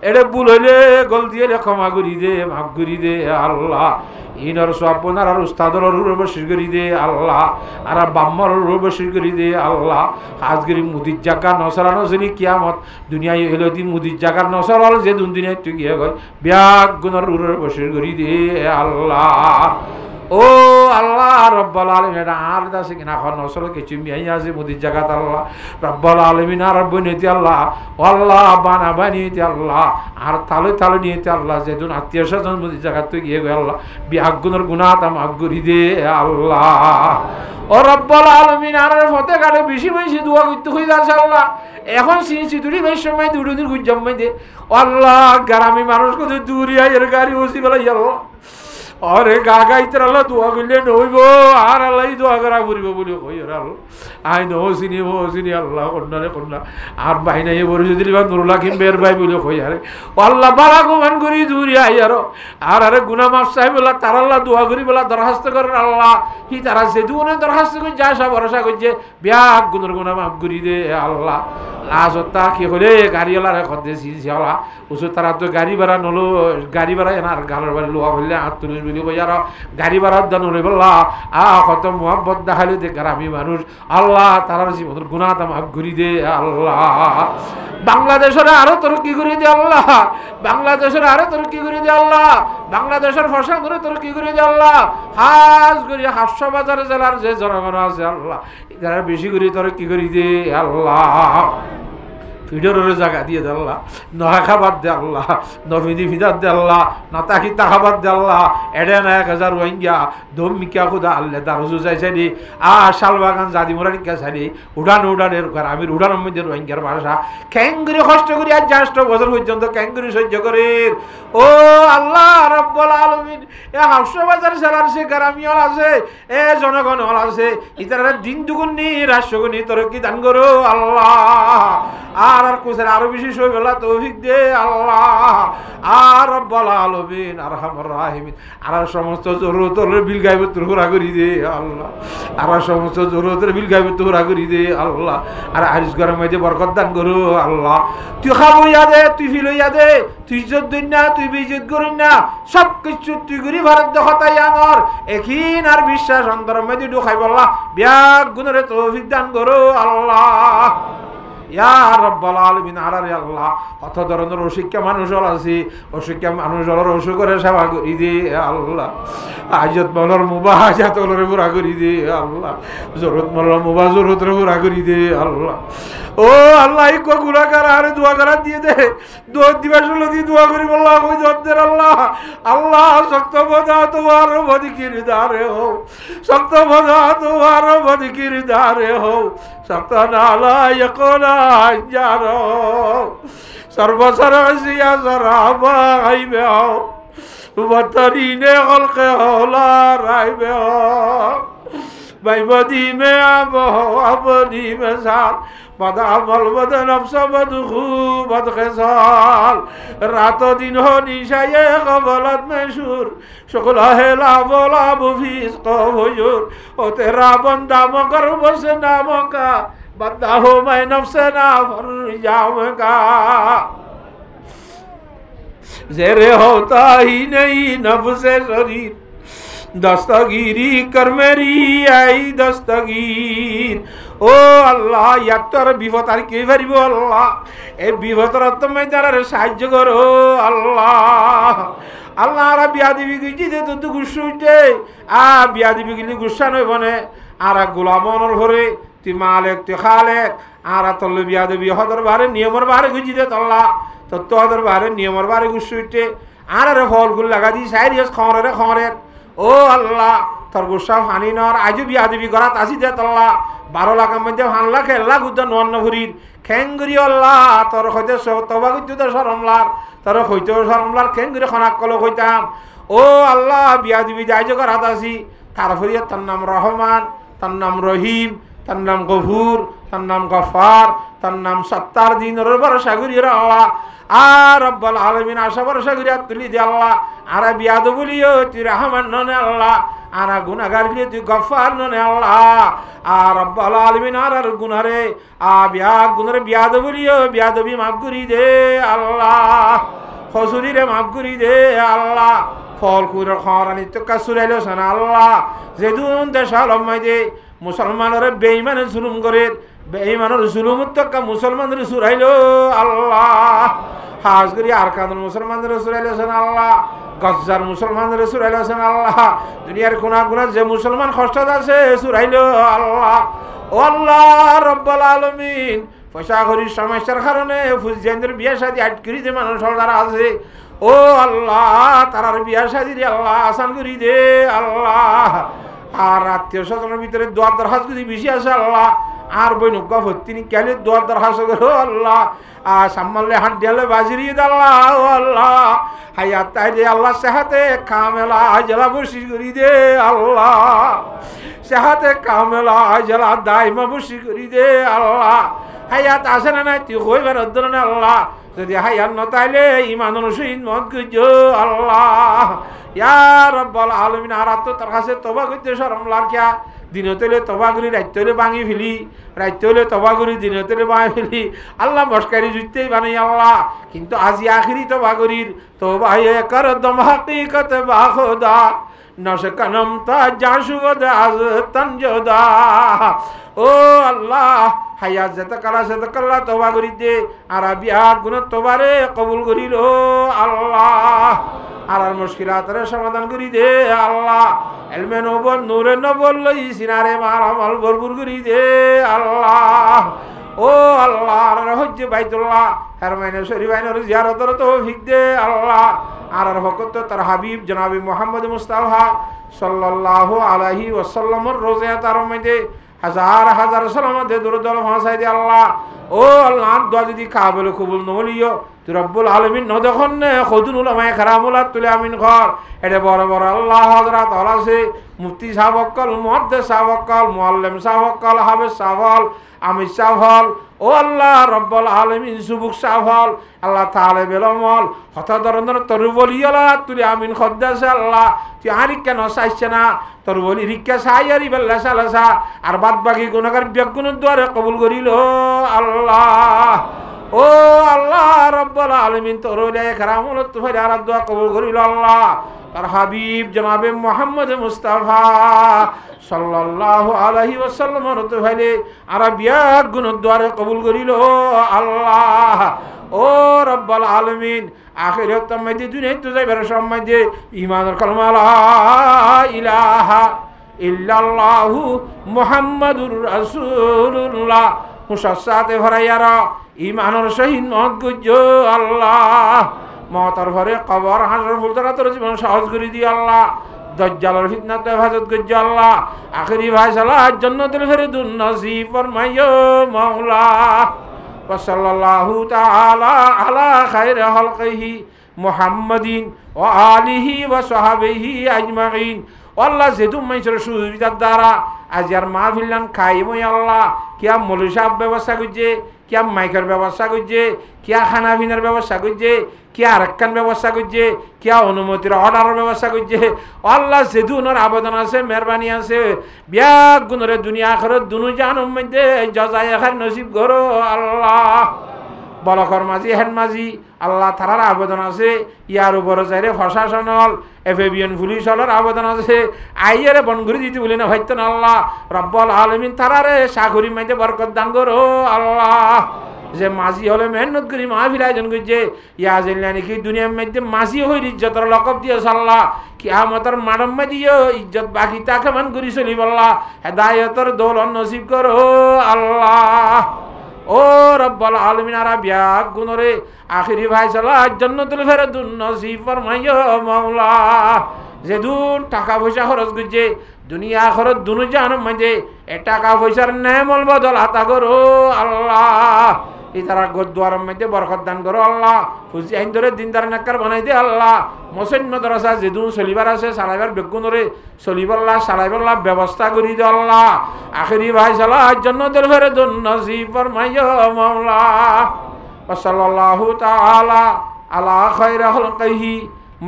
এটা ভুল হইলে গলতি হইলে ক্ষমা করি দে মাফ করি দে আল্লাহ ইনর সপনার আর উস্তাদর রূপশীর করি দে আল্লাহ আর বাম্মার রূপশীর করি দে আল্লাহ আজগরি মুদির জায়গা নসরানো শ্রেণী কিয়ামত দুনিয়ায় হইল দি মুদির জায়গার নসরাল যে দুনিয়ায় তুই গিয়ে গয় ব্যাগ গুণর রূপশীর করি দে আল্লাহ ও আল্লাহ রব্বুল আলামিন আর দাসে কিনা খন নসল কিছু মিয়াই আছে মুদির জায়গাত আল্লাহ রব্বুল আলামিন আর বনিতে আল্লাহ আল্লাহ বানা বানিতে আল্লাহ আর তালে তালে নিতে আল্লাহ যেদিন আত্মীয় স্বজন মুদির জায়গাত তুই গিয়ে গয় আল্লাহ বিয়াগ গুণর গুনাহ মাফ করি দে আল্লাহ ও রব্বুল আলামিন আর ফতে গালে বেশি বেশি দোয়া করতে হই যাচ্ছে আল্লাহ এখন সিঁড়ি বেশ সময় দুদিন গুজম দে আল্লাহ গ্রামী মানুষ কত দূরিয়া এর গাড়ি বসি বেলাই আল্লাহ अरे गागा इतर अल्लाह दुआ करले नइबो আর আল্লাহ दुआ करा করিব বলি কই আর আই নো সিনি আল্লাহ কোনরে কোনলা আর ভাই নাই বড় যদি বা নুরুল্লাহ কিন বের ভাই বলি কই আরে আল্লাহ বালা গুমান করি দূরি আই আর আরে গুনাহ মাফ সাহেব আল্লাহ তার আল্লাহ দুয়া করি বলা দরখাস্ত করেন আল্লাহ কি তারা সে দুনে দরখাস্ত কই যা সব ভরসা কইছে বিয়াগ গুনার গুনাহ মাফ করি দে আল্লাহ লাজতা কি হলে গাড়িওয়ালারে কদে সিনছি আল্লাহ উসু তারা তো গাড়ি ভাড়া নলো গাড়ি ভাড়া এনার গালের বাড়ি লোয়া হইলে 48 বলি বইয়ার গাড়ি ভাড়ার দান হলে বললা কত মোহাম্মত দেখালি দে গ্রামী মানুষ আল্লাহ তারার জীবনের গুনাহ মাফ করি দে আল্লাহ বাংলাদেশের আরো তরক্কি করে দে আল্লাহ বাংলাদেশের আরো তরক্কি করে দে আল্লাহ বাংলাদেশের ফসল ধরে তরক্কি করে দে আল্লাহ হাজ করি হাস্যবাজার জেলার যে জনগণ আছে আল্লাহ এরা বেশি করে তরক্কি করে দে আল্লাহ ফিডরের জায়গা দিয়ে দে আল্লাহ নহা খাবার দে আল্লাহ নভিদি ফিদার দে আল্লাহ নাতাকি তাহাবার দে আল্লাহ এডে না 1000 রোহিঙ্গা দমিকা খুদা আল্লাহ দারুজু যাইছে নি শালবাগান জাদি মোরানিকা সারি উড়ানের আমির উড়ানের মধ্যে রোহিঙ্গার ভাষা ক্যাঙ্গুরি কষ্ট করি আজ 4 বছর পর্যন্ত ক্যাঙ্গুরি সহ্য করে ও আল্লাহ রাব্বুল আলামিন এ হাসবাজার জেলার সে গ্রামীণ আছে এ জনগণ আছে ইতারা দিন দুগুণ নি রাষ্ট্রগুনি তরক্কি দান করো আল্লাহ আর কোসের আরো বেশি সইবেলা তৌফিক দে আল্লাহ আর রব্বুল আলামিন আরহামুর রাহিমিন আর সমস্ত জরুরতের বিল গায়বে তুরা করি দে আল্লাহ আর সমস্ত জরুরতের বিল গায়বে তুরা করি দে আল্লাহ আর আরিস গরম মধ্যে বরকত দান করো আল্লাহ তুই খাবো ইয়াদে তুই ফিলইয়া দে তুই ইজ্জত দিন না তুই বিজত করিন না সব কিছু তুই করি ভারত দেখাই আনর এখিন আর বিশ্বাস অন্তর মধ্যে ঢুকাই বললা ব্যাগ গুণরে তৌফিক দান করো আল্লাহ ইয়া রাব্বুল আলামিন আরে আল্লাহ কত ধরনের অশিক্ষা মানুষ আছে অশিক্ষা মানুষ হলো অসুখের সেবা করি দে আল্লাহ হাজত মলর মুবাহ হাজতর পুরা করি দে আল্লাহ জরুরত মলর মুবাহ জরুরতের পুরা করি দে আল্লাহ ও আল্লাহ এই গুনাহগার আরে দোয়া করা দিয়ে দে দোয়া দিবস হলো দিয়ে দোয়া করি আল্লাহ কই জদ্দের আল্লাহ আল্লাহ শক্ত বদা তোমার বদিকির দারে হো শক্ত বদা তোমার বদিকির দারে হো শক্ত নালা ইয়াকুনা জারো সর্বসরসিয়া সরাবা আইবে হো বতরিনে খলকে হলা রাইবে হো বাইবদি মে আবো আপনি মেসাল বদ আমল বদ নফস বদ খুব বদ খেসাল রাত দিন হো নিশায়ে কবলত মেশুর সকল হেলা বলা বুফিস কবজুর ও তেরা বন্দা মকর বসে নামকা বন্দা হো मैं नफ्से ना फर जाऊंगा जेरे होता ही नहीं नफ्से शरीर दस्तगीरी कर मेरी आई दस्तगीर ও আল্লাহ ইয়াত্তর বিপদ আর কে পারিব আল্লাহ এই বিপদের তুমি যারা সাহায্য করো আল্লাহ আল্লাহ আর বিয়া দিবি গিয়ে দে তো গুসুইতে বিয়া দিবি গিয়ে গুসা নই বনে আর গোলামনের ঘরে তুই মালেক তুই খালেক আর তল্লে বিয়া দিবি হদর বারে নিয়মর বারে গুজি দে তল্লা তো তোদের বারে নিয়মর বারে গুসুইতে আর ফলগুলো লাগা দি সাইরিয়াস খরে ও আল্লাহ তোর গুসা হানি নর আজও বিয়া দিবি গড়াত আসি দে তল্লা 12 লাখের মধ্যে 1 লাখ 1 লাখ উদ্যান নন্ন ভরির খেঙ্গুরি আল্লাহ তোর হইতে তবা করতে শরমলার তোর হইতে শরমলার খেঙ্গুরি খনাক কল কইতাম ও আল্লাহ বিয়া দিবি যাই যে গড়াত আসি তারপরে তার নাম রহমান তার নাম রহিম তার নাম গফুর তার নাম গফার তার নাম সত্তার দিনের ভরসা করি আল্লাহ আর রব্বুল আলামিন আশা ভরসা করি তুলি দে আল্লাহ আর বিয়াদ বলিও তুই রহমান ননে আল্লাহ আর গুনাহগার বলিও তুই গফার ননে আল্লাহ আর রব্বুল আলামিন আর গুনারে গুনারে বিয়াদ বলিও বিয়াদবি মাফ করি দে আল্লাহ খসুরিরে মাফ করি দে আল্লাহ ফল কুইর খরানি তো কাসুরাইলো সানা আল্লাহ যেদুন দেশাল মাইদে মুসলমানের বেঈমানে জুলুম করে বেঈমানের জুলুম তো মুসলমানের সুরাইলো আল্লাহ হাজ করি আর কাদের মুসলমানের সুরাইলো সানা আল্লাহ গজ্জার মুসলমানের সুরাইলো সানা আল্লাহ দুনিয়ার কোনা কোনা যে মুসলমান কষ্ট আছে সুরাইলো আল্লাহ ও আল্লাহ রব্বুল আলামিন পয়সা করি সমস্যার কারণে ফুজেন্দ্র বিয়া শাদী আটকরি যে মানুষ যারা আছে ও আল্লাহ তারার বিয়া শাদী আল্লাহ আসান করি দে আল্লাহ আর আত্মীয় স্বজনের ভিতরে দোয়ার দরখাস্ত যদি বেশি আছে আল্লাহ আর বই নৌকা ভর্তি নি কেন দোয়ার দরখাস্ত করো আল্লাহ আর সামালে হাত দিয়ালে বাজিরিয়ে আল্লাহ ও আল্লাহ হায়াত তাই দে আল্লাহ সেহাতে কামেলা জেলা বসি করি দে আল্লাহ সেহাতে কামেলা জেলা দাইমা বসি করি দে আল্লাহ হায়াত আসে না নাই তুই কইবার অধ্যয়ন আল্লাহ যদি হায়াত নতাইলে ইমানুর শহীদ মত গুজো আল্লাহ ইয়া রাব্বুল আলামিন আর তো তার কাছে তওবা করতে শরম লাগা দিনতে তওবা করি রাইতে ভাঙি ফেলি রাইতে তওবা করি দিনতে ভাঙি ফেলি আল্লাহ মস্কারি জুইতেই বানাই আল্লাহ কিন্তু আজি আখিরি তওবা করির তওবা কর দম হাকিকত বা খোদা নশকনম তা জাশুদ আজ তঞ্জদা ও আল্লাহ হায়াত যেতকাল্লা তওবা করি দে আর বিয়া গুণ তওবারে কবুল করিল আল্লাহ আর মুশকিলাতের সমাধান করি দে আল্লাহ এলমে নবর নূরে নবর লই সিনারে মাল আমল ভরপুর করি দে আল্লাহ ও আল্লাহ আর হজ্জ বাইতুল্লাহ হারমাইনে শরীফাইনের জিয়ারতের তৌফিক দে আল্লাহ আর ফকত তার হাবিব জনাবি মুহাম্মদ মুস্তাফা সাল্লাল্লাহু আলাইহি ওয়াসাল্লামের রোজা তার মধ্যে হাজার হাজার সালামত দে দরুদ ভাষায় দে আল্লাহ ও আল্লাহ দোয়া যদি কাবুল কবুল নলিও তুই রব্বুল আলামিন ন দেখুন খুদুন উলামায়ে কেরামুল্লাহ তুলে আমিন ঘর এটা বড় বড় আল্লাহ হযরত আলাসে মুফতি সাহেব অক্কল মুহাদ্দিস সাহেব অক্কল মুআল্লিম সাহেব অক্কল হাফেজ সাহেব আমির সাহেব ও আল্লাহ রব্বুল আলামিন সুবুক সাহেব আল্লাহ তাআলা বেলমল হতা ধরনের তোর বলিয়ালা তুলে আমিন খদ্দাসে আল্লাহ তুই আরি কেন চাইছে না তোর বলি রিক্কা সাইয়ারি বেল্লা সালাসা আর বাদ বাকি গুনাহগার বিয়াগুনের দ্বারে কবুল করিল আল্লাহ ও আল্লাহ রব্বুল আলামিন তোর ওলাই কারামুল তুফাইল আর দোয়া কবুল করিল আল্লাহ তার হাবিব জনাবে মুহাম্মদ মুস্তাফা সাল্লাল্লাহু আলাইহি ওয়াসাল্লামের তুফাইলে আর বিয়াগুনের দ্বারে কবুল করিল আল্লাহ ও রব্বুল আলামিন আখিরাত মধ্যে দুনিয়ায় তো যাইবার সময় যে ঈমানের কালেমা লা ইলাহা ইল্লাল্লাহু মুহাম্মাদুর রাসূলুল্লাহ মুসাসাতে ভরাইয়ারা ঈমানের সহিত মত গুজ আল্লাহ মওতার ঘরে কবর হাসর ফুলতরা তোর জীবন সহজ করে দি আল্লাহ দাজ্জালের ফিতনাতে হেফাজত করজ আল্লাহ আখিরি ফায়সালা জান্নাতুল ফিরদাউস নসিব ফরমাইও মাওলা ওয়া সাল্লাল্লাহু তাআলা আলা খায়রি খালকিহি মুহাম্মাদিন ওয়া আলিহি ওয়া সাহবিহি আজমাইন আল্লাহ যেহেতু মানুষের সুবিধার দ্বারা আজ আর মাহফিলান খাইবই আল্লাহ কিয়া মৌলভী সাহেব ব্যবস্থা করছে কিয়া মাইকের ব্যবস্থা করছে কিয়া খানা পিনার ব্যবস্থা করছে কিয়া আরেকখান ব্যবস্থা করছে কিয়া অনুমতির অর্ডারের ব্যবস্থা করছে আল্লাহ যেহেতু ওনার আবেদন আছে মেহরবানি আছে বিয়াক গুণরে দুনিয়া আখিরাত দুনু জাহান্নামের মধ্যে জাযায়ে খায়র নসিব করো আল্লাহ বলকর মাঝি হেড মাঝি আল্লাহ তারার আবেদন আছে ইয়ার উপরে যাইরে প্রশাসন হল এফএবিএন পুলিশ হলের আবেদন আছে আইয়ারে বনগুড়ি দিতে বলি না ভাইতেন আল্লাহ রব্বুল আলামিন তারারে সাগরি মাইতে বরকত দান করো আল্লাহ যে মাঝি হলে মেহনত করি মাহফিল আয়োজন করছে ইয়া জানলা নাকি দুনিয়ার মধ্যে মাঝি হইর ইজ্জতের লকব দিয়েছে আল্লাহ কিয়ামতের মাডম্মা দিও ইজ্জত বাকি তাকে মান করি চলিব আল্লাহ হেদায়েতের দৌলত নসিব করো আল্লাহ ও রব্বুল আলামিন আর বিয়াক গুণরে আখিরি ফায়সালা জান্নাতুল ফিরদাউস নসিব ফরমাইও মাওলা যেদুন টাকা পয়সা খরচ করছে দুনিয়া আখিরাত দুনু জাহান্নাম মাঝে এ টাকা পয়সার নেমল বদল আতা করো আল্লাহ এই তারা গোদ্দারের মধ্যে বরকত দান করো আল্লাহ ফুজি আইন ধরে দিনদার নাক্কার বানাই দে আল্লাহ মুসলিম মাদ্রাসা যেদুন চলিবার আছে সালাইবার বেগুনরে চলিবাল্লাহ সালাইবাল্লাহ ব্যবস্থা করি দে আল্লাহ আখিরি ফায়সালা জান্নাতুল ফিরদাউস নসিব ফরমাইও মাওলা ওয়া সাল্লাল্লাহু তাআলা আলা খায়রি খালকিহি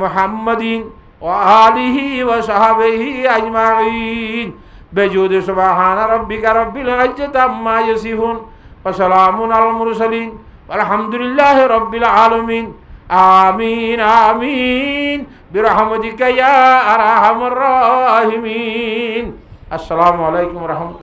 মুহাম্মাদিন ওয়া আলিহি ওয়া সাহবিহি আজমাইন বিজুদি সুবহান রাব্বিকা রাব্বিল ইজ্জাতি আম্মা ইয়াসিফুন ওয়া সালামুন আলাল মুরসালিন আলহামদুলিল্লাহি রাব্বিল আলামিন আমিন আমিন বিরহমাতিকা ইয়া আরহামার রাহিমিন আসসালামু আলাইকুম ওয়া রাহমাতুল্লাহ।